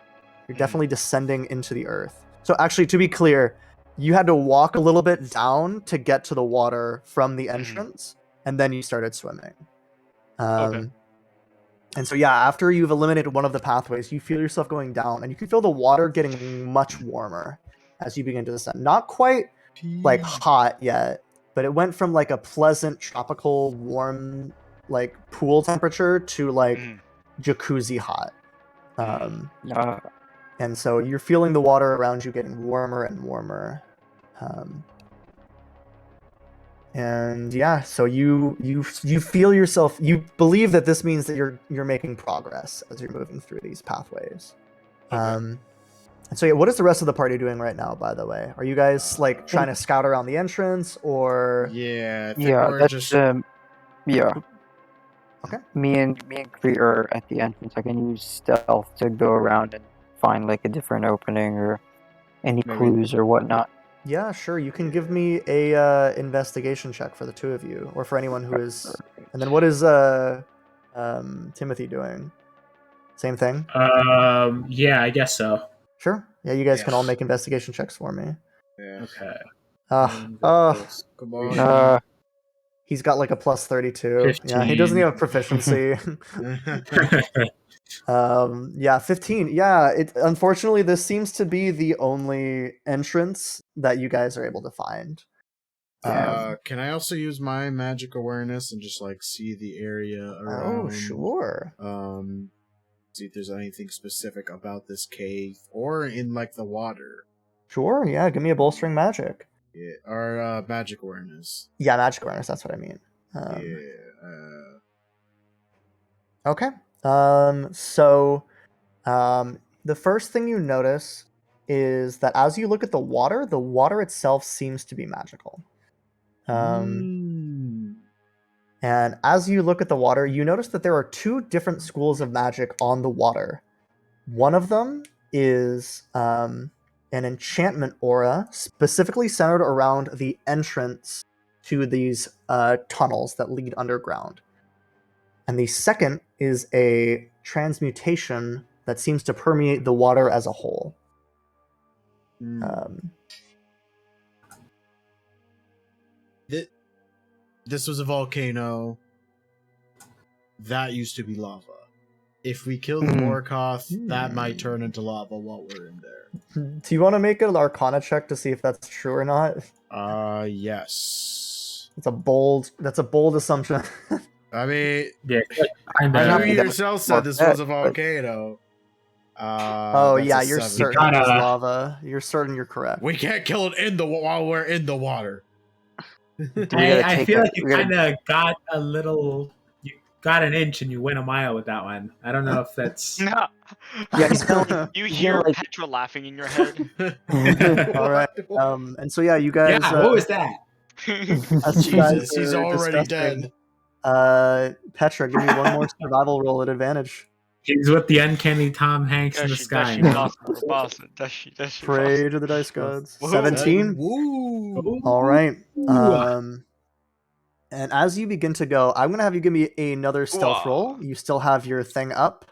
You're definitely descending into the earth. So actually, to be clear, you had to walk a little bit down to get to the water from the entrance, and then you started swimming. Okay. And so yeah, after you've eliminated one of the pathways, you feel yourself going down, and you can feel the water getting much warmer as you begin to descend. Not quite like hot yet, but it went from like a pleasant tropical warm like pool temperature to like jacuzzi hot. And so you're feeling the water around you getting warmer and warmer. And yeah, so you feel yourself, you believe that this means that you're making progress as you're moving through these pathways. Okay. And so yeah, what is the rest of the party doing right now, by the way? Are you guys like trying to scout around the entrance or Yeah, I think Yeah, we're that's just yeah. Okay. Me and Crete are at the entrance. I can use stealth to go around and find like a different opening or any Maybe- clues or whatnot. Yeah, sure. You can give me a investigation check for the two of you, or for anyone who is. And then what is Timothy doing? Same thing. Yeah, I guess so. Sure. Yeah, you guys Yeah. can all make investigation checks for me. Yeah. Okay. Come on. He's got like a plus 32. Yeah, he 15. doesn't even have proficiency. Yeah, 15. Yeah, unfortunately this seems to be the only entrance that you guys are able to find. Can I also use my magic awareness and just like see the area around? Oh, sure. See if there's anything specific about this cave or in like the water. Sure, yeah, give me a bolstering magic. Yeah, or magic awareness. Yeah, magic awareness, that's what I mean. Okay. The first thing you notice is that as you look at the water itself seems to be magical. And as you look at the water, you notice that there are two different schools of magic on the water. One of them is an enchantment aura specifically centered around the entrance to these tunnels that lead underground. And the second is a transmutation that seems to permeate the water as a whole. This was a volcano. That used to be lava. If we kill the Morkoth, that might turn into lava while we're in there. Do you want to make an Arcana check to see if that's true or not? Yes. That's a bold assumption. I mean, Yeah, you yourself said this was a volcano. Oh that's yeah, a you're 7. certain it's lava. You're certain you're correct. We can't kill it while we're in the water. I feel like you kind of got a little. You got an inch and you went a mile with that one. I don't know if that's. No. Yeah, You hear Petra laughing in your head. All right. And so yeah, you guys. Yeah, what was that? As you guys Jesus, he's are already discussing, dead. Petra, give me one more survival roll at advantage. He's with the uncanny Tom Hanks in the sky. Pray to the dice gods. Woo. 17. Woo! All right. And as you begin to go, I'm gonna have you give me another stealth roll. You still have your thing up.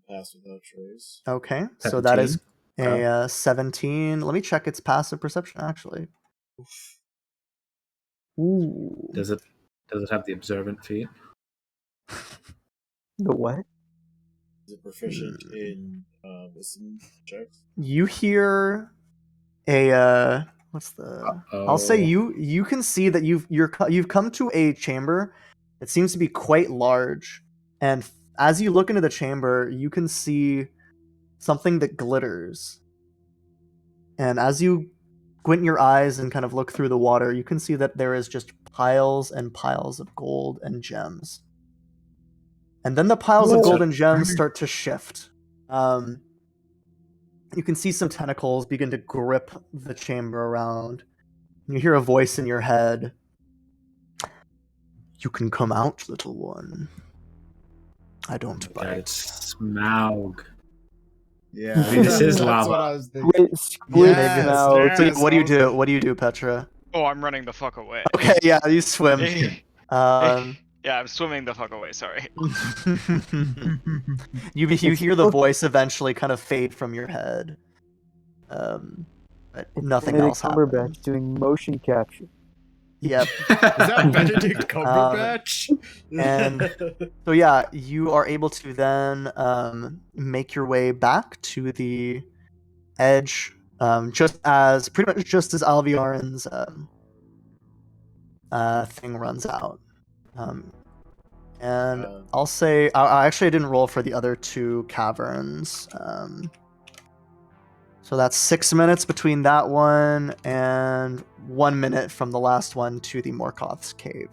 Pass without trace. Okay, so that is a 17. Let me check its passive perception, actually. Ooh. Does it have the observant feat? The what? Is it proficient in wisdom checks? You hear a what's the? I'll say you can see that you've come to a chamber that seems to be quite large, and as you look into the chamber, you can see something that glitters. And as you squint your eyes and kind of look through the water, you can see that there is just piles and piles of gold and gems. And then the piles of gold and gems start to shift. You can see some tentacles begin to grip the chamber around. You hear a voice in your head. You can come out, little one. I don't bite. It's Smaug. Yeah, This is that's lava. what I was thinking. Squid Yes, now. yes. What do you do? What do you do, Petra? Oh, I'm running the fuck away. Okay, yeah, you swim. Yeah, I'm swimming the fuck away. Sorry. you hear the voice eventually kind of fade from your head. But nothing else happens. Cumberbatch doing motion capture. Yep. Is that Benedict Cumberbatch? And so yeah, you are able to then make your way back to the edge, just as Alviarin's thing runs out. And I'll say I didn't roll for the other two caverns. So that's 6 minutes between that one and 1 minute from the last one to the Morkoth's cave.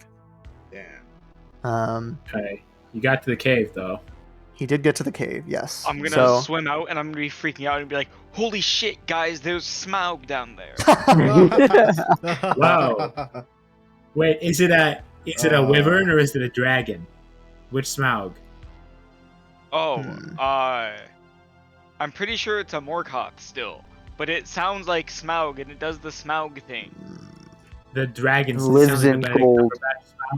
Damn. Okay. You got to the cave though. He did get to the cave, yes. I'm gonna swim out and I'm gonna be freaking out and be like, "Holy shit, guys! There's Smaug down there." Wow. Wait, is it a wyvern or is it a dragon? Which Smaug? Oh, I'm pretty sure it's a Morkoth still, but it sounds like Smaug and it does the Smaug thing. The dragon lives in gold.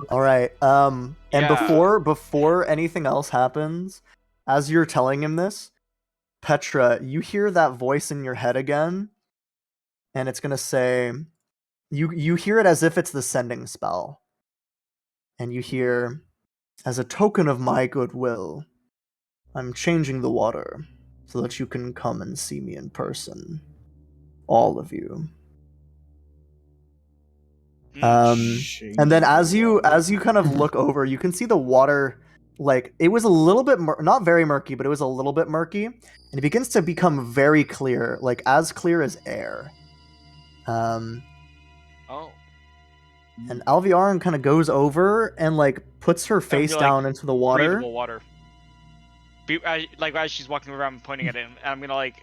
All right. And Yeah. before anything else happens, as you're telling him this, Petra, you hear that voice in your head again, and it's gonna say, you hear it as if it's the sending spell, and you hear, as a token of my goodwill, I'm changing the water so that you can come and see me in person, all of you. And then as you kind of look over, you can see the water, like it was a little bit not very murky, but it was a little bit murky, and it begins to become very clear, like as clear as air. Oh. And Alviarin kind of goes over and like puts her face down into the water. Breathable water. Like as she's walking around pointing at him, and I'm gonna like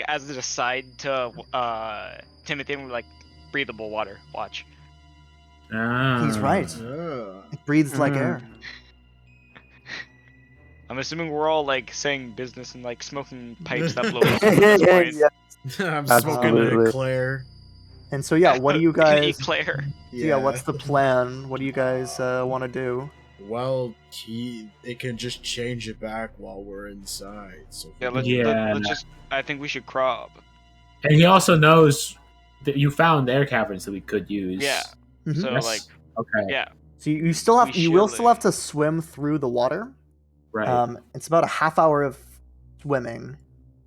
as an aside to Timothy, I'm like, breathable water. Watch. He's right. It breathes like air. I'm assuming we're all like saying business and like smoking pipes that blow up at this point. I'm smoking an eclair. And so yeah, what do you guys? Eclair. Yeah, what's the plan? What do you guys want to do? Well, it can just change it back while we're inside. So Let's just. I think we should crop. And he also knows that you found air caverns that we could use. Yeah. Mm-hmm. So Yes. like, okay. yeah. So you will still have to swim through the water. Right. It's about a half hour of swimming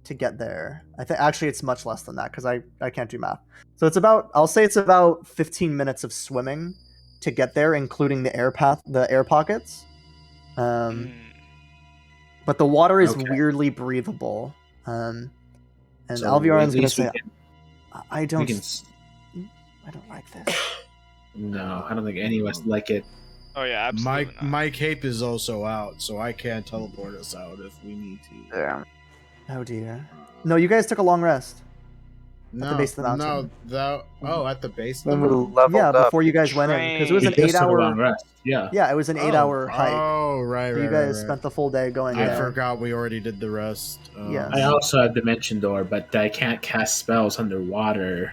to get there. I think actually it's much less than that because I can't do math. So I'll say it's about 15 minutes of swimming to get there, including the air pockets. But the water is weirdly breathable. And So Alviarin's at gonna least we say, can- I don't we can like this. No, I don't think any of us like it. Oh yeah, absolutely. not. My cape is also out, so I can teleport us out if we need to. Yeah. Oh dear. No, you guys took a long rest. No, the base of the mountain. At the base of the When we mountain? leveled Yeah, up. before you guys went in, because it was We an just took a 8-hour. long rest. Yeah. Yeah, it was an 8-hour hike. Oh, right, So right. you guys right. spent the full day going I there. forgot we already did the rest. Yeah. I also have Dimension Door, but I can't cast spells underwater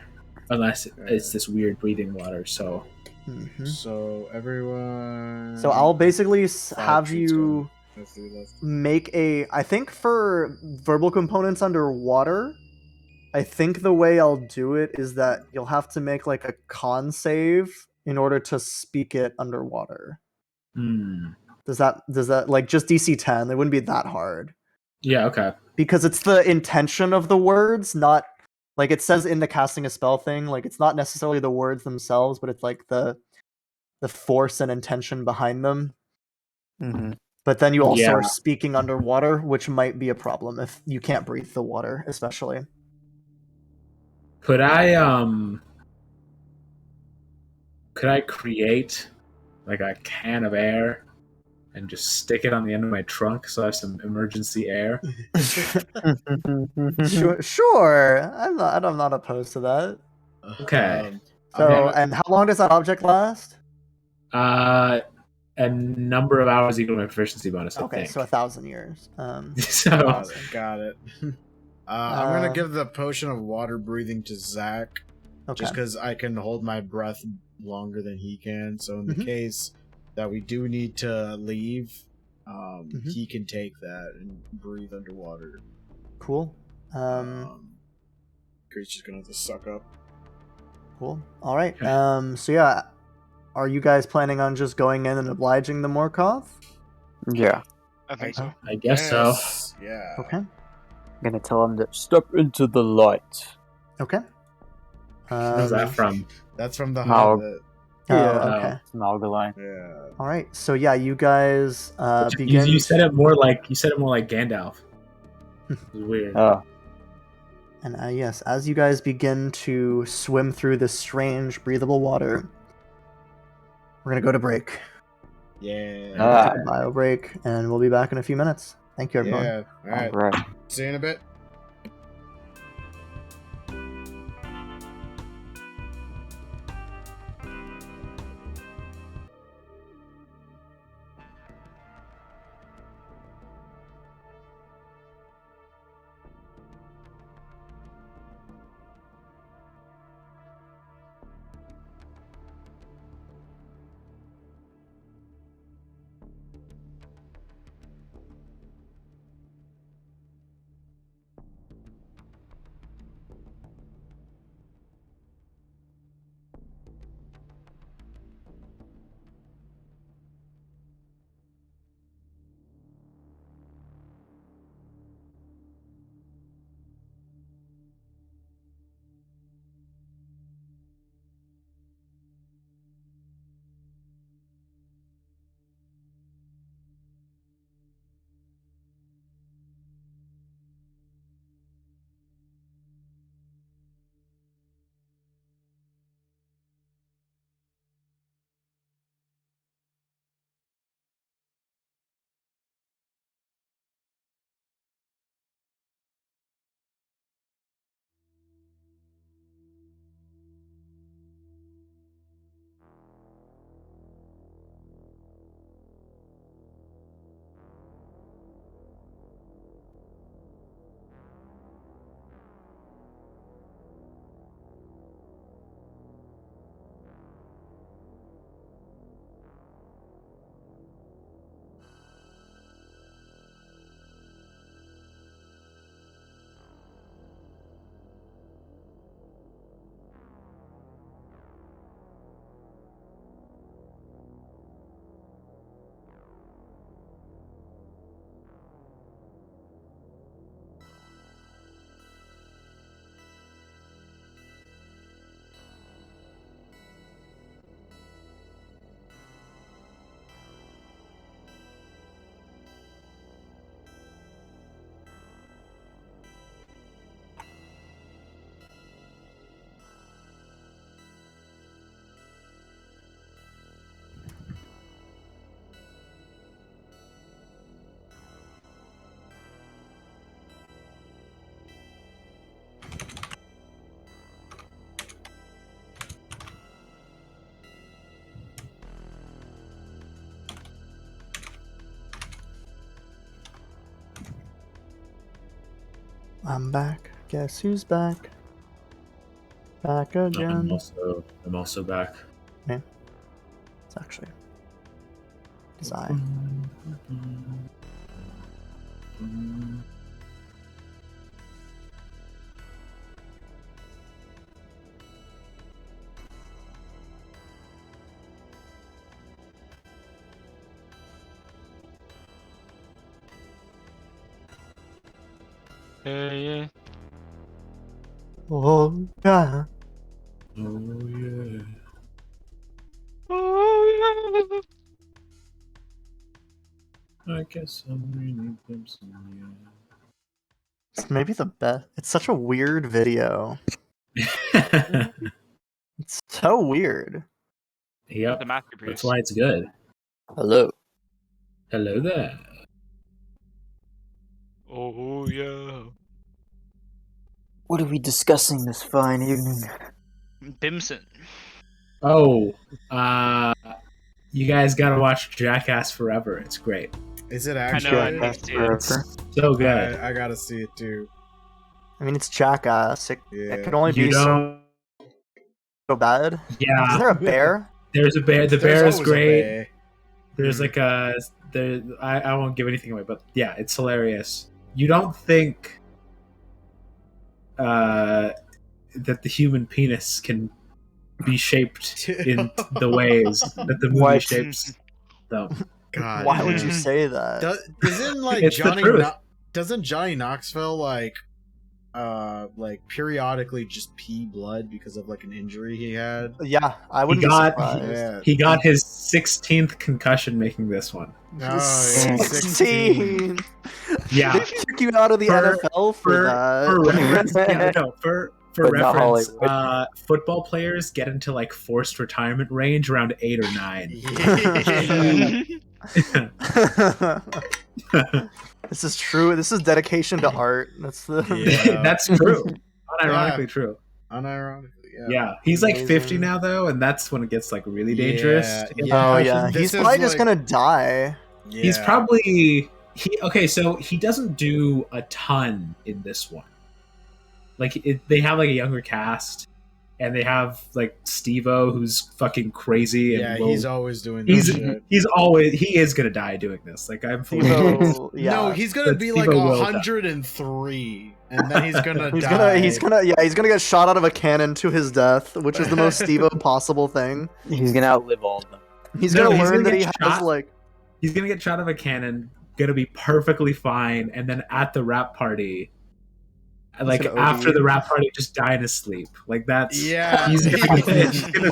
unless it's this weird breathing water. So Mhm. So everyone. So I'll basically have sheets you Have 3 left. make I think for verbal components underwater, I think the way I'll do it is that you'll have to make like a con save in order to speak it underwater. Does that like just DC 10? It wouldn't be that hard. Yeah, okay. Because it's the intention of the words, not like it says in the casting a spell thing, like it's not necessarily the words themselves, but it's like the force and intention behind them. Mm-hmm. But then you also Yeah. are speaking underwater, which might be a problem if you can't breathe the water, especially. Could I create like a can of air and just stick it on the end of my trunk so I have some emergency air? Sure. I'm not opposed to that. Okay. So, and how long does that object last? A number of hours equal to my proficiency bonus, I Okay, think. so 1,000 years. So got it. I'm gonna give the potion of water breathing to Zach, just because I can hold my breath longer than he can. So in the case that we do need to leave, he can take that and breathe underwater. Cool. Crete's just gonna have to suck up. Cool. All right. So yeah, are you guys planning on just going in and obliging the Morkoth? Yeah. I think so. I guess so. Yeah. Okay. I'm gonna tell him to step into the light. Okay. Where's that from? That's from the Mog. Hobbit. Okay. It's Malgaline. Yeah. All right. So yeah, you guys begin. You said it more like Gandalf. It was weird. Oh. And yes, as you guys begin to swim through this strange, breathable water, we're gonna go to break. Yeah. Take a bio break, and we'll be back in a few minutes. Thank you, everyone. Yeah. All Right. See you in a bit. I'm back. Guess who's back? Back again. I'm also back. Yeah. It's actually design. Yeah. Oh yeah. Oh yeah. Oh yeah. I guess I'm reading Clemson. It's maybe the best. It's such a weird video. Yeah. It's so weird. Yep. The masterpiece. That's why it's good. Hello. Hello there. Oh yeah. What are we discussing this fine evening? Bimson. Oh, you guys gotta watch Jackass Forever. It's great. Is it I actually? know. I need Jackass to. forever. So good. I gotta see it too. I mean, it's Jackass. It Yeah. could only You be don't. so bad. Is Yeah. there a bear? There's a bear. The There's bear is always a great. bear. There's like a. There. I won't give anything away, but yeah, it's hilarious. You don't think that the human penis can be shaped in the ways that the movie What? shapes them. God. Why would you say that? Doesn't like It's the Johnny? truth. Doesn't Johnny Knoxville like periodically just pee blood because of like an injury he had? Yeah, I wouldn't got- be surprised. Yeah. He got his 16th concussion making this one. Oh, yeah, 16. Yeah. They kick you out of the For- NFL for that. For reference, yeah, no, for But not reference, Hollywood. football players get into like forced retirement range around 8 or 9. Yeah. This is true. This is dedication to art. That's the. Yeah. That's true. Unironically true. Unironically, yeah. Yeah, he's like Amazing. 50 now though, and that's when it gets like really dangerous. Yeah, to get yeah. Oh concussion. yeah, This he's is probably just like- gonna die. He's Yeah. probably okay. So he doesn't do a ton in this one. Like they have like a younger cast, and they have like Steve-O, who's fucking crazy. And Yeah, will- he's always doing this shit. he is gonna die doing this. Like I'm fully Steve-O, yeah. No, he's gonna But be like Steve-O will die. 103, and then he's gonna He's die. he's gonna get shot out of a cannon to his death, which is the most Steve-O possible thing. He's gonna outlive all of them. He's No, gonna he's learn gonna that he get has shot. like. He's gonna get shot out of a cannon, gonna be perfectly fine, and then at the rap party, like gonna after OD. the rap party, just die in his sleep. Like that's Yeah, He's gonna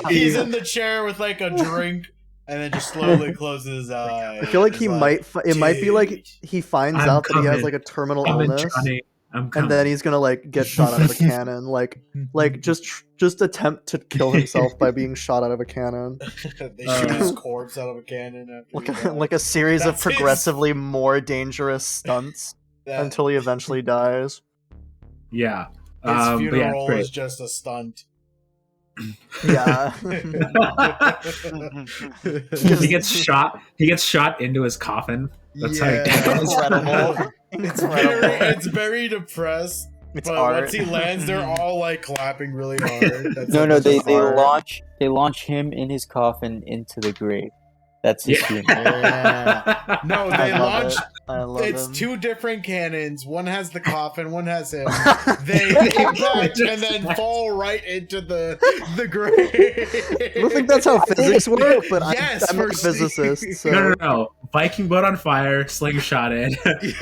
be, he's in the chair with like a drink, and then just slowly closes his eyes. I feel like he He's might. It might be like "Dude." he finds I'm out that he has coming. like a terminal I'm in illness, Johnny. I'm coming. and then he's gonna like get shot out of a cannon. Like just attempt to kill himself by being shot out of a cannon. They shoot his corpse out of a cannon after Like he dies. like a series of That's his- progressively more dangerous stunts That- until he eventually dies. yeah. his But yeah, funeral it's great. is just a stunt. Yeah. He gets shot. He gets shot into his coffin. That's how he dies. Incredible. It's Incredible. it's very depressed. It's But art. once he lands, they're all like clapping really hard. That's No, like no, such a they art. launch him in his coffin into the grave. That's his funeral. Yeah. No, they I love launch. it. I love It's him. two different cannons. One has the coffin. One has him. They impact and then fall right into the grave. I don't think that's how physics work, but Yes, I'm a for physicist. So. No. Viking boat on fire, slingshotted.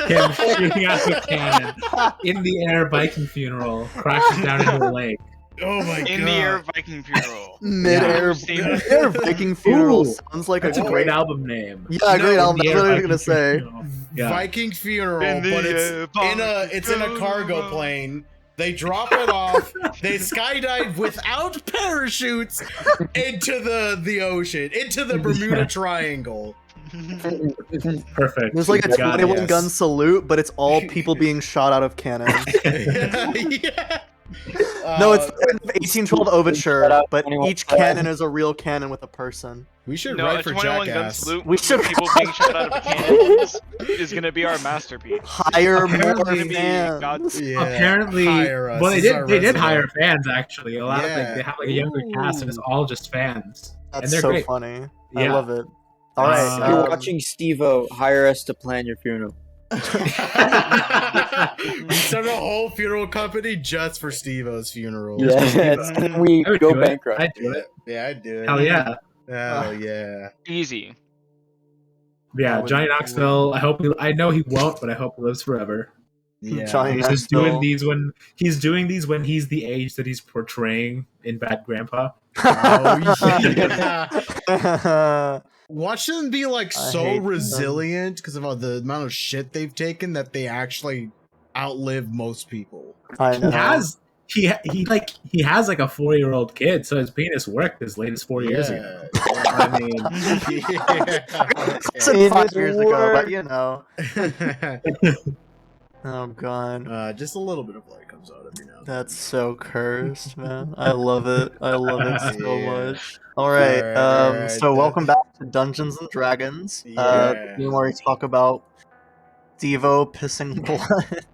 Him shooting out of a cannon in the air. Viking funeral crashes down into a lake. Oh my god! In the air Viking funeral. Mid-air, Yeah. mid-air Viking funeral Ooh, sounds like That's a a great album name. Yeah, great No, album. In the That's what I air, was Viking gonna say. funeral. Yeah. Viking funeral, In the but air, it's in a cargo plane. They drop it off. They skydive without parachutes into the ocean, into the Bermuda Triangle. Perfect. There's like a You got it. 21 gun salute, but it's all people being shot out of cannons. Yeah. No, it's 1812 Overture, Shout out but 21 each Pilots. cannon is a real cannon with a person. We should No, write a for 21 gun Jackass. salute We with should- people being shot out of a cannon is gonna be our masterpiece. Hire more Apparently- fans. Yeah. Apparently, Hire us. well, they This is our did resume. hire fans actually. A lot of Yeah. they have like a younger cast, and it's all just fans. That's and they're so great. funny. I Yeah. love it. All right. If If you're um, watching Steve-O, hire us to plan your funeral. We started a whole funeral company just for Steve-O's funeral. Yes, and we I would go do it. bankrupt. I'd do it. Yeah, I'd do it. Hell yeah. Hell yeah. Easy. Yeah, That would Johnny be Knoxville. I know he won't, but I hope he lives forever. Yeah. Johnny He's just Knoxville. doing these when he's the age that he's portraying in Bad Grandpa. Oh yeah. Watch them be like I so hate them. resilient because of all the amount of shit they've taken that they actually outlive most people. I know. He has like a 4-year-old kid, so his penis worked as late as 4 years ago. I mean, It's like 5 years ago, but you know. Oh god. Just a little bit of light comes out every now and then. That's so cursed, man. I love it. I love it so Yeah. much. Alright, Alright, so welcome back to Dungeons and Dragons. Yeah. Where we talk about Devo pissing blood.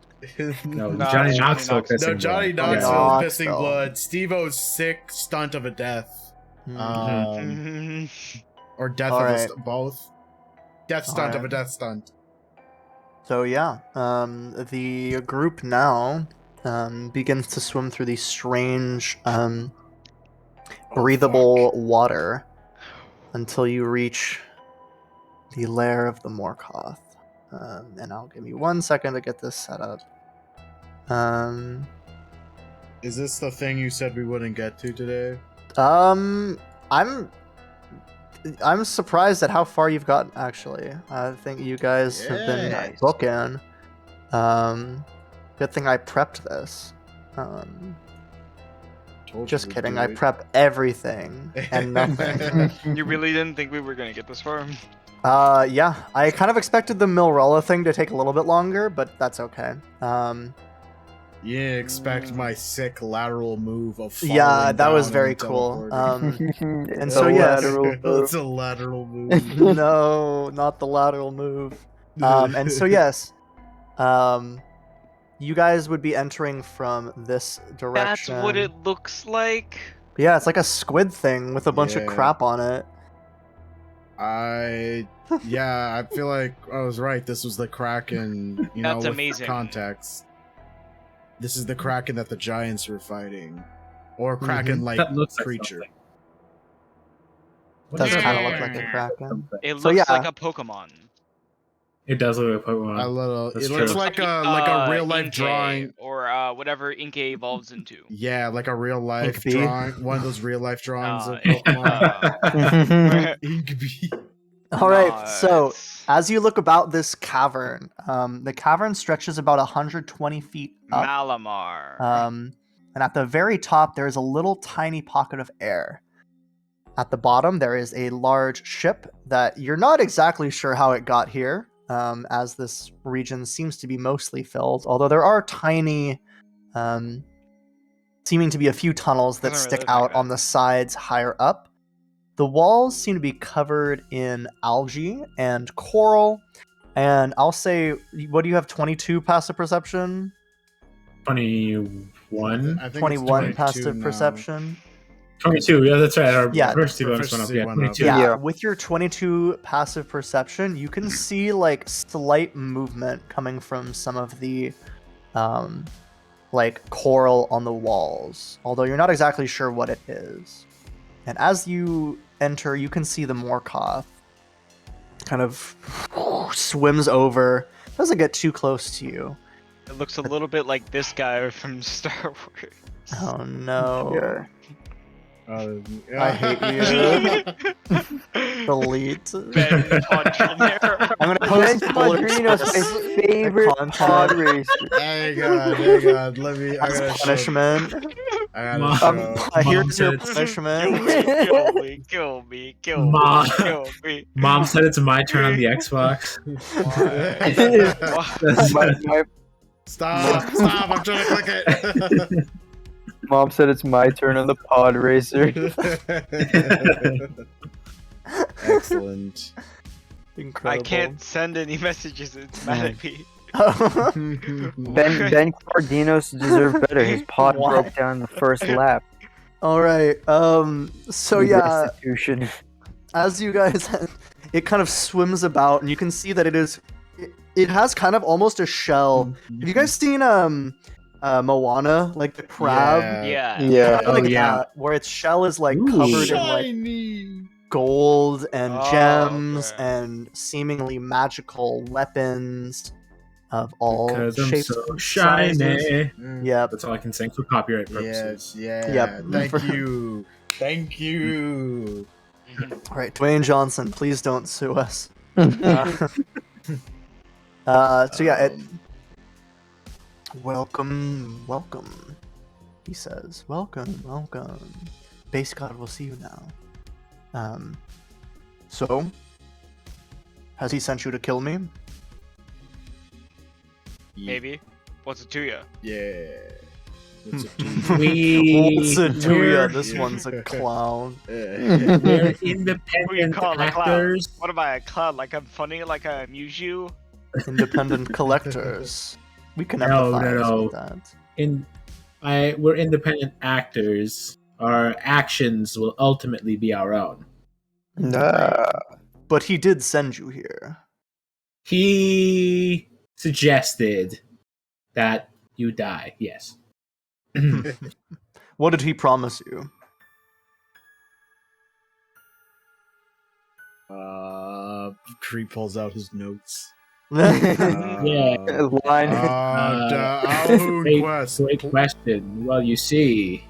no, No, Johnny Johnny Knoxville Knoxville. pissing No, Johnny blood. Knoxville Yeah. pissing Knoxville. blood. Steve-O's sick stunt of a death. Or death of a Alright. both. Death stunt of a Alright. death stunt. So yeah, the group now begins to swim through these strange, breathable water until you reach the lair of the Morkoth. And I'll give you 1 second to get this set up. Is this the thing you said we wouldn't get to today? I'm surprised at how far you've gotten. Actually, I think you guys have been Yes. booking. Good thing I prepped this. Told Just you we'd kidding. do I it. prep everything and nothing. You really didn't think we were gonna get this far? Yeah, I kind of expected the Milrella thing to take a little bit longer, but that's okay. You didn't expect my sick lateral move of falling Yeah, that was down very and cool. teleporting. And so yes, It's a lateral move. no, not the lateral move. And so yes, you guys would be entering from this That's direction. what it looks like. Yeah, it's like a squid thing with a bunch of Yeah. crap on it. I feel like I was right. This was the Kraken, you know, That's with amazing. context. This is the Kraken that the giants were fighting. Or Kraken-like That looks like creature. something. Does Yeah. kind of look like a kraken. It looks So, yeah. like a Pokemon. It does look like a Pokemon. It That's looks true. like a real life Inkay, drawing. or whatever Inkay evolves into. Yeah, like a real life Inkbee. drawing. One of those real life drawings of It- Pokemon. Inkbee. All right, so Nuts. as you look about this cavern, the cavern stretches about 120 feet up. Malamar. And at the very top, there is a little tiny pocket of air. At the bottom, there is a large ship that you're not exactly sure how it got here, as this region seems to be mostly filled, although there are tiny, seeming to be a few tunnels that Doesn't stick really look like out on the sides higher up. The walls seem to be covered in algae and coral, and I'll say, what do you have, 22 passive perception? 21? I think it's 21 22 passive now. perception? 22, yeah, that's right. Our Yeah, first bonus went up. proficiency Yeah, went up. 22. Yeah, Yeah. with your 22 passive perception, you can see like slight movement coming from some of the like coral on the walls, although you're not exactly sure what it is. And as you enter, you can see the Morkoth kind of swims over, doesn't get too close to you. It looks a little bit like this guy from Star Wars. Oh no. Yeah. I hate you. Delete. Ben Ponchiner. I'm gonna Ben post Pellegrino's my favorite content. pod racer. Hang on. Let me. I As gotta show. punishment. I gotta Mom. show. Here's your said it's- punishment. Kill me. Mom. Kill me. Mom said it's my turn on the Xbox. my Stop! I'm trying to click it. mom said it's my turn on the pod racer. Excellent. Incredible. I can't send any messages. It's mad at me. Ben Cardinos deserved better. His pod Why? broke down in the first lap. All right. So yeah, Restitution. as you guys, it kind of swims about, and you can see that it has kind of almost a shell. Have you guys seen Moana, like the crab? Yeah. Yeah. Kind of like Oh, yeah. that, where its shell is like Ooh. covered in like Shiny. gold and Oh, gems okay. and seemingly magical weapons. of all Because I'm shapes so and shiny. sizes. Yep. That's all I can sing for copyright purposes. Yes, yeah. Yep. Thank you. Thank you. All right, Dwayne Johnson, please don't sue us. So yeah, welcome. He says, welcome. Base God will see you now. So, has he sent you to kill me? Maybe. What's it to you? Yeah. What's it do? What's it to ya? we're- This one's a clown. We're Who you independent call a clown? actors. What am I, a clown? Like I'm funny? Like I amuse you? Independent collectors. We can No, empathize with that. We're independent actors. Our actions will ultimately be our own. But he did send you here. He suggested that you die. Yes. What did he promise you? Crete pulls out his notes. Yeah. Line. Alhoon quest. Great question. Well, you see,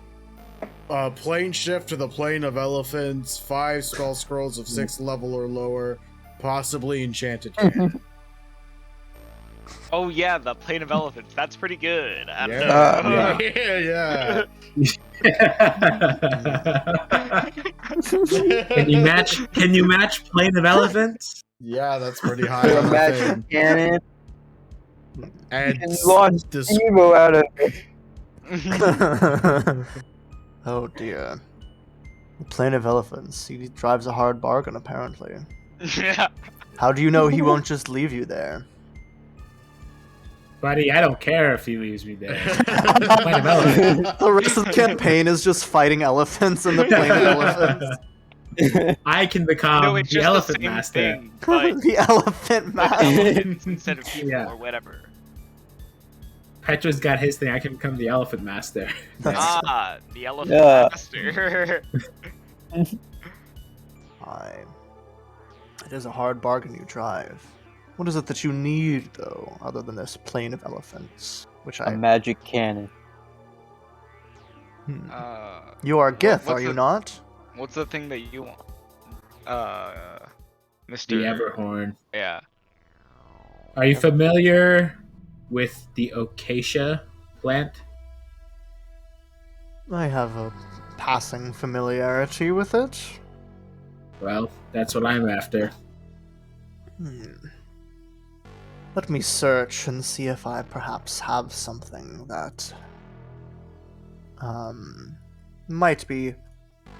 Plane shift to the plane of elephants. 5 spell scrolls of 6th level or lower, possibly enchanted cannon. Oh yeah, the plane of elephants. That's pretty good. Yeah. yeah. Yeah. Can you match plane of elephants? Yeah, that's pretty high on the Magic thing. cannon. And And launch this Evo out of it. Oh dear. The plane of elephants. He drives a hard bargain, apparently. Yeah. How do you know he won't just leave you there? Buddy, I don't care if he leaves me there. Plane of elephants. The rest of the campaign is just fighting elephants in the plane of elephants. I can become No, it's the just elephant the same master. thing, but The elephant master. elephants instead of people Yeah. or whatever. Petra's got his thing. I can become the elephant master. Ah, the elephant Yeah. master. Aye. It is a hard bargain you drive. What is it that you need, though, other than this plane of elephants? Which A I... magic cannon. You are Gith, what's are you the- not? What's the thing that you want? Mr. The Everhorn. Yeah. Are you familiar with the Acacia plant? I have a passing familiarity with it. Well, that's what I'm after. Let me search and see if I perhaps have something that might be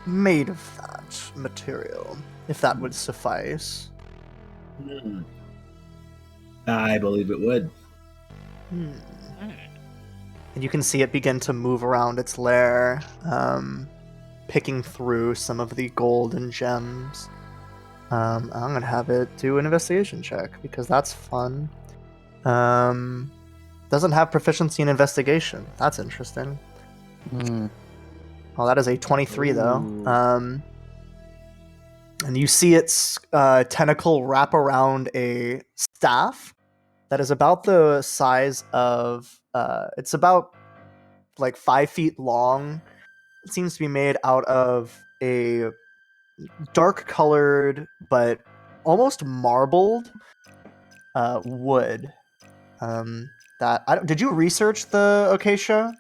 made of that material, if that would suffice. I believe it would. And you can see it begin to move around its lair, picking through some of the gold and gems. I'm gonna have it do an investigation check because that's fun. Doesn't have proficiency in investigation. That's interesting. Well, that is a 23 though. Ooh. And you see its tentacle wrap around a staff that is about the size of. It's about like 5 feet long. It seems to be made out of a dark colored but almost marbled wood. Did you research the acacia?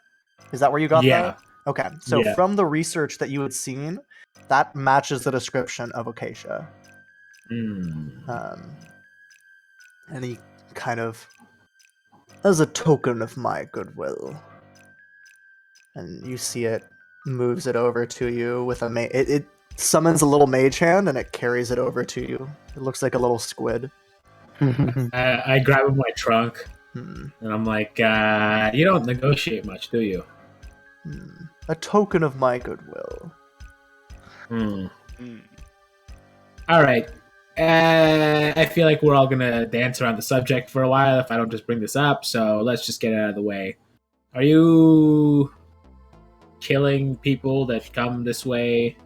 Is that where you got Yeah. that? Okay, so Yeah. from the research that you had seen, that matches the description of acacia. And he kind of, as a token of my goodwill, and you see it moves it over to you with a it summons a little mage hand and it carries it over to you. It looks like a little squid. I grab him my trunk and I'm like, you don't negotiate much, do you? A token of my goodwill. All right. I feel like we're all gonna dance around the subject for a while if I don't just bring this up. So let's just get it out of the way. Are you killing people that come this way,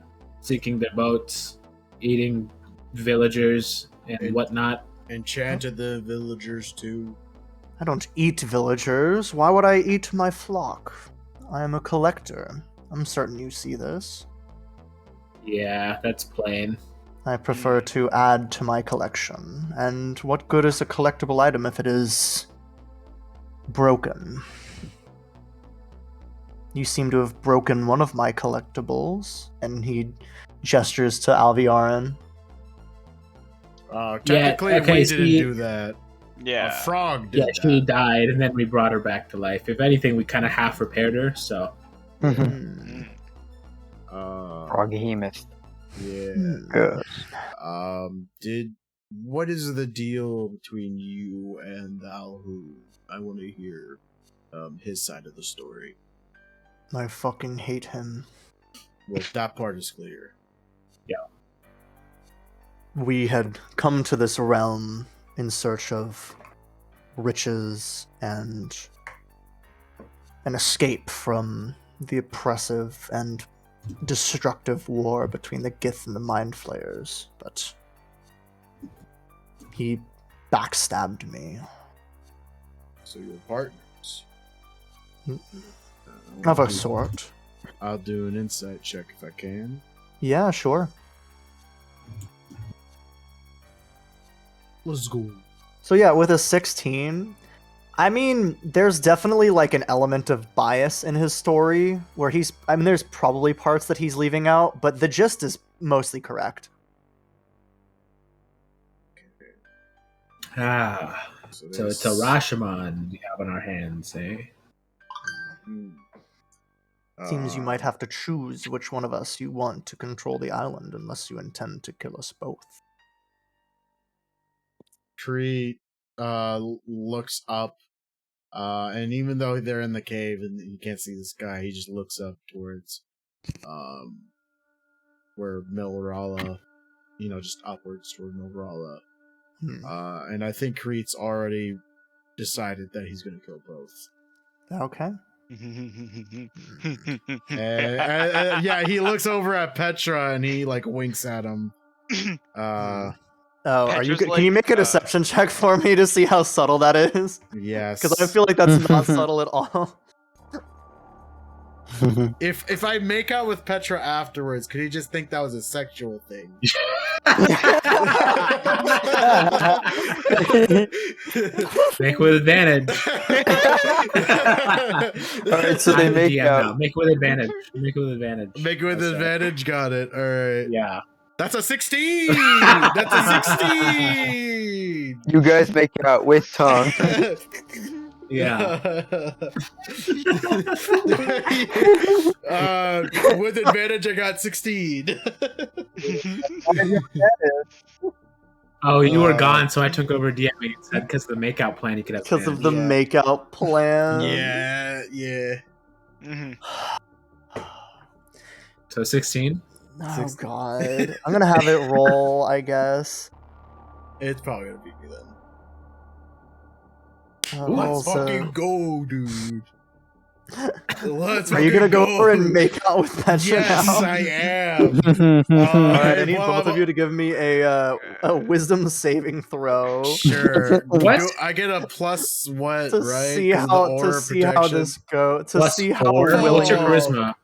sinking their boats, eating villagers and whatnot? Enchanted the villagers too. I don't eat villagers. Why would I eat my flock? I am a collector. I'm certain you see this. Yeah, that's plain. I prefer to add to my collection. And what good is a collectible item if it is broken? You seem to have broken one of my collectibles. And he gestures to Alviarin. Technically, we didn't do that. Yeah. A frog did that. She died, and then we brought her back to life. If anything, we kind of half repaired her, so... Froghemoth. Yeah. What is the deal between you and the Alhu? I want to hear his side of the story. I fucking hate him. Well, that part is clear. Yeah. We had come to this realm in search of riches and an escape from the oppressive and destructive war between the Gith and the Mind Flayers, but he backstabbed me. So you're partners? Of a sort. I'll do an insight check if I can. Yeah, sure. Let's go. So yeah, with a 16, I mean, there's definitely like an element of bias in his story where there's probably parts that he's leaving out, but the gist is mostly correct. So it's a Rashomon we have on our hands, eh? Seems you might have to choose which one of us you want to control the island unless you intend to kill us both. Crete looks up, and even though they're in the cave and you can't see this guy, he just looks up towards where Milrala, just upwards toward Milrala. And I think Crete's already decided that he's going to kill both. Okay. Yeah, he looks over at Petra and he winks at him. Can you make a deception check for me to see how subtle that is? Yes. Because I feel like that's not subtle at all. If I make out with Petra afterwards, could he just think that was a sexual thing? Make with advantage. Alright, so they make out. Now. Make with advantage. Make with advantage. Make with advantage, got it. Alright. Yeah. That's a 16! That's a 16! You guys make out with tongue. Yeah. With advantage, I got 16. Oh, you were gone, so I took over DMing instead because of the makeout plan. You could have because of the makeout plan. Yeah. So 16. Oh god, I'm gonna have it roll, I guess. It's probably gonna beat me then. Let's fucking go, dude. Are you gonna go over and make out with Petra Yes, now? I am. Alright, I need both of you to give me a wisdom saving throw. Sure. What? I get a plus what, To right? see how this goes. To Plus see how 4. willing. What's your charisma?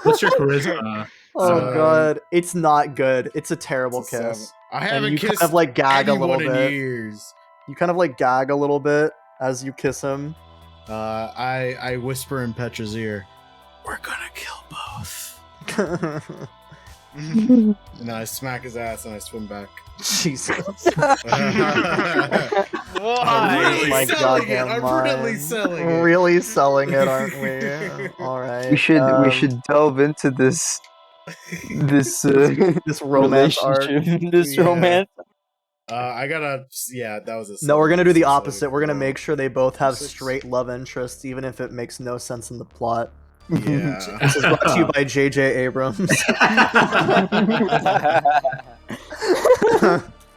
What's your charisma? Oh god, it's not good. It's a terrible It's a kiss. 7. I haven't you kissed kind of gag a little anyone in bit. years. You kind of gag a little bit as you kiss him. I whisper in Petra's ear, "We're gonna kill both." And I smack his ass and I swim back. Jesus. I'm My really selling it. goddamn I'm mind. really selling it. Really selling it, aren't we? Alright. We should delve into this this romance arc. relationship, this Yeah. romance. that was a. No, we're gonna do the 7, opposite. We're gonna so- make sure they both have 6. straight love interests, even if it makes no sense in the plot. Yeah. This is brought to you by J.J. Abrams.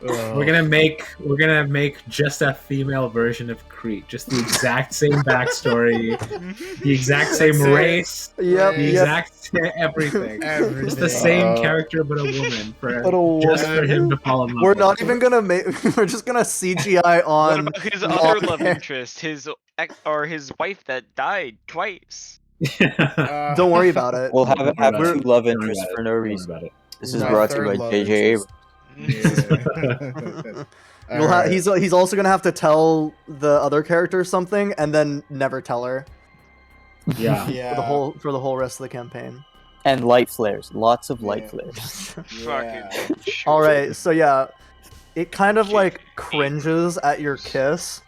We're gonna make just a female version of Crete, just the exact same backstory, the exact same race, Yep, the exact everything. Just the same character, but a woman, just for him to fall in love. We're not even gonna make. We're just gonna CGI on. What about his other love interest, his wife that died twice? Don't worry about it. We'll have two love interests for no reason. This is brought to you by J.J. Abrams. Yeah. He's also gonna have to tell the other character something and then never tell her. Yeah. For the whole rest of the campaign. And light flares, lots of light flares. Fucking. All right, so yeah, it kind of like cringes at your kiss.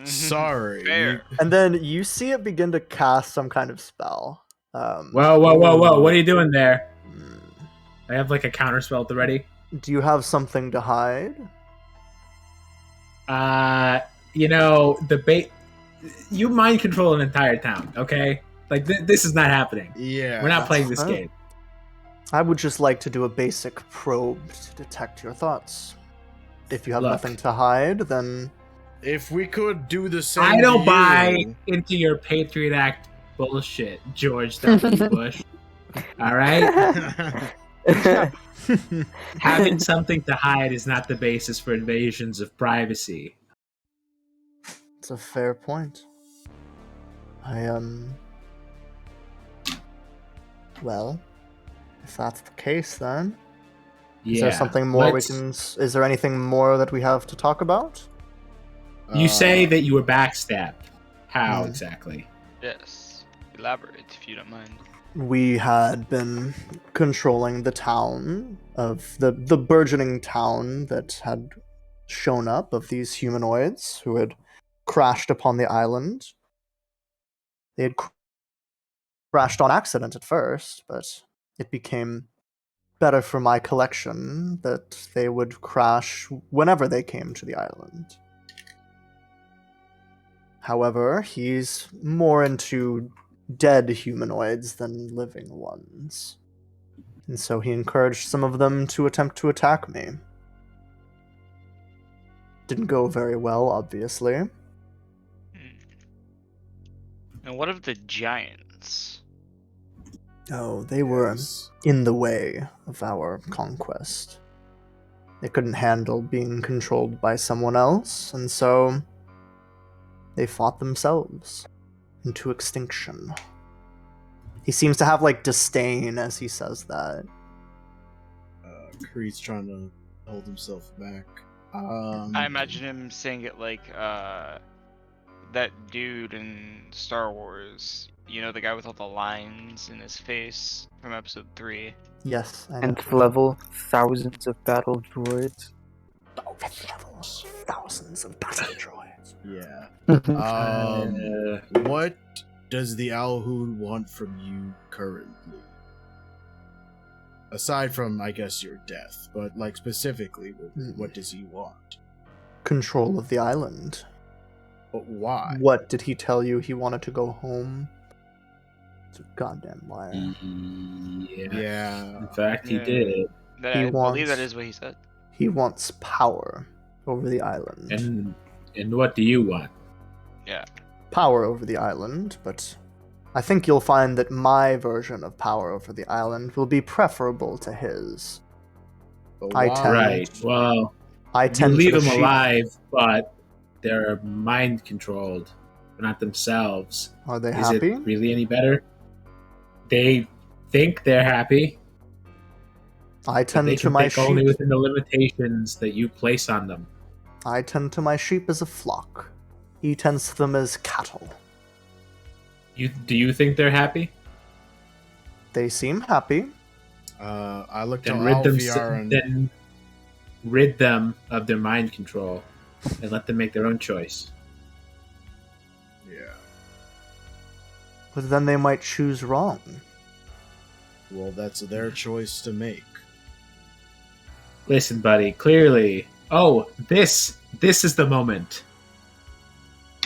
Sorry. Fair. And then you see it begin to cast some kind of spell. Whoa! What are you doing there? I have like a counter spell at the ready. Do you have something to hide? You mind control an entire town, okay? Like this is not happening. Yeah. We're not playing this game. I would just like to do a basic probe to detect your thoughts. If you have nothing to hide, then if we could do the same. I don't buy into your Patriot Act bullshit, George W. Bush. All right. Having something to hide is not the basis for invasions of privacy. It's a fair point. Well, if that's the case, then is there something more we can? Is there anything more that we have to talk about? You say that you were backstabbed. How exactly? Yes. Elaborate, if you don't mind. We had been controlling the town of the burgeoning town that had shown up of these humanoids who had crashed upon the island. They had crashed on accident at first, but it became better for my collection that they would crash whenever they came to the island. However, he's more into dead humanoids than living ones. And so he encouraged some of them to attempt to attack me. Didn't go very well, obviously. And what of the giants? Oh, they were in the way of our conquest. They couldn't handle being controlled by someone else, and so they fought themselves into extinction. He seems to have like disdain as he says that. Crete's trying to hold himself back. I imagine him saying it like that dude in Star Wars. You know, the guy with all the lines in his face from episode 3. Yes, I know. Nth level, thousands of battle droids. Thousands of battle droids. Yeah. What does the Alhood want from you currently? Aside from, I guess, your death, but like specifically, what does he want? Control of the island. But why? What did he tell you? He wanted to go home? It's a goddamn liar. Yeah. In fact, he did. I believe that is what he said. He wants power over the island. And what do you want? Yeah. Power over the island, but I think you'll find that my version of power over the island will be preferable to his. But I why? tend- Right. Well, I tend you leave to them achieve- alive, but they're mind controlled, but not themselves. Are they Is happy? it really any better? They think they're happy. I But tend they to can my think only sheep. within the limitations that you place on them. I tend to my sheep as a flock. He tends to them as cattle. Do you think they're happy? They seem happy. I looked Then at rid them of their mind control and let them make their own choice. Yeah. But then they might choose wrong. Well, that's their choice to make. Listen, buddy, clearly. Oh, this is the moment.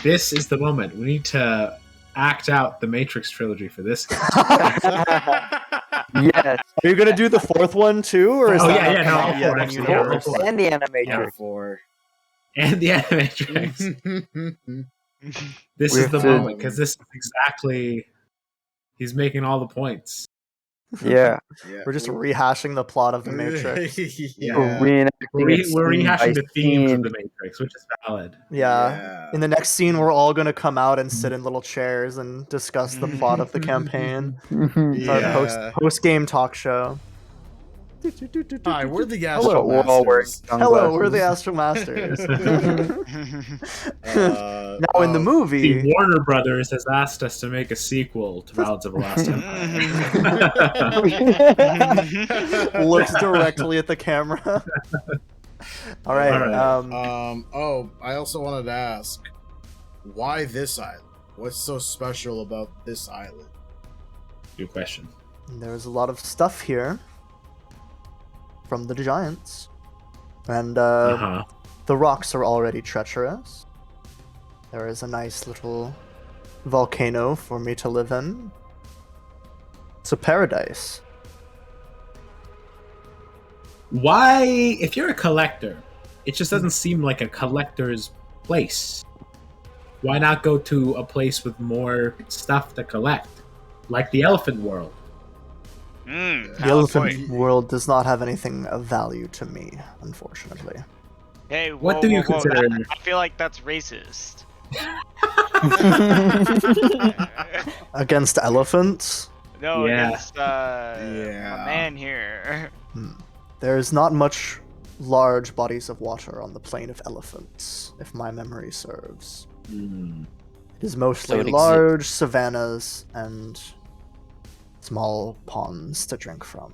This is the moment. We need to act out the Matrix trilogy for this. Yes. Are you gonna do the fourth one too, or is Oh, that yeah, not yeah, no, come all out yet four, in actually, yeah, all universe? four. And the animatrix. For And the Animatrix. This We is have the to- moment, because this is exactly... He's making all the points. Yeah. We're just rehashing the plot of the Matrix. Yeah. We're reenacting We're it scene by rehashing the themes of scene. the Matrix, which is valid. Yeah. In the next scene, we're all gonna come out and sit in little chairs and discuss the plot of the campaign. Yeah. Post game talk show. Hi, we're the Hello, Astral we're all wearing Masters. Hello, we're the sunglasses. Astral Masters. Uh, Now in the The movie, Warner Brothers has asked us to make a sequel to Ballads of the Last Empire. looks directly at the camera. All right. All I also wanted to ask, why this island? What's so special about this island? Good question. There's a lot of stuff here from the giants, and Uh-huh. the rocks are already treacherous. There is a nice little volcano for me to live in. It's a paradise. Why, if you're a collector, it just doesn't seem like a collector's place. Why not go to a place with more stuff to collect? Like the Elephant World. The elephant world does not have anything of value to me, unfortunately. Hey, What do you consider- I feel like that's racist. Against elephants, No, Yeah. against my man here. there's not much large bodies of water on the plain of elephants, if my memory serves. Hmm. It is mostly So it large savannas and small ponds to drink from.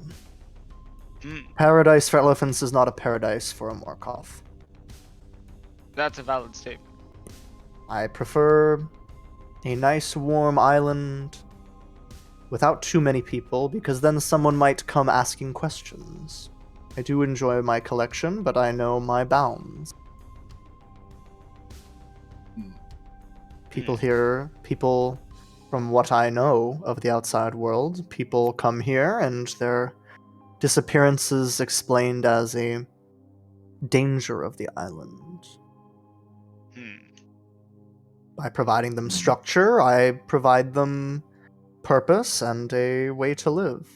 Hmm, Paradise for elephants is not a paradise for a Morkoth. that's a valid statement. I prefer a nice warm island without too many people, because then someone might come asking questions. I do enjoy my collection, but I know my bounds. People here, people from what I know of the outside world, people come here and their disappearances explained as a danger of the island. Hmm. By providing them structure, I provide them purpose and a way to live.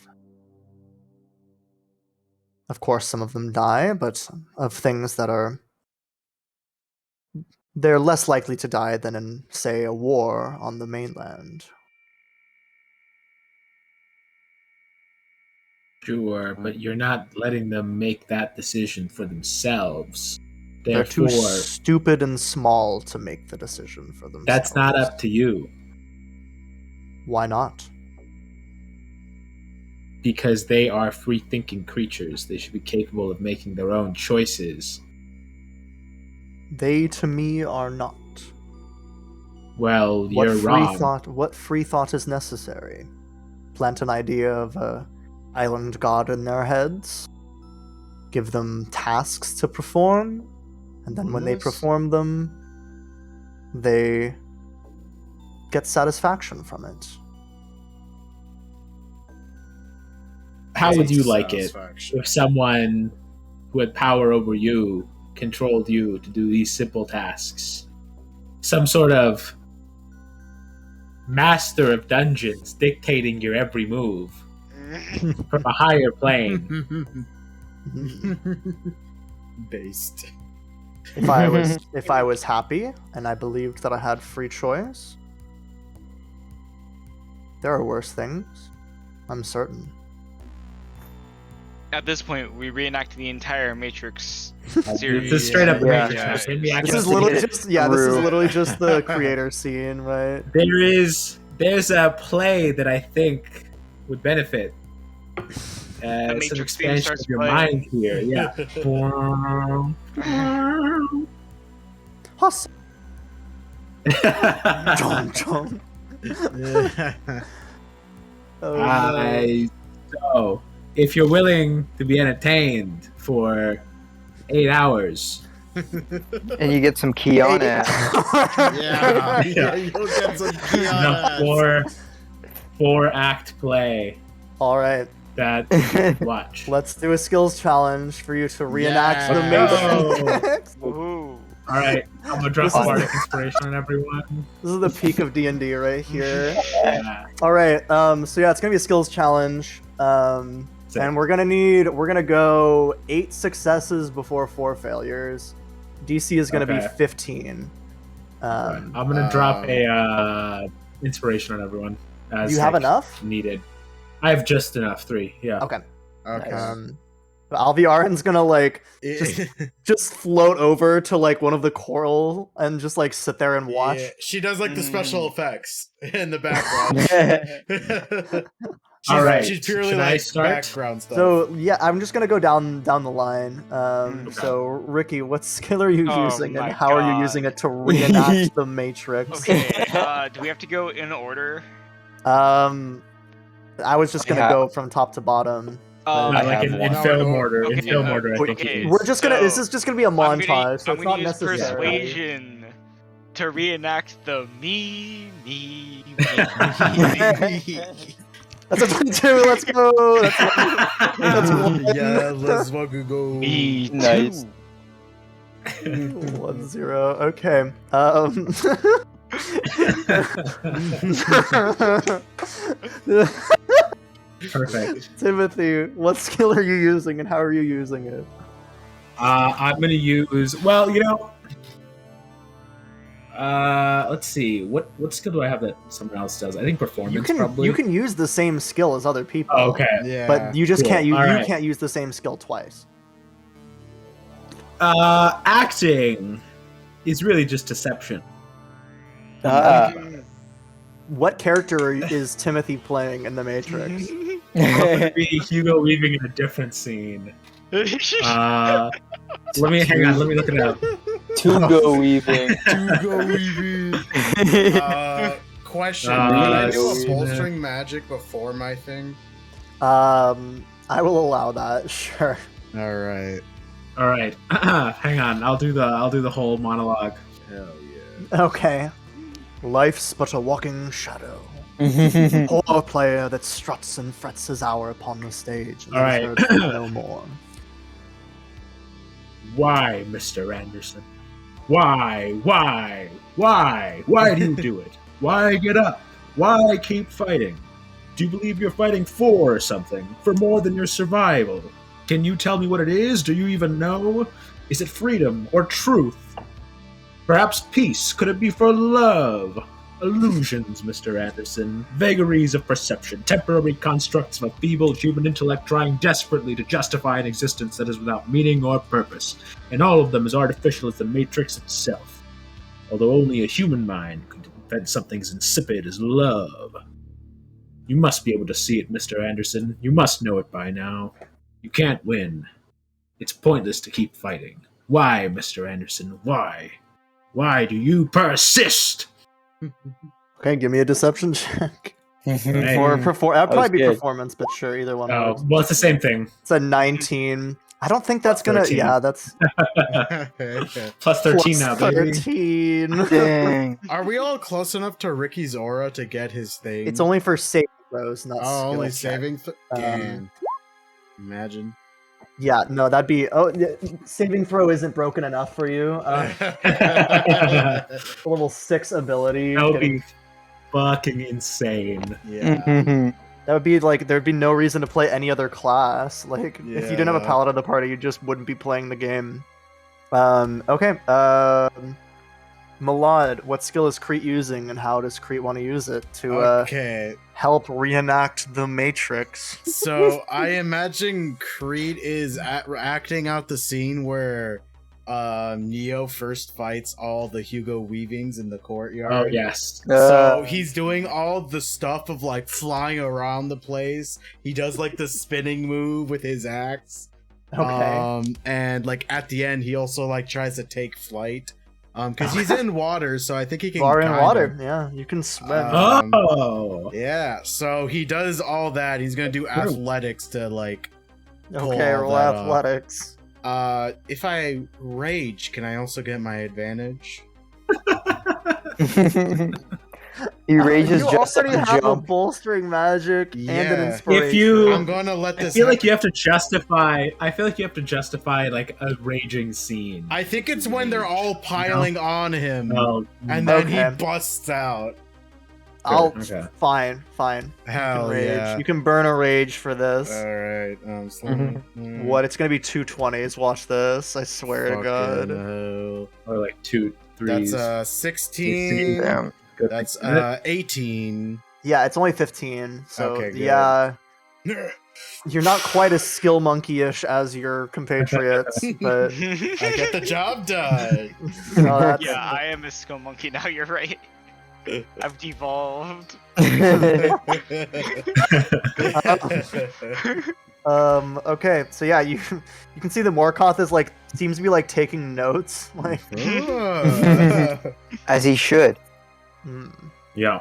Of course, some of them die, but of things that are... They're less likely to die than in, say, a war on the mainland. Sure, but you're not letting them make that decision for themselves. They're too Therefore, stupid and small to make the decision for themselves. that's not up to you. Why not? Because they are free-thinking creatures. They should be capable of making their own choices. They, to me, are not. Well, What you're free wrong. thought? What free thought is necessary? Plant an idea of a island god in their heads, give them tasks to perform, and then when they Yes. perform them, they get satisfaction from it. How would you like it Satisfaction. if someone who had power over you controlled you to do these simple tasks? Some sort of master of dungeons dictating your every move from a higher plane. Based. If I was happy and I believed that I had free choice, there are worse things. I'm certain. At this point, we reenact the entire Matrix This series. is straight up Yeah. Matrix. Yeah. Hit me This actually- is literally get it just this is through. literally just the creator scene, right? There's a play that I think would benefit. Some Matrix theme expansion starts of your playing. mind here. Yeah. Hustle. Chom, chom. Oh, no. So, if you're willing to be entertained for 8 hours, And you get some Kiana. Yeah, you'll get some enough Kiana. four act play. All right. that watch. Let's do a skills challenge for you to reenact the Yes. Matrix. Ooh. All right, I'm gonna drop This a is bardic inspiration on everyone. This is the peak of D&D right here. Yeah. All right, so yeah, it's gonna be a skills challenge, and we're gonna go 8 successes before 4 failures. DC is gonna be 15. I'm gonna drop a inspiration on everyone. As You have enough? Needed. I have just enough. 3. Yeah. Okay. Okay. Alviarin's gonna like just float over to like one of the coral and just like sit there and watch. Yeah, she does like the special effects in the background. All right. She's purely Should I like start? background stuff. So yeah, I'm just gonna go down the line. So Ricky, what skill are you Oh using, my and how are you God. using it to reenact the Matrix? Okay. Do we have to go in order? I was just gonna Yeah. go from top to bottom. Like have in one. film order. Okay, In film order, I think okay, it is. We're just gonna. This so is just gonna be a montage, so I'm it's gonna not use necessary. persuasion to reenact the me. That's a 22. Let's go. That's one. Yeah, let's fucking go. Me Nice. 1-0. Okay. Perfect. Timothy, what skill are you using, and how are you using it? I'm gonna use. Well, let's see. What skill do I have that someone else does? I think performance. Probably. You can use the same skill as other people. Oh, okay. Yeah. But you just Cool. can't. You Alright. can't use the same skill twice. Acting is really just deception. What character is Timothy playing in The Matrix? Maybe Hugo Weaving in a different scene. Let me hang on. Let me look it up. Tungo weaving. Tugo weaving. Question: Can I do a bolstering magic before my thing? I will allow that. Sure. All right. All right. Hang on. I'll do the whole monologue. Hell yeah. Okay. Life's but a walking shadow. Poor player that struts and frets his hour upon the stage. And All right. heard no more. Why, Mr. Anderson? Why? Why do you do it? Why get up? Why keep fighting? Do you believe you're fighting for something? For more than your survival? Can you tell me what it is? Do you even know? Is it freedom or truth? Perhaps peace? Could it be for love? Illusions, Mr. Anderson. Vagaries of perception. Temporary constructs of a feeble human intellect trying desperately to justify an existence that is without meaning or purpose. And all of them as artificial as the Matrix itself. Although only a human mind could invent something as insipid as love. You must be able to see it, Mr. Anderson. You must know it by now. You can't win. It's pointless to keep fighting. Why, Mr. Anderson? Why? Why do you persist? Okay, give me a deception check. Hey. Or that'd probably be good. performance, but sure, either one. Oh, works. well, it's the same thing. It's a 19. I don't think that's gonna. 13. Yeah, that's Plus 13 now, plus baby. 13. Dang. Are we all close enough to Ricky's aura to get his thing? It's only for saving throws, not oh, only skill check. saving. Damn. Imagine. Yeah, no, that'd be. Oh, yeah, saving throw isn't broken enough for you. Level 6 ability. That would be fucking insane. Yeah. That would be like there'd be no reason to play any other class. Like if you didn't have a Yeah. paladin in the party, you just wouldn't be playing the game. Okay. Malad, what skill is Crete using, and how does Crete want to use it to Okay. help reenact the Matrix? So I imagine Crete is acting out the scene where Neo first fights all the Hugo Weavings in the courtyard. Oh, yes. So he's doing all the stuff of like flying around the place. He does like the spinning move with his axe. Okay. And like at the end, he also like tries to take flight. Because he's in water, so I think he can. You are in kind water. of- Yeah, you can swim. Oh! Yeah, so he does all that. He's gonna do athletics to like. pull Okay, all roll that off. athletics. If I rage, can I also get my advantage? He rages you just already at the have a jump. bolstering magic and an Yeah. inspiration. If you, I'm gonna let I this. feel like you have to justify. I feel like you have to justify like a raging scene. I think it's when they're all piling on him, Oh, and then he Okay. busts out. Okay. Fine. Hell you can rage. yeah! You can burn a rage for this. All right, slowly. What? It's gonna be 220s. Watch this. I swear to God. Hell. Or like 2 3s. That's 16. Damn. Good. That's 18. Yeah, it's only 15. So Okay, good. yeah, you're not quite as skill monkey-ish as your compatriots, but I get the job done. no, that's, Yeah, I am a skill monkey now. You're right. I've devolved. Okay, so yeah, you can see the Morkoth is like seems to be like taking notes. Like, As he should. Yeah.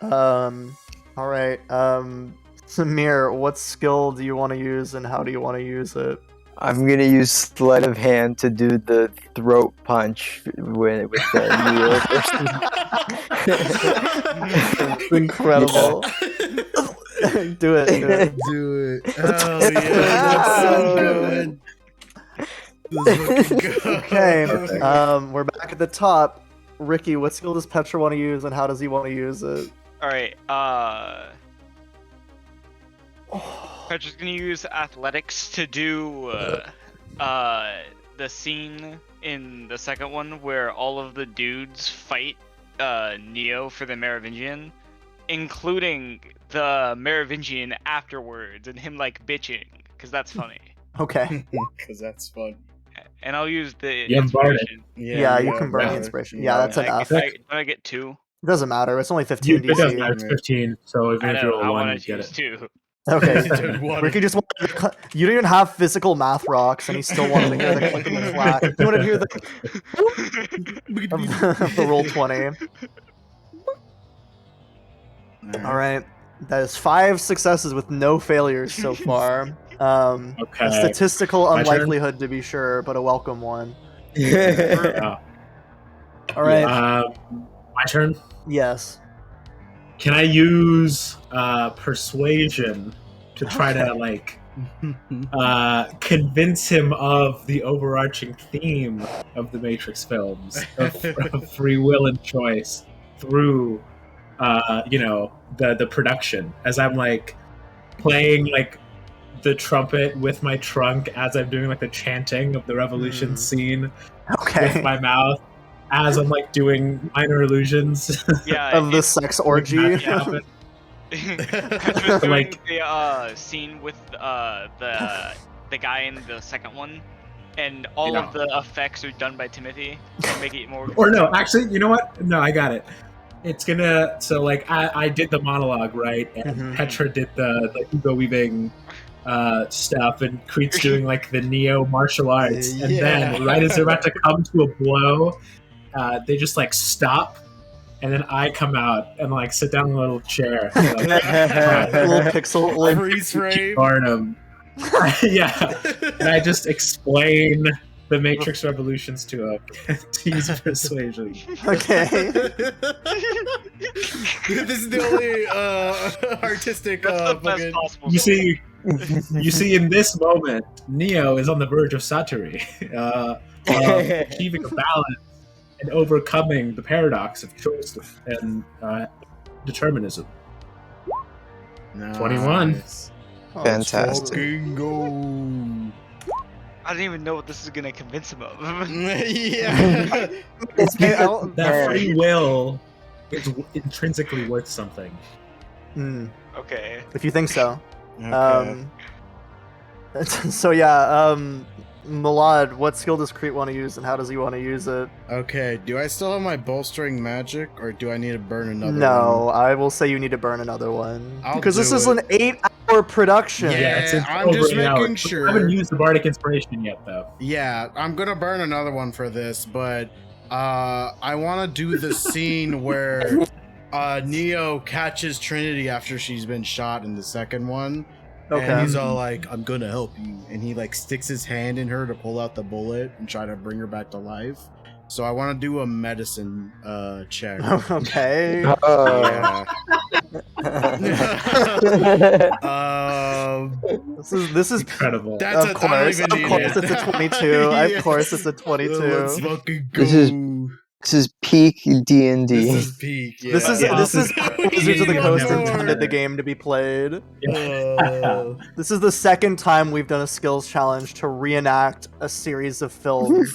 all right. Samir, what skill do you want to use, and how do you want to use it? I'm gonna use sleight of hand to do the throat punch with Neo. It's incredible. Do it. Do it. Oh yeah, that's so good. This is looking good. Okay, we're back at the top. Ricky, what skill does Petra want to use, and how does he want to use it? All right. Petra's gonna use athletics to do the scene in the second one where all of the dudes fight Neo for the Merovingian, including the Merovingian afterwards and him like bitching, because that's funny. Okay. Because that's fun. And I'll use the You can burn it. inspiration. Yeah, you can burn the inspiration. Yeah, that's enough. I get 2. It doesn't matter. It's only 15 It doesn't DC. matter. It's 15, so even I if you know. roll I 1, want you to get choose it. 2. Okay. Dude, what? Ricky just wanted you don't even have physical math rocks, and he still wanted to hear the click and the clack. You want to hear the of the roll 20. All right, that is 5 successes with no failures so far. A Okay. statistical My turn? unlikelihood to be sure, but a welcome one. Yeah. All right. My turn. Yes. Can I use persuasion to try to like convince him of the overarching theme of the Matrix films of free will and choice through the production, as I'm like playing like the trumpet with my trunk as I'm doing like the chanting of the revolution scene Okay. with my mouth as I'm like doing minor illusions. Yeah. Of the sex orgy. Yeah. Petra's doing Like- the scene with the guy in the second one, and all of the effects are done by Timothy to make it more. Or no, actually, you know what? No, I got it. It's gonna like I did the monologue, right? And Mhm. Petra did the Hugo weaving stuff, and Crete's doing like the neo martial arts, and then right as they're about to come to a blow, they just like stop, and then I come out and like sit down in a little chair, like, Little pixel. Like, Freeze frame. Barnum. Yeah, and I just explain the Matrix Revolutions to him to use persuasion. okay. This is the only artistic That's the best fucking... possible. You see, in this moment, Neo is on the verge of Satori, achieving a balance and overcoming the paradox of choice and determinism. 21. Oh, Fantastic. Fucking go. I don't even know what this is gonna convince him of. Yeah. It's because- That free will is intrinsically worth something. Okay. If you think so. Okay. So yeah, Malad, what skill does Crete want to use, and how does he want to use it? Okay, do I still have my bolstering magic, or do I need to burn another one? No, I will say you need to burn another one. I'll Because this do is it. an 8-hour production. Yeah. It's I'm over just an hour. making sure. I haven't used the bardic inspiration yet, though. Yeah, I'm gonna burn another one for this, but I want to do the scene where Neo catches Trinity after she's been shot in the second one, Okay. And he's all like, "I'm gonna help you," and he like sticks his hand in her to pull out the bullet and try to bring her back to life. So I want to do a medicine check. Okay. Yeah. This is Incredible. That's of course, I don't even need it's a 22. Yeah. Of course, it's a 22. Let's fucking go. This is peak D&D. This is peak. Yeah. This is Wizards of the Yeah, Coast never intended mind. the game to be played. Uh, This is the second time we've done a skills challenge to reenact a series of films,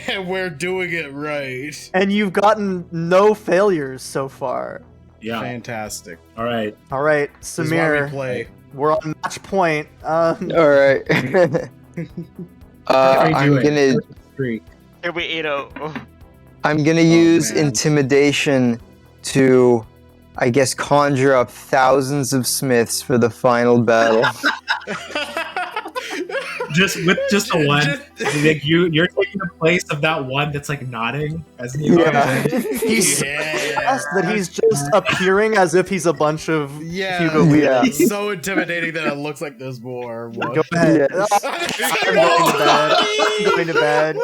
and we're doing it right. and you've gotten no failures so far. Yeah. Fantastic. All right. All right, This is why we Samir, play. we're on match point. All right. I'm gonna Streak. Here we 8-0. Oh. I'm gonna use man. intimidation to, I guess, conjure up thousands of Smiths for the final battle. Just the one. Like you're taking the place of that one that's like nodding as Neo Yeah. comes in. He's Yeah. fast that he's just appearing as if he's a bunch of Yeah, Hugo Yeah. Weavings. He's so intimidating that it looks like there's more. Go ahead. Yes. I'm going to bed. I'm going to bed.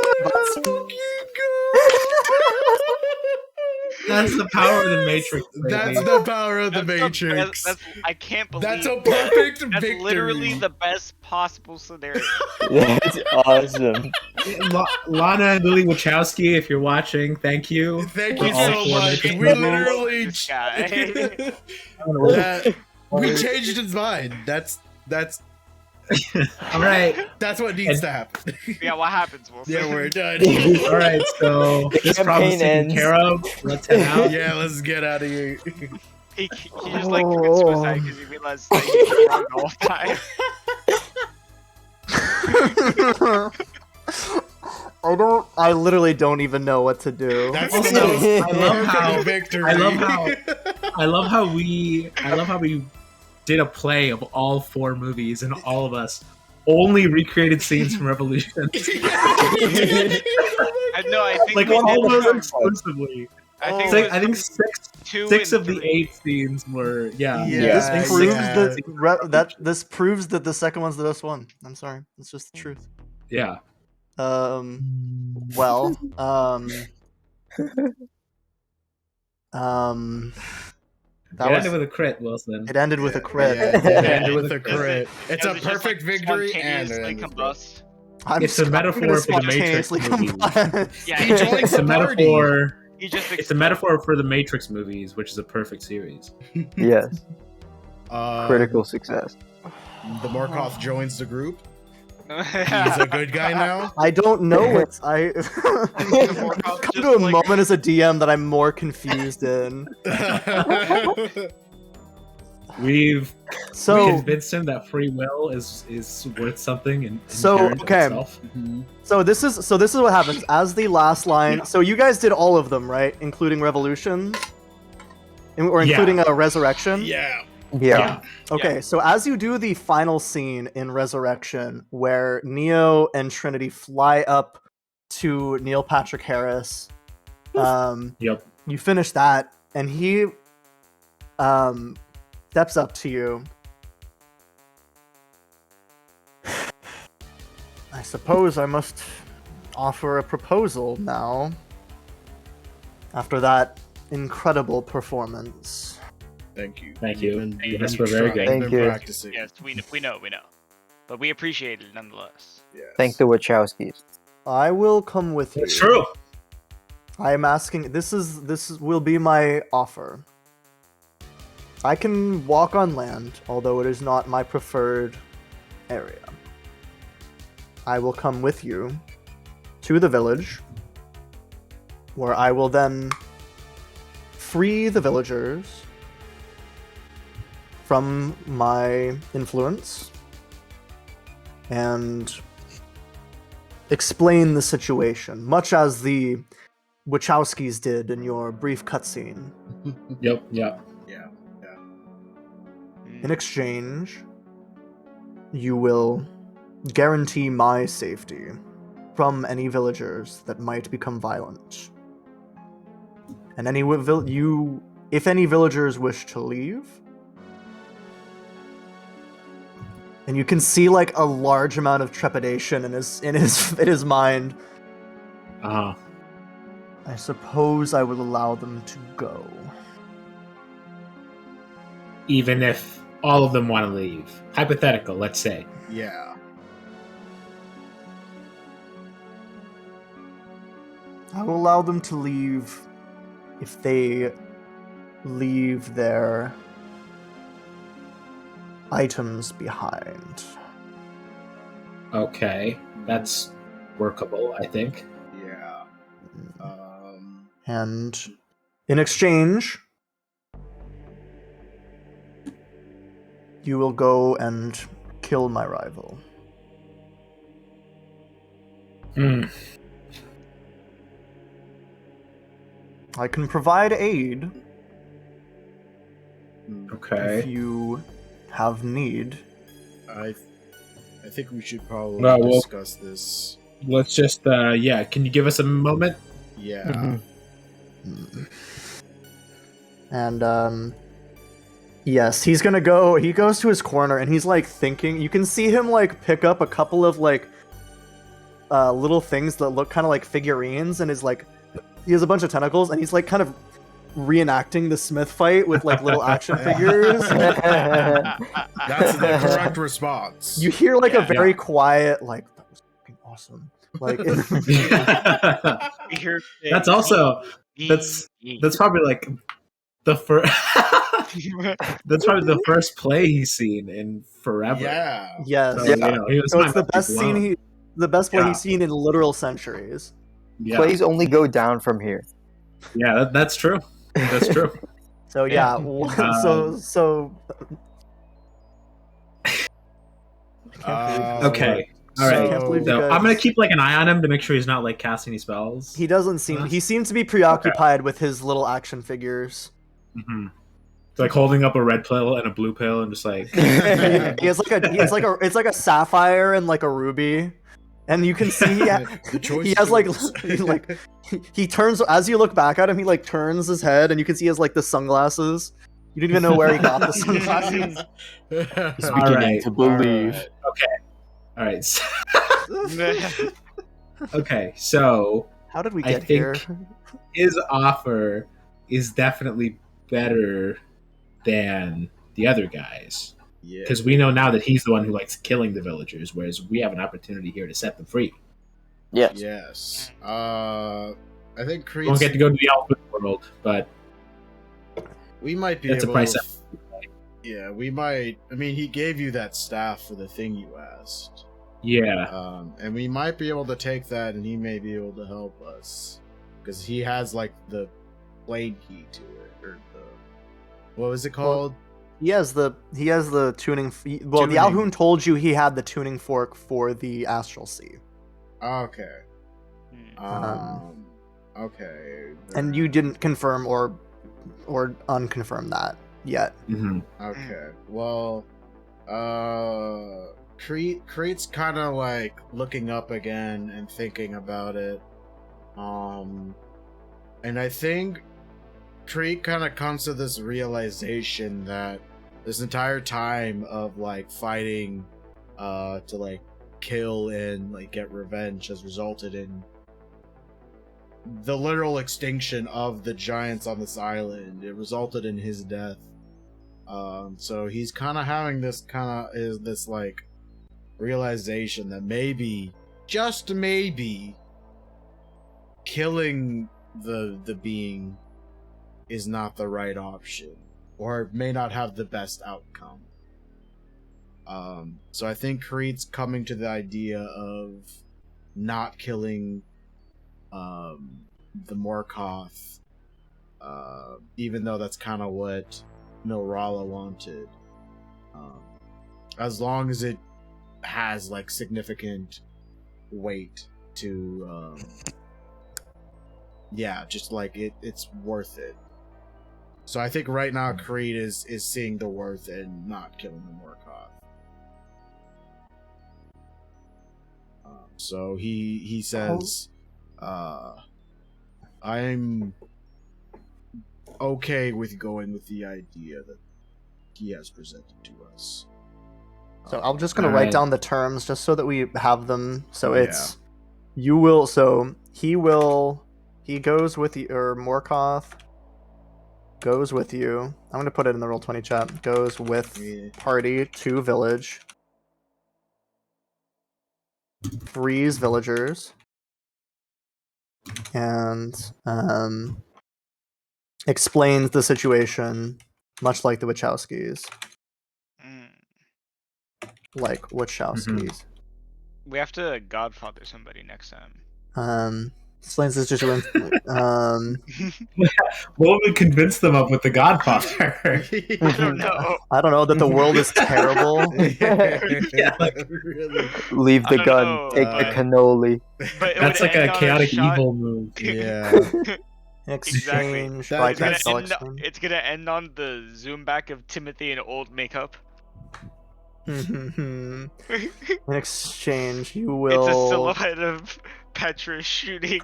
That's the power of the Matrix. That's baby. the power of the That's Matrix. I can't believe That's a perfect that's victory. literally the best possible scenario. That's awesome. Lana and Lily Wachowski, if you're watching, thank you. Thank for you all so four much. Matrix We movies. literally This guy. we changed his mind. That's All right. that's what needs to happen. Yeah, what happens, Wolf? Yeah, we're done. All right. So this problem is taken ends. care of. Let's head out. Yeah, let's get out of here. He just like commits suicide because he realized that he was wrong the whole time. I literally don't even know what to do. That's Also, the most I love how- perfect victory. I love how we did a play of all four movies and all of us only recreated scenes from Revolution. I think Like we did almost that. exclusively. I think, So it I think was six 2 of and the 3. 8 scenes were Yeah. This Yeah, proves yeah. this proves that the second one's the best one. I'm sorry, it's just the truth. Yeah. Well, that It was ended with a crit, Wilson. it ended with a crit. Yeah, it ended with a crit. It's a It was just, perfect like, victory and it spontaneously ended with a combust. I'm It's a I'm metaphor gonna for the Matrix spontaneously movies. combust. Yeah, He he just, joins It's the a party. metaphor. he just It's a metaphor for the Matrix movies, which is a perfect series. Yes. Uh, Critical success. The Morkoth joins the group. He's Yeah. a good guy now. I don't know what's I Morkoth come just, to a like- moment as a DM that I'm more confused in. We So convinced him that free will is worth something and So, inherent in okay. itself. So this is what happens as the last line. Yeah. So you guys did all of them, right? Including Revolution, or Yeah. including a Resurrection. Yeah. Yeah. Okay, so as you do the final scene in Resurrection, where Neo and Trinity fly up to Neil Patrick Harris, Yep. you finish that, and he steps up to you. I suppose I must offer a proposal now. After that incredible performance. Thank you. Thank you. You've You guys were very good. you've Thank been you. practicing. Yes, we know. But we appreciate it nonetheless. Yes. Thank the Wachowskis. I will come with you. It's true. I am asking. Will be my offer. I can walk on land, although it is not my preferred area. I will come with you to the village, where I will then free the villagers from my influence and explain the situation, much as the Wachowskis did in your brief cutscene. Yep. Yeah. In exchange, you will guarantee my safety from any villagers that might become violent. And if any villagers wish to leave, And you can see like a large amount of trepidation in his mind. Uh-huh. I suppose I will allow them to go. Even if all of them want to leave. Hypothetical, let's say. Yeah. I will allow them to leave if they leave their items behind. Okay, that's workable, I think. Yeah. And in exchange, you will go and kill my rival. Hmm. I can provide aid Okay. if you have need. I think we should probably Well, discuss this. Let's just, can you give us a moment? Yeah. And, yes, he's gonna go, he goes to his corner and he's like thinking, you can see him like pick up a couple of like little things that look kind of like figurines, and is like, he has a bunch of tentacles and he's like kind of reenacting the Smith fight with like little action figures. That's the correct response. You hear like a very quiet, like, that was fucking awesome. Like, That's also, that's probably like the first, that's probably the first play he's seen in forever. Yeah. yes. So, you know, he was So it's talking the best about scene the best play Yeah. he's seen in literal centuries. Yeah, Plays only go down from here. yeah, that's true. That's true. So yeah, so Okay. All right. can't believe you So guys- I'm gonna keep like an eye on him to make sure he's not like casting any spells. he doesn't seem he seems to be preoccupied with his little action figures. Mm-hmm. Like holding up a red pill and a blue pill, and just like he has like it's like a sapphire and like a ruby, and you can see he has like he turns, as you look back at him, he like turns his head and you can see he has like the sunglasses. You don't even know where he got the sunglasses. He's All beginning right. to believe. all right. Okay, so How did we I get here? think his offer is definitely better than the other guys, Yeah. because we know now that he's the one who likes killing the villagers, whereas we have an opportunity here to set them free. Yes. Yes. I think We won't get to go to the elven world, but we might be that's a able price. Yeah, we might. I mean, he gave you that staff for the thing you asked. Yeah. And we might be able to take that, and he may be able to help us, because he has like the blade key to it, or the what was it called? He has the tuning. The Tuning. Alhoon told you he had the tuning fork for the Astral Sea, Okay. Um, Okay. and you didn't confirm or unconfirm that yet. Mm-hmm. Okay. Well, Crete's kind of like looking up again and thinking about it. And I think Crete kind of comes to this realization that this entire time of like fighting to like kill and like get revenge has resulted in the literal extinction of the giants on this island. It resulted in his death. So he's kind of having this like realization that maybe, just maybe, killing the being is not the right option, or may not have the best outcome. So I think Crete's coming to the idea of not killing the Morkoth, even though that's kind of what Milrala wanted, as long as it has like significant weight to just like it's worth it. So I think right now Crete is seeing the worth in not killing the Morkoth. So he says, I'm okay with going with the idea that he has presented to us. So I'm just gonna write Alright. down the terms just so that we have them. So Yeah. it's you will. So he will. He goes with you, or Morkoth goes with you. I'm gonna put it in the Roll20 chat. Goes with Yeah. party to village. Frees villagers. And explains the situation, much like the Wachowskis. Mm. Like Wachowskis. We have to Godfather somebody next time. Explains the situation. What would convince them of with the Godfather? I don't know. I don't know that the world is terrible. Yeah, like- Really. Leave I the don't gun, know, take the but- cannoli. But it That's would like a end on chaotic shot- evil move. Yeah. In exchange, That- right, It's gonna, that's all end, explained. it's gonna end on the zoom back of Timothy in old makeup. In exchange, you It's a will. silhouette of Petra shooting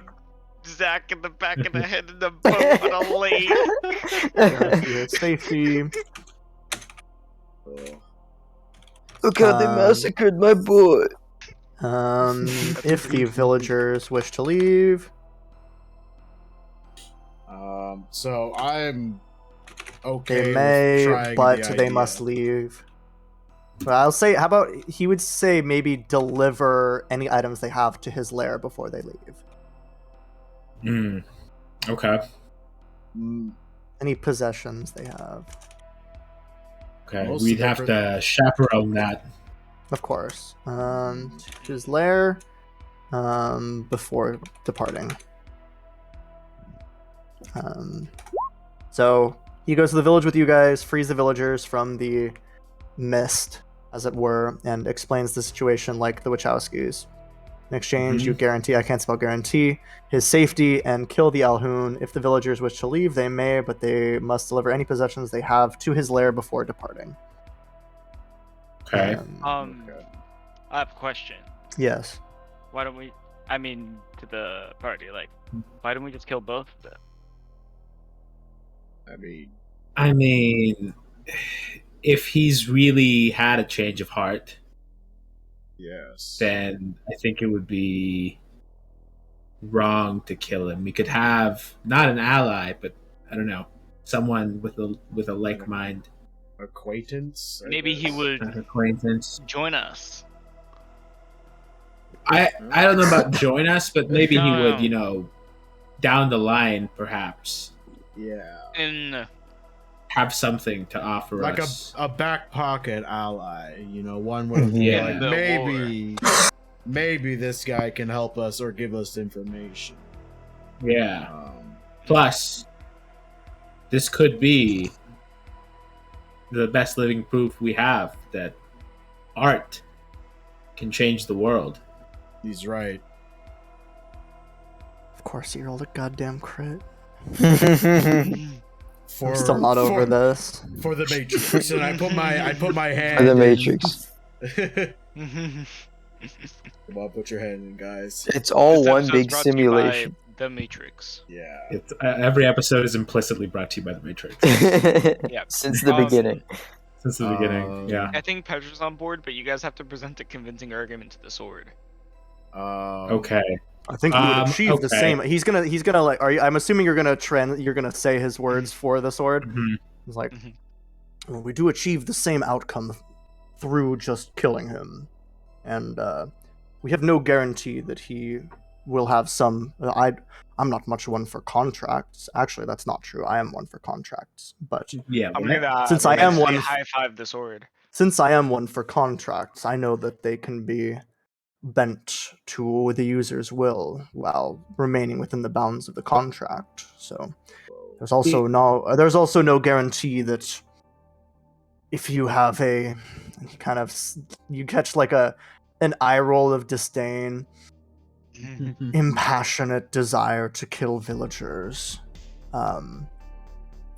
Zach in the back of the head in the boat on a lake. Guarantee his safety. Oh. Look how they massacred my boy. If the villagers wish to leave, So I'm okay. they may, with trying but the they idea. must leave. But I'll say, how about he would say maybe deliver any items they have to his lair before they leave. Okay. Mm, Any possessions they have, Okay. Most We'd of have the- to chaperone that. of course. To his lair, before departing. So he goes to the village with you guys, frees the villagers from the mist, as it were, and explains the situation like the Wachowskis. In exchange, you guarantee, I can't spell guarantee, his safety and kill the Alhoun. If the villagers wish to leave, they may, but they must deliver any possessions they have to his lair before departing. Okay. okay. I have a question. Yes. Why don't we? I mean, to the party, like, why don't we just kill both of them? I mean, I mean, if he's really had a change of heart, yes. then I think it would be wrong to kill him. We could have not an ally, but I don't know, someone with a like mind, Acquaintance. I Maybe he guess? would an acquaintance. join us. I don't know about join us, but maybe he No. would, down the line perhaps Yeah. And have something to offer Like us. a back pocket ally, one would be Yeah. like The maybe this guy can help us or give us information. Yeah. Um, Plus, this could be the best living proof we have that art can change the world. he's right. Of course, you rolled a goddamn crit. For, I'm still not over this. for the Matrix, and I put my hand For the in- Matrix. Come on, put your hand in, guys. It's all This one episode's big brought to you by simulation. The Matrix. Yeah. It's, every episode is implicitly brought to you by the Matrix Yeah. Since the beginning. since the beginning. Yeah. I think Petra's on board, but you guys have to present a convincing argument to the sword. Okay. I think we would achieve the okay. same. He's gonna like. I'm assuming you're gonna say his words for the sword. Mhm. He's like, Mhm. well, we do achieve the same outcome through just killing him, and we have no guarantee that he will have some. I'm not much one for contracts. Actually, that's not true. I am one for contracts, but Yeah. I'm right? gonna Since I am eventually one- high five the sword. since I am one for contracts, I know that they can be bent to the user's will while remaining within the bounds of the contract. So there's also no guarantee that if you have you catch like an eye roll of disdain, impassionate desire to kill villagers.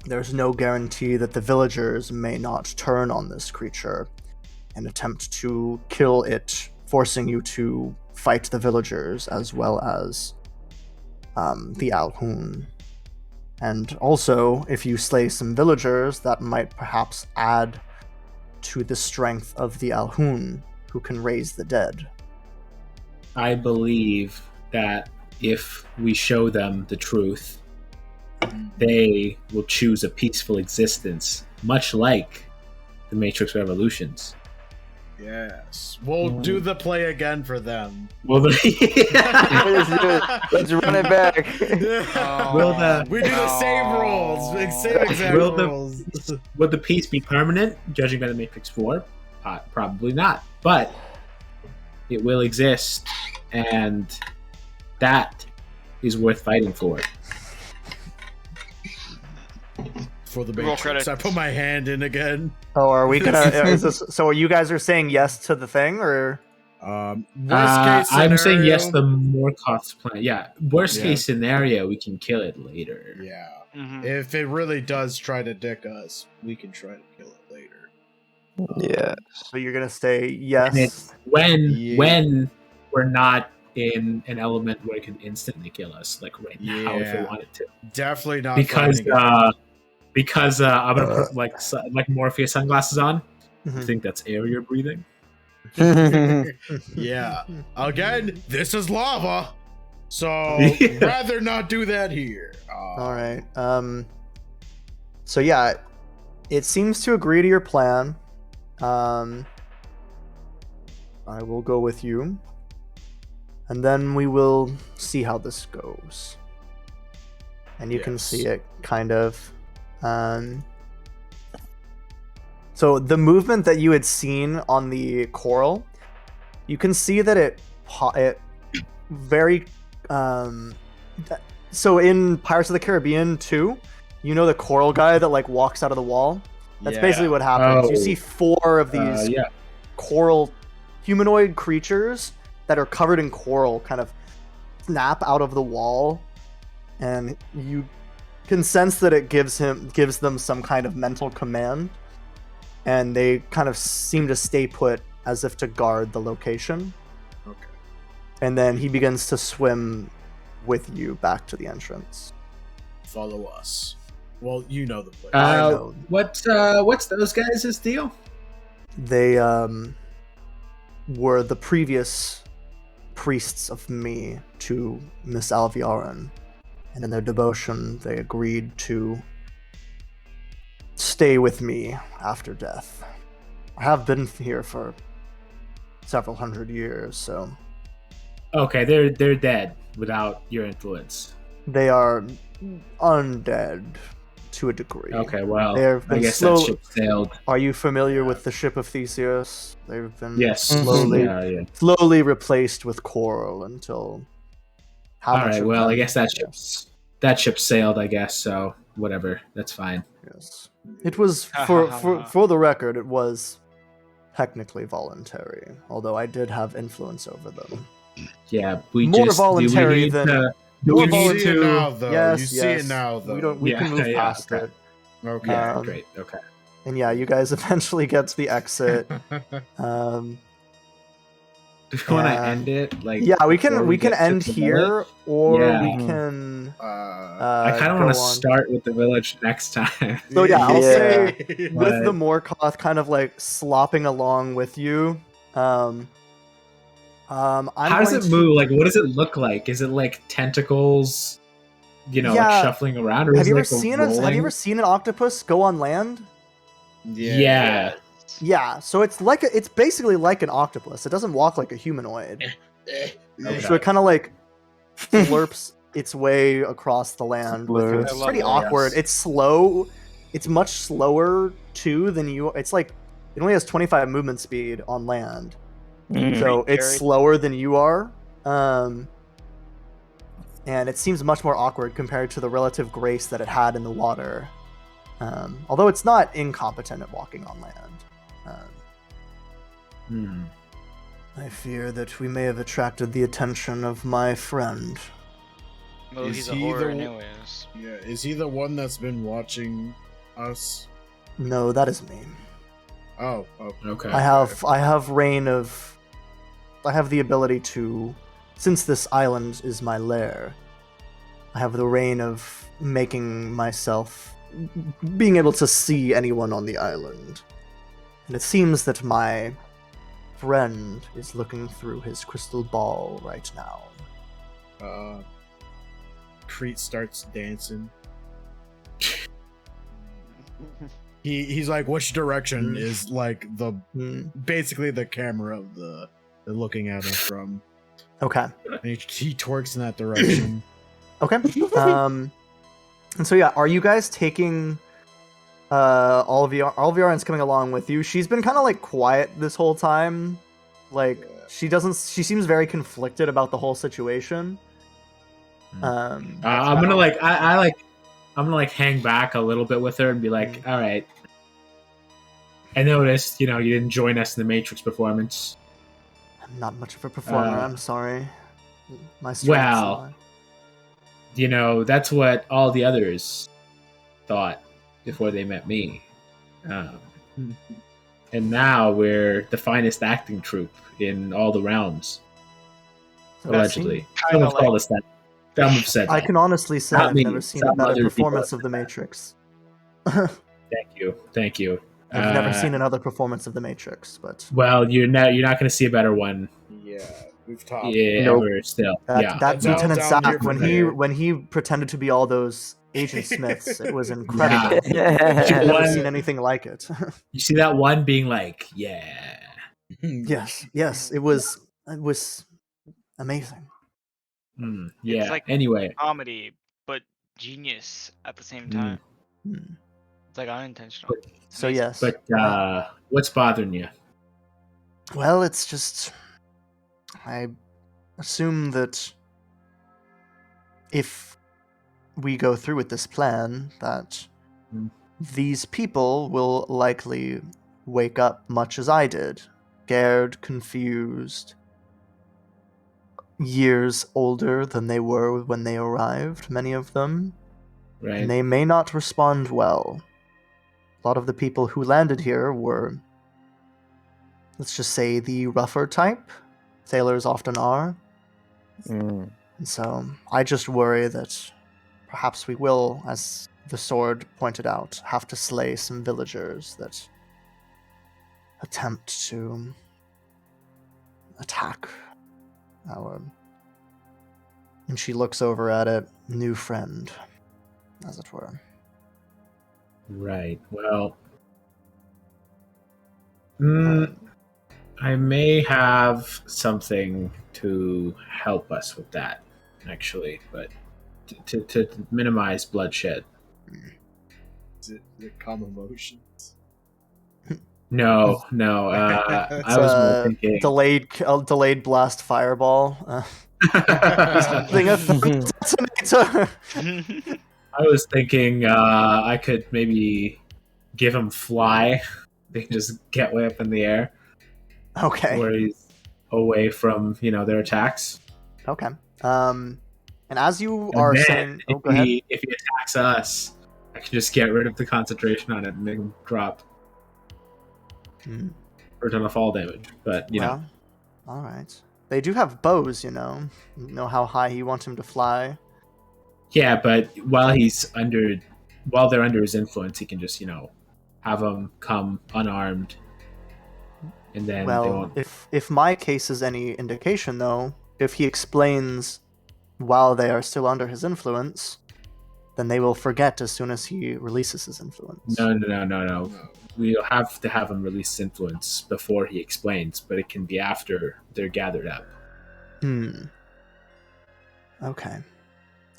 There's no guarantee that the villagers may not turn on this creature and attempt to kill it, forcing you to fight the villagers as well as the Alhoun. And also, if you slay some villagers, that might perhaps add to the strength of the Alhun, who can raise the dead. I believe that if we show them the truth, they will choose a peaceful existence, much like the Matrix Revolutions. Yes. We'll do the play again for them. Will the Let's run it back. We do the same rules. Same exact rules. Will the peace be permanent, judging by the Matrix 4? Probably not. But it will exist, and that is worth fighting for. For the Roll Matrix. credit. I put my hand in again. Oh, are we gonna? So you guys are saying yes to the thing, or? Worst case scenario, I'm saying yes to the Morkoth's plan. Yeah, worst case scenario, we can kill it later. Yeah. Mhm. If it really does try to dick us, we can try to kill it later. Yeah. So you're gonna say yes? And it's when we're not in an element where it can instantly kill us, like right now, if it wanted to. Definitely not because I'm gonna put like Morpheus sunglasses on. Mhm. I think that's air you're breathing. Yeah. Again, this is lava. So rather not do that here. All right. So yeah, it seems to agree to your plan. I will go with you, and then we will see how this goes. And you can see it kind of. So the movement that you had seen on the coral, you can see that it very. So in Pirates of the Caribbean 2, you know the coral guy that like walks out of the wall? That's basically what happens. You see 4 of these coral humanoid creatures that are covered in coral kind of snap out of the wall, and you can sense that it gives them some kind of mental command, and they kind of seem to stay put as if to guard the location. Okay. And then he begins to swim with you back to the entrance. Follow us. Well, you know the place. I know. What's those guys' deal? They were the previous priests of me to Miss Alviaran, and in their devotion they agreed to stay with me after death. I have been here for several hundred years, so Okay, they're dead without your influence. they are undead to a degree. Okay, well, They've I been guess slow- that ship sailed. Are you familiar with the ship of Theseus? They've been Yes, slowly yeah. replaced with coral until how All much right, of well, I them- guess that ship sailed. I guess so. Whatever, that's fine. Yes. It was for the record, it was technically voluntary, although I did have influence over them. Yeah, we More just voluntary do we need than- to, do more we need You see it to now, though. Yes, you see yes. it now, though. We don't. We can move past okay. it. Okay. Yeah, Um, great. Okay. And yeah, you guys eventually get to the exit. Do we want to and- end it? Like, Yeah, we before can get to end the here, village? or Yeah. we can. I kind of go want to on. start with the village next time. So yeah, I'll Yeah. say with But- the Morkoth kind of like slopping along with you. I'm How does going it to- move? Like, what does it look like? Is it like tentacles? Yeah. like shuffling around, or Have is you it ever like seen rolling? Have you ever seen an octopus go on land? Yeah. Yeah, so it's basically like an octopus. It doesn't walk like a humanoid. So it kind of like slurps its way across the land with you. Slurps. It's I love pretty that. awkward. It's slow. It's much slower too than you. It's like it only has 25 movement speed on land, so it's Carried. slower than you are. And it seems much more awkward compared to the relative grace that it had in the water. Although it's not incompetent at walking on land. I fear that we may have attracted the attention of my friend. Well, Is he's a he horror the- anyways. Yeah. Is he the one that's been watching us? No, that is me. Oh. Okay. I have reign of. I have the ability to, since this island is my lair, I have the reign of making myself, being able to see anyone on the island. And it seems that my friend is looking through his crystal ball right now. Crete starts dancing. He's like, which direction is like the basically the camera of the looking at him from? Okay. And he twerks in that direction. Okay. And so yeah, are you guys taking Alviaren's coming along with you? She's been kind of like quiet this whole time. Like she seems very conflicted about the whole situation. I'm gonna like I'm gonna like hang back a little bit with her and be like, all right, I noticed, you didn't join us in the Matrix performance. I'm not much of a performer, I'm sorry. My strengths lie. That's what all the others thought before they met me. And now we're the finest acting troupe in all the realms. Allegedly. Someone's called us that. Some have said that. I can honestly say Not I've me, never seen some a better other people performance have of The said that. Matrix. Thank you. I've never seen another performance of The Matrix, but Well, you're not going to see a better one. Yeah, we've talked. Ever still. that That's Lieutenant all down here Sack from when there. when he pretended to be all those Agent Smiths, it was incredible. Yeah. I've never seen anything like it. You see that one being like, yeah. Yes, it was amazing. Yeah. It's like anyway. comedy, but genius at the same time. It's like unintentional. So yes. But what's bothering you? Well, it's just I assume that if we go through with this plan, that these people will likely wake up much as I did, scared, confused, years older than they were when they arrived, many of them. Right. And they may not respond well. A lot of the people who landed here were, let's just say, the rougher type. Sailors often are. And so I just worry that perhaps we will, as the sword pointed out, have to slay some villagers that attempt to attack our... And she looks over at it, new friend, as it were. Right. Well, I may have something to help us with that, actually, but to minimize bloodshed. Is it calm emotions? No. I was more thinking delayed blast fireball. Something a detonator. I was thinking I could maybe give him fly. They can just get way up in the air. Okay. Where he's away from, their attacks. Okay. And as you are saying, if he attacks us, I can just get rid of the concentration on it and make him drop. Or ton of fall damage. But well, all right. They do have bows, You know how high you want him to fly. Yeah, but while they're under his influence, he can just, have them come unarmed. And then they won't... if my case is any indication, though, if he explains while they are still under his influence, then they will forget as soon as he releases his influence. No. We'll have to have him release his influence before he explains, but it can be after they're gathered up. Okay.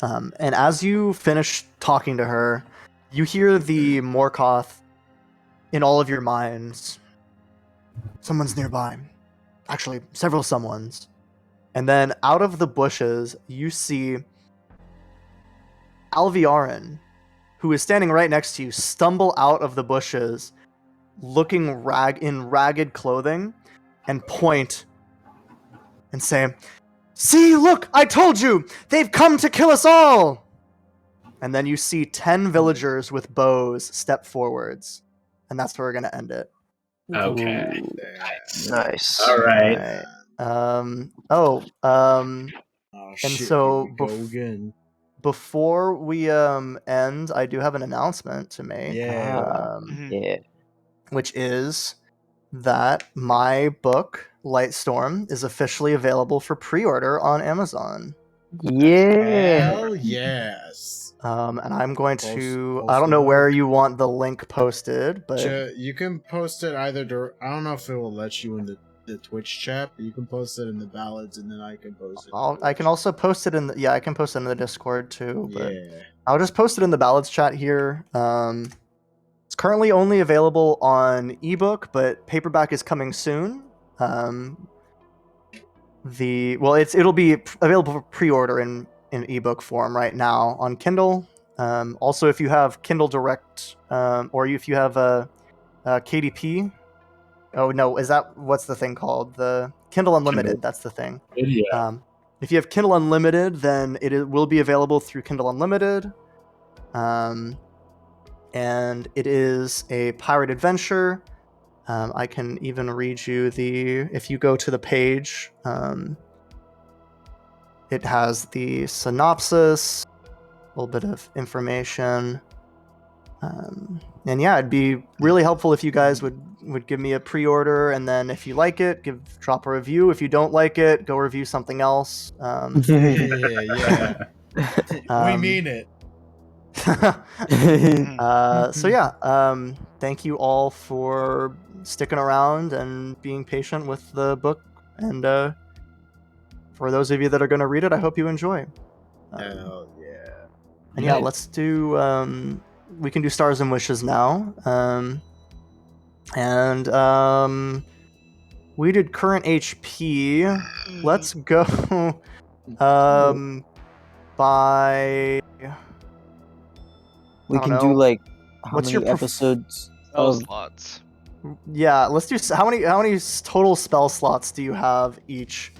And as you finish talking to her, you hear the Morkoth in all of your minds. Someone's nearby. Actually, several someones. And then out of the bushes, you see Alviaren, who is standing right next to you, stumble out of the bushes, looking in ragged clothing, and point and say, "See, look, I told you! They've come to kill us all!" And then you see 10 villagers with bows step forwards. And that's where we're going to end it. Okay. Nice. All right. Shit, so here we go again. Before we end, I do have an announcement to make. Yeah. Yeah. Which is that my book, Lightstorm, is officially available for pre-order on Amazon. Yeah. Hell yes. And I'm going to... Post I don't know it where up. you want the link posted, but... You can post it either... I don't know if it will let you in the Twitch chat, but you can post it in the Ballads, and then I can post it. I can also post it in the... Yeah, I can post it in the Discord, too. But Yeah. I'll just post it in the Ballads chat here. It's currently only available on ebook, but paperback is coming soon. It'll be available for pre-order in ebook form right now on Kindle. Also, if you have Kindle Direct, or if you have a KDP. Oh no, what's the thing called? The Kindle Unlimited. Kindle. That's the thing. Yeah. If you have Kindle Unlimited, then it will be available through Kindle Unlimited. And it is a pirate adventure. I can even read you if you go to the page, it has the synopsis, a little bit of information. And yeah, it'd be really helpful if you guys would give me a pre-order, and then if you like it, drop a review. If you don't like it, go review something else. Yeah. We mean it. So yeah, thank you all for sticking around and being patient with the book, and for those of you that are going to read it, I hope you enjoy. Hell yeah. And yeah, let's do we can do Stars and Wishes now. We did current HP. Let's go by We I can don't do know. like how What's many your episodes Spell of slots. Yeah, let's do how many total spell slots do you have each?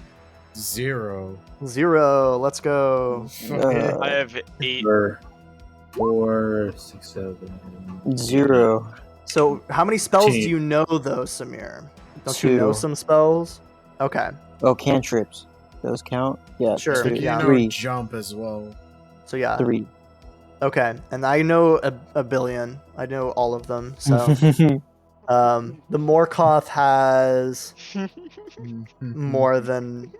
0. 0. Let's go. I have 8. 4, 6, 7, 0. So, how many spells do 18. you know though, Samir? Don't 2. you know some spells? Okay. Oh, cantrips. Those count? Yeah. Sure, So 2. you know 3. jump as well. So yeah. 3. Okay, and I know a billion. I know all of them. So, the Morkoth has more than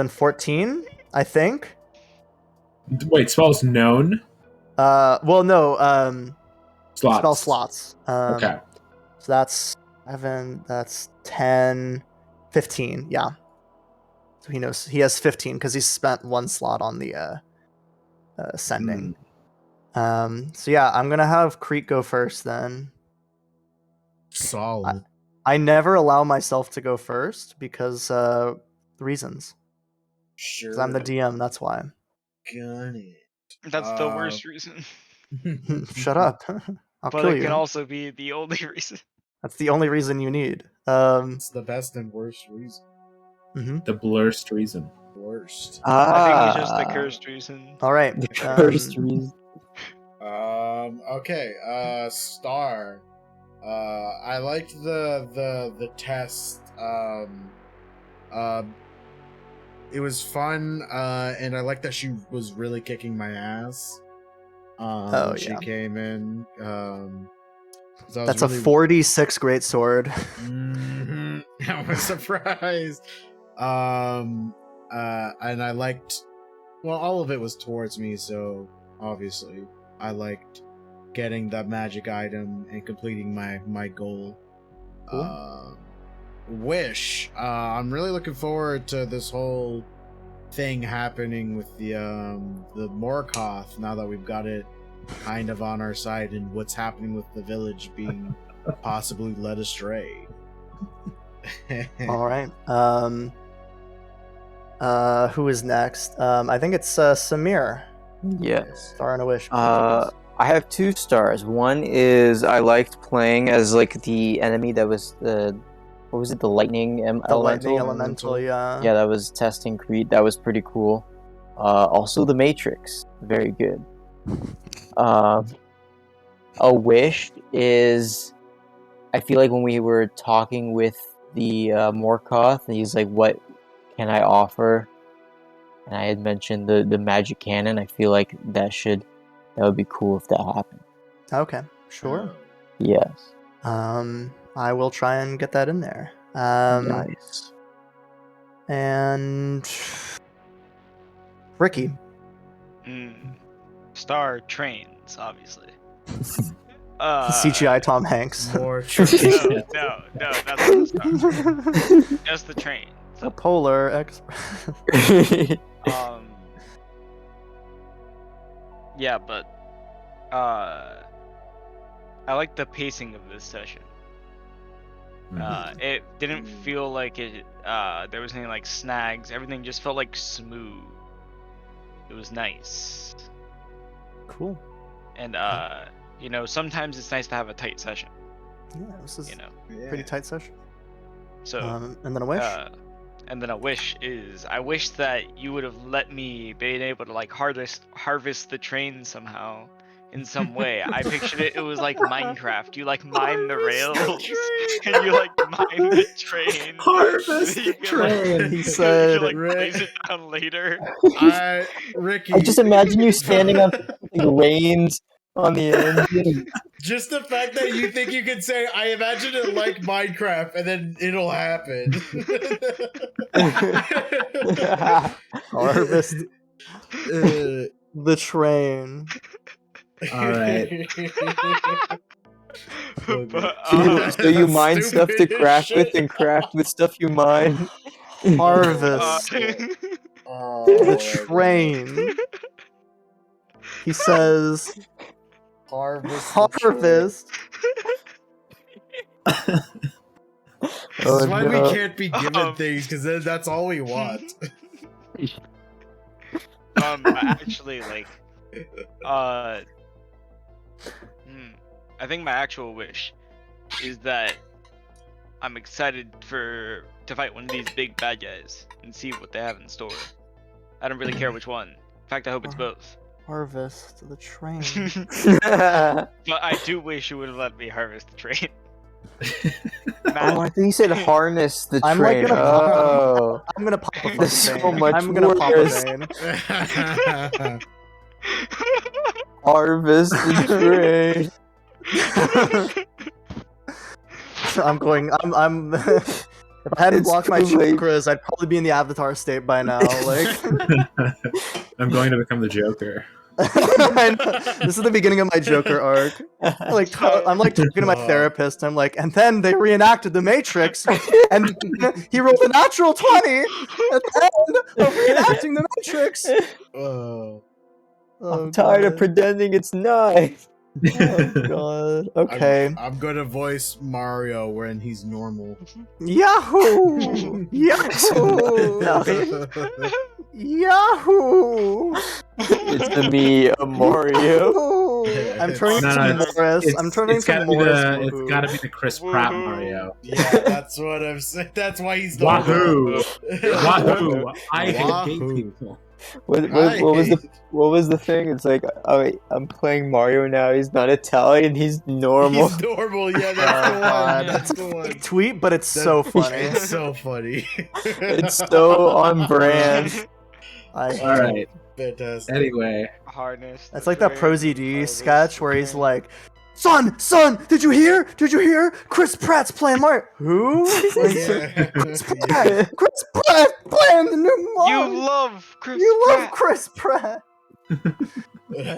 14, I think. Wait, spells known? Well, no. Slots. Spell slots. Okay. So that's 7. That's 10, 15. Yeah. So he knows he has 15 because he spent 1 slot on the sending. So yeah, I'm gonna have Crete go first then. Solid. I never allow myself to go first because reasons. Sure. Because I'm the DM, that's why. Gun it. That's the worst reason. Shut up. I'll But kill it you. can also be the only reason. That's the only reason you need. It's the best and worst reason. The blurst reason. Worst. I think he's just the cursed reason. All right. The cursed reason. Okay. Star. I liked the test. It was fun. And I liked that she was really kicking my ass. When she came in. That's a 46 great sword. I was surprised. And I liked. Well, all of it was towards me, so obviously I liked getting that magic item and completing my goal. Cool. Wish. I'm really looking forward to this whole thing happening with the Morkoth now that we've got it kind of on our side, and what's happening with the village being possibly led astray. All right. Who is next? I think it's Samir. Yes. Star and a wish. I have 2 stars. One is I liked playing as like the enemy that was the what was it? The lightning the elemental. lightning elemental. Yeah. Yeah, that was testing Crete. That was pretty cool. Also the Matrix, very good. A wish is, I feel like when we were talking with the Morkoth, and he's like, "What can I offer?" And I had mentioned the magic cannon. I feel like that would be cool if that happened. Okay. Sure. Yes. I will try and get that in there. Nice. And Ricky. Star trains, obviously. CGI Tom Hanks. More No, that's not the star. Just the train. A Polar Express. Yeah, but I like the pacing of this session. It didn't feel like it. There was any like snags. Everything just felt like smooth. It was nice. Cool. And you know, sometimes it's nice to have a tight session. Yeah, this is Yeah. pretty tight session. So and then a wish. And then a wish is, I wish that you would have let me be able to like harvest the train somehow. In some way, I pictured it was like Minecraft. You like mine the rails, and you like mine the train. Harvest You the can, like, train. He you said, can, like place it down later. Ricky. I just imagine you standing on reins on the end. Just the fact that you think you can say, I imagine it like Minecraft, and then it'll happen. harvest the train. All right. But, So you mine stuff to Stupid craft with shit. and craft with stuff you mine. Harvest Oh, the train. He says, Harvest. harvest. That's why we no. can't be given things, because then that's all we want. actually, like, I think my actual wish is that I'm excited to fight one of these big bad guys and see what they have in store. I don't really care which one. In fact, I hope it's both. Harvest the train. But I do wish you would have let me harvest the train. Oh, I think you said harness the I'm like train. gonna Oh. I'm gonna pop a fucking There's so vein. much I'm gonna pop a worse. vein. Harvest the train. I'm if I hadn't It's blocked my too late. chakras, I'd probably be in the Avatar state by now. Like, I'm going to become the Joker. I know. This is the beginning of my Joker arc. I'm like talking to my therapist. I'm like, and then they reenacted the Matrix, and he rolled a natural 20 at the end of reenacting the Matrix. Oh. I'm tired of pretending it's not. Oh god. Okay. I'm gonna voice Mario when he's normal. Yahoo! Yahoo! Yahoo! It's the me, a Mario. I'm turning No, to no, Morris. I'm turning it's to gotta be Morris. it's gotta be the Chris Pratt Mario. Yeah, that's what I'm saying. That's why he's Wahoo! normal. Wahoo! I hate gay Wahoo. people. What was the thing? It's like, oh wait, I'm playing Mario now. He's not Italian. He's normal. He's normal. Yeah, Oh, that's the one. God. That's the one. Tweet, but it's so funny. It's so funny. It's so on brand. I All right. Fantastic. Anyway, Harness. That's like that Prosy D sketch where he's like, Son, did you hear? Chris Pratt's playing Mario. Who? Yeah. Chris Pratt playing the new Mario. You love Chris You Pratt. love Chris Pratt. I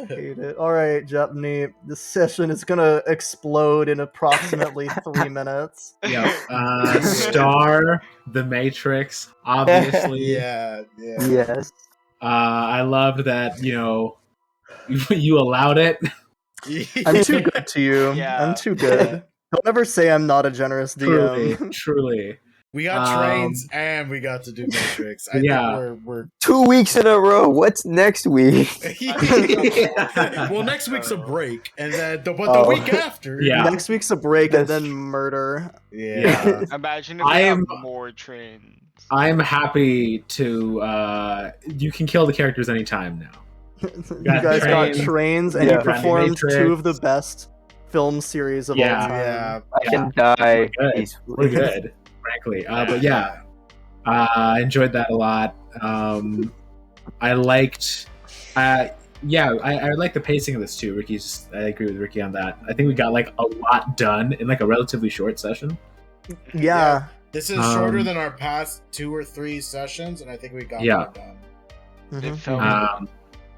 hate it. Alright, Japney. This session is gonna explode in approximately 3 minutes. yeah. Star, The Matrix, obviously. Yeah. Yes. I loved that. You allowed it. I'm too good to you. Yeah. I'm too good. Don't ever say I'm not a generous DM. Truly. We got trains and we got to do Matrix. I Yeah. think we're 2 weeks in a row. What's next week? well, next week's a break, and then the week after. Yeah. Next week's a break and then murder. Yeah. Imagine if we have more trains. I'm happy to. You can kill the characters anytime now. You guys got trains and Yeah. you performed Matrix. 2 of the best film series of all time. Yeah. I can die. We're good, frankly. But yeah, I enjoyed that a lot. I liked. yeah, I like the pacing of this too. I agree with Ricky on that. I think we got like a lot done in like a relatively short session. Yeah. This is shorter than our past 2 or 3 sessions, and I think we got more done. It felt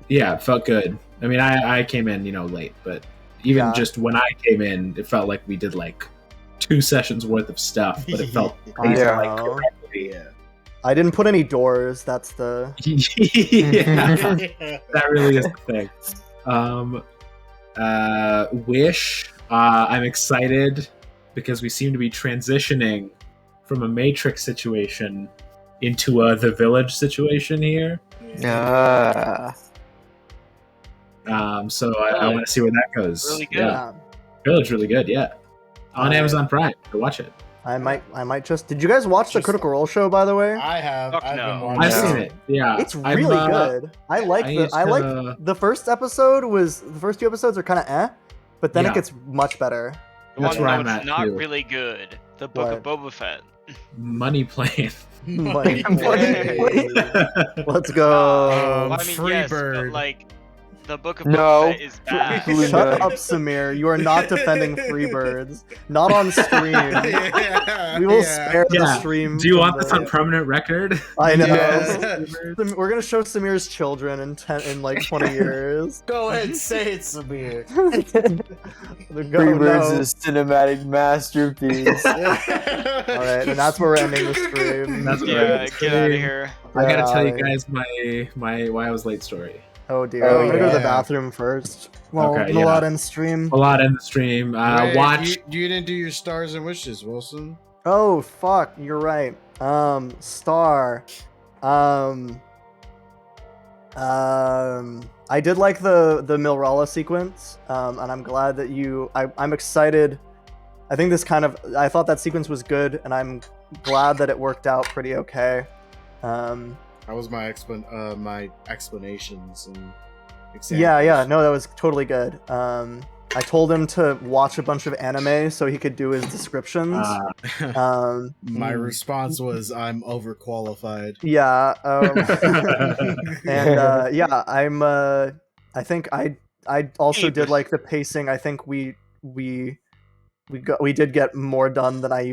yeah, it felt good. I mean, I came in, late, but even just when I came in, it felt like we did like 2 sessions worth of stuff, but it felt paced, like correctly. Yeah. I didn't put any doors. That's the that really is the thing. Wish. I'm excited because we seem to be transitioning from a Matrix situation into the Village situation here. So I want to see where that goes. Really good. Yeah. Village really good. Yeah, on Amazon Prime. Go watch it. I might just. Did you guys watch the Critical Role show, by the way? I have. Fuck I've no. been watching I've seen it. Yeah, It's really good. I like the first episode the first 2 episodes are kind of but then it gets much better. The That's one where that I'm was at, not too. really good. The Book of Boba Fett. Money Plane. Money Plane. Let's go. Well, I mean, yes, but Freebird. like the Book of No. Boba Fett is bad. Shut up, Samir. You are not defending Freebirds. Not on stream. Yeah, We will spare the Yeah. stream. Do you want from this the- on permanent record? I know. Yeah. We're gonna show Samir's children in like 20 years. Go ahead, say it, Samir. Freebirds is a cinematic masterpiece. All right, and that's where we're ending the stream. That's Yeah, right. get out of here. I gotta Get tell you outta guys my why I was late story. Oh dear. Oh, I'm gonna go to the yeah. bathroom first. Well, Okay, no yeah. lot in stream. A lot in the stream. Wait, Watch. You didn't do your stars and wishes, Wilson. Oh fuck, you're right. Star. I did like the Milrala sequence, and I'm glad that I'm excited. I think I thought that sequence was good, and I'm glad that it worked out pretty okay. That was my explanations and examples. Yeah, no, that was totally good. I told him to watch a bunch of anime so he could do his descriptions. My response was, I'm overqualified. Yeah, and yeah, I think I also did like the pacing. I think we did get more done than we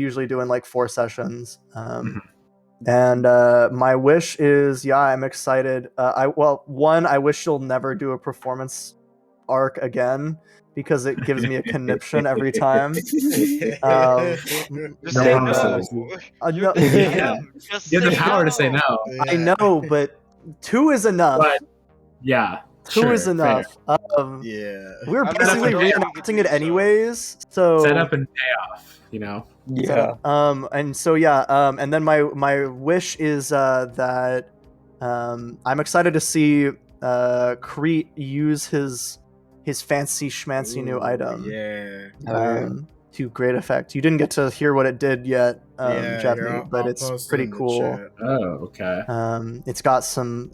usually do in like 4 sessions. And my wish is, I'm excited. I wish she'll never do a performance arc again because it gives me a conniption every time. Just No say promises. no. No, Yeah. Just You have the say power to no. say no. I know, but 2 is enough. But yeah, 2 is sure, enough. Yeah. We're I'm basically not sure reenacting it anyways, so set up and pay off. Yeah. and so and then my wish is that I'm excited to see Crete use his fancy schmancy new item to great effect. You didn't get to hear what it did yet, Jeff, but it's pretty cool. Oh, okay. It's got some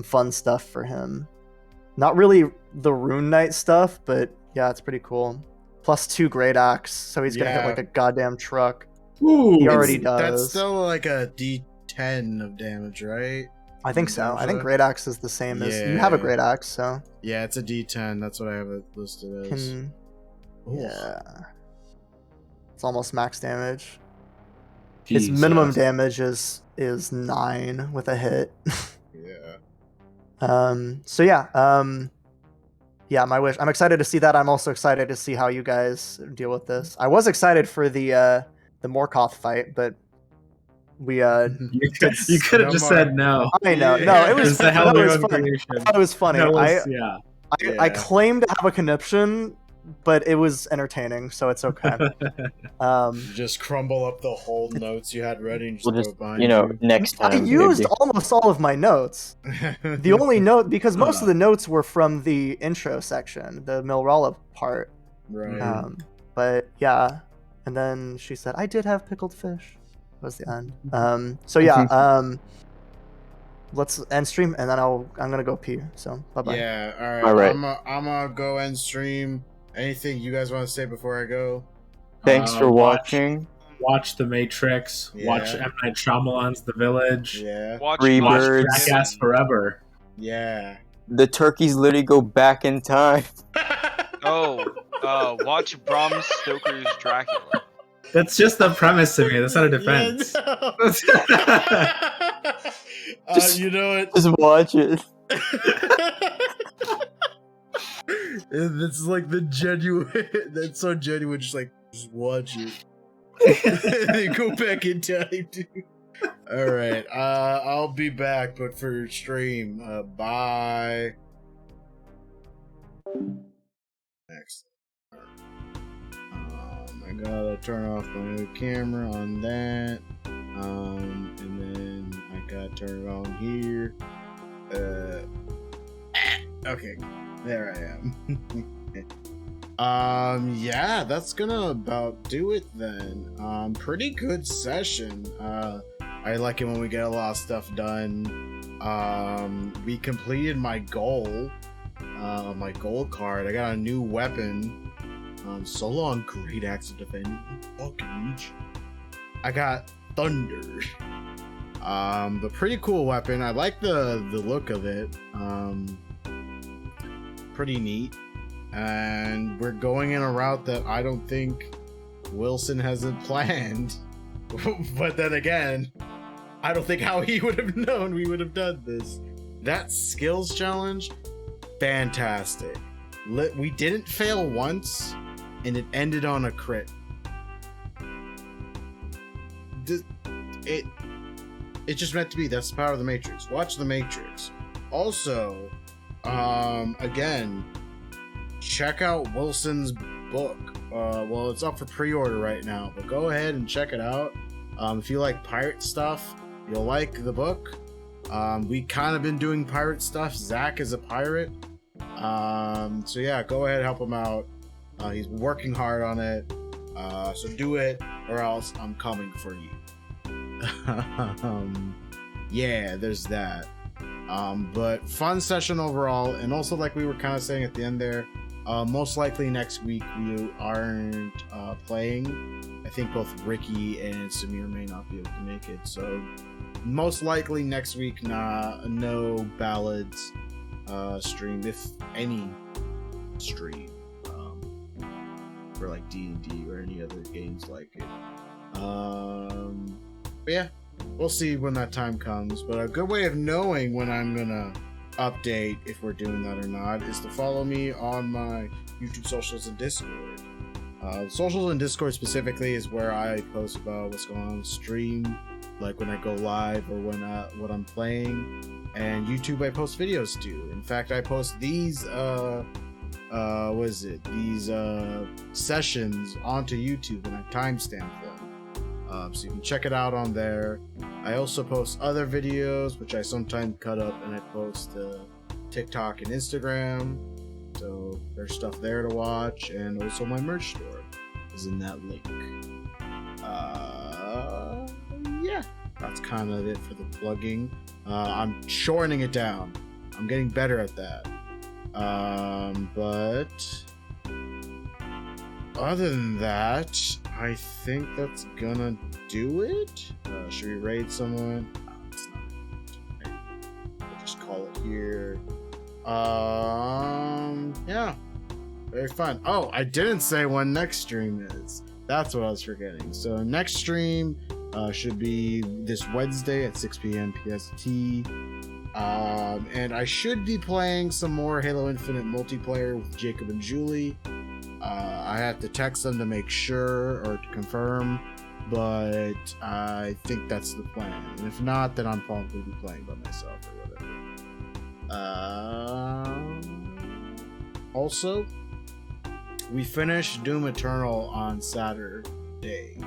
fun stuff for him. Not really the Rune Knight stuff, but yeah, it's pretty cool. Plus 2 great axe, so he's gonna hit like a goddamn truck. Ooh, He already does. That's still like a D10 of damage, right? I think so. I think great axe is the same as you have a great axe, so Yeah, it's a D10. That's what I have it listed as. Yeah, it's almost max damage. Jesus. His minimum damage is 9 with a hit. Yeah. So yeah, my wish. I'm excited to see that. I'm also excited to see how you guys deal with this. I was excited for the Morkoth fight, but we You could have just said no. I know. No, it was the hell that of was a funny. creation. I thought it was funny. Yeah. I claim to have a conniption, but it was entertaining, so it's okay. You just crumble up the whole notes you had ready and just We'll throw just, it behind next I time. used almost all of my notes. you. The only note, because most of the notes were from the intro section, the Milrala part. Right. But yeah, and then she said, "I did have pickled fish." That was the end. So yeah, let's end stream, and then I'm gonna go pee. So bye bye. Yeah. All right. I'm gonna go end stream. Anything you guys want to say before I go? Thanks for watching. Watch The Matrix. Yeah. Watch M. Night Shyamalan's The Village. Yeah. Watch Freebirds. Watch Jackass Forever. Yeah. The turkeys literally go back in time. Watch Bram Stoker's Dracula. That's just the premise to me. That's not a defense. You know what? Just watch it. It's like the genuine. That's so genuine. Just watch it. They go back in time, dude. All right. I'll be back, but for stream. Bye. Next. I gotta turn off my camera on that. And then I gotta turn it on here. Okay, there I am. Yeah, that's gonna about do it then. Pretty good session. I like it when we get a lot of stuff done. We completed my goal. My gold card. I got a new weapon. Solo on Great Axe of Defending. Fucking reach. I got Thunder. The pretty cool weapon. I like the look of it. Pretty neat. And we're going in a route that I don't think Wilson hasn't planned. But then again, I don't think how he would have known we would have done this. That skills challenge, fantastic. We didn't fail once, and it ended on a crit. It just meant to be. That's the power of the Matrix. Watch the Matrix. Also, again, check out Wilson's book. Well, it's up for pre-order right now, but go ahead and check it out. If you like pirate stuff, you'll like the book. We kind of been doing pirate stuff. Zach is a pirate. So yeah, go ahead and help him out. He's working hard on it. So do it, or else I'm coming for you. Yeah, there's that. But fun session overall, and also like we were kind of saying at the end there, most likely next week we aren't playing. I think both Ricky and Samir may not be able to make it, so most likely next week no Ballads stream, if any stream, for like D&D or any other games like it. But yeah, we'll see when that time comes, but a good way of knowing when I'm gonna update if we're doing that or not is to follow me on my YouTube socials and Discord. Socials and Discord specifically is where I post about what's going on the stream, like when I go live or when what I'm playing. And YouTube I post videos too. In fact, I post these these sessions onto YouTube and I timestamp them. So you can check it out on there. I also post other videos, which I sometimes cut up and I post to TikTok and Instagram. So there's stuff there to watch, and also my merch store is in that link. Yeah, that's kind of it for the plugging. I'm shortening it down. I'm getting better at that. But other than that, I think that's gonna do it. Should we raid someone? No, it's not. We'll just call it here. Yeah, very fun. Oh, I didn't say when next stream is. That's what I was forgetting. So next stream should be this Wednesday at 6 p.m. PST. And I should be playing some more Halo Infinite multiplayer with Jacob and Julie. I have to text them to make sure or to confirm, but I think that's the plan. And if not, then I'm probably be playing by myself or whatever. Also, we finished Doom Eternal on Saturday,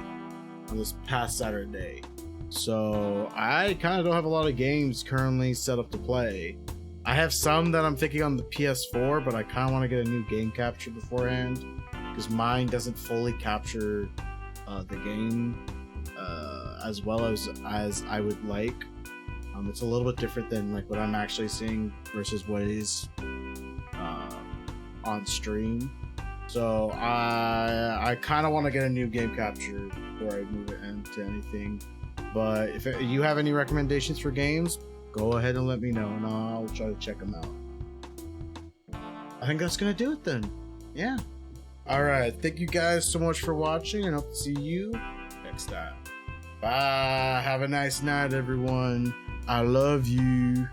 on this past Saturday. So I kind of don't have a lot of games currently set up to play. I have some that I'm thinking on the PS4, but I kind of want to get a new game capture beforehand because mine doesn't fully capture the game as well as I would like. It's a little bit different than like what I'm actually seeing versus what it is on stream. So I kind of want to get a new game capture before I move it into anything. But if you have any recommendations for games, go ahead and let me know, and I'll try to check them out. I think that's gonna do it then. Yeah. All right. Thank you guys so much for watching, and hope to see you next time. Bye. Have a nice night, everyone. I love you.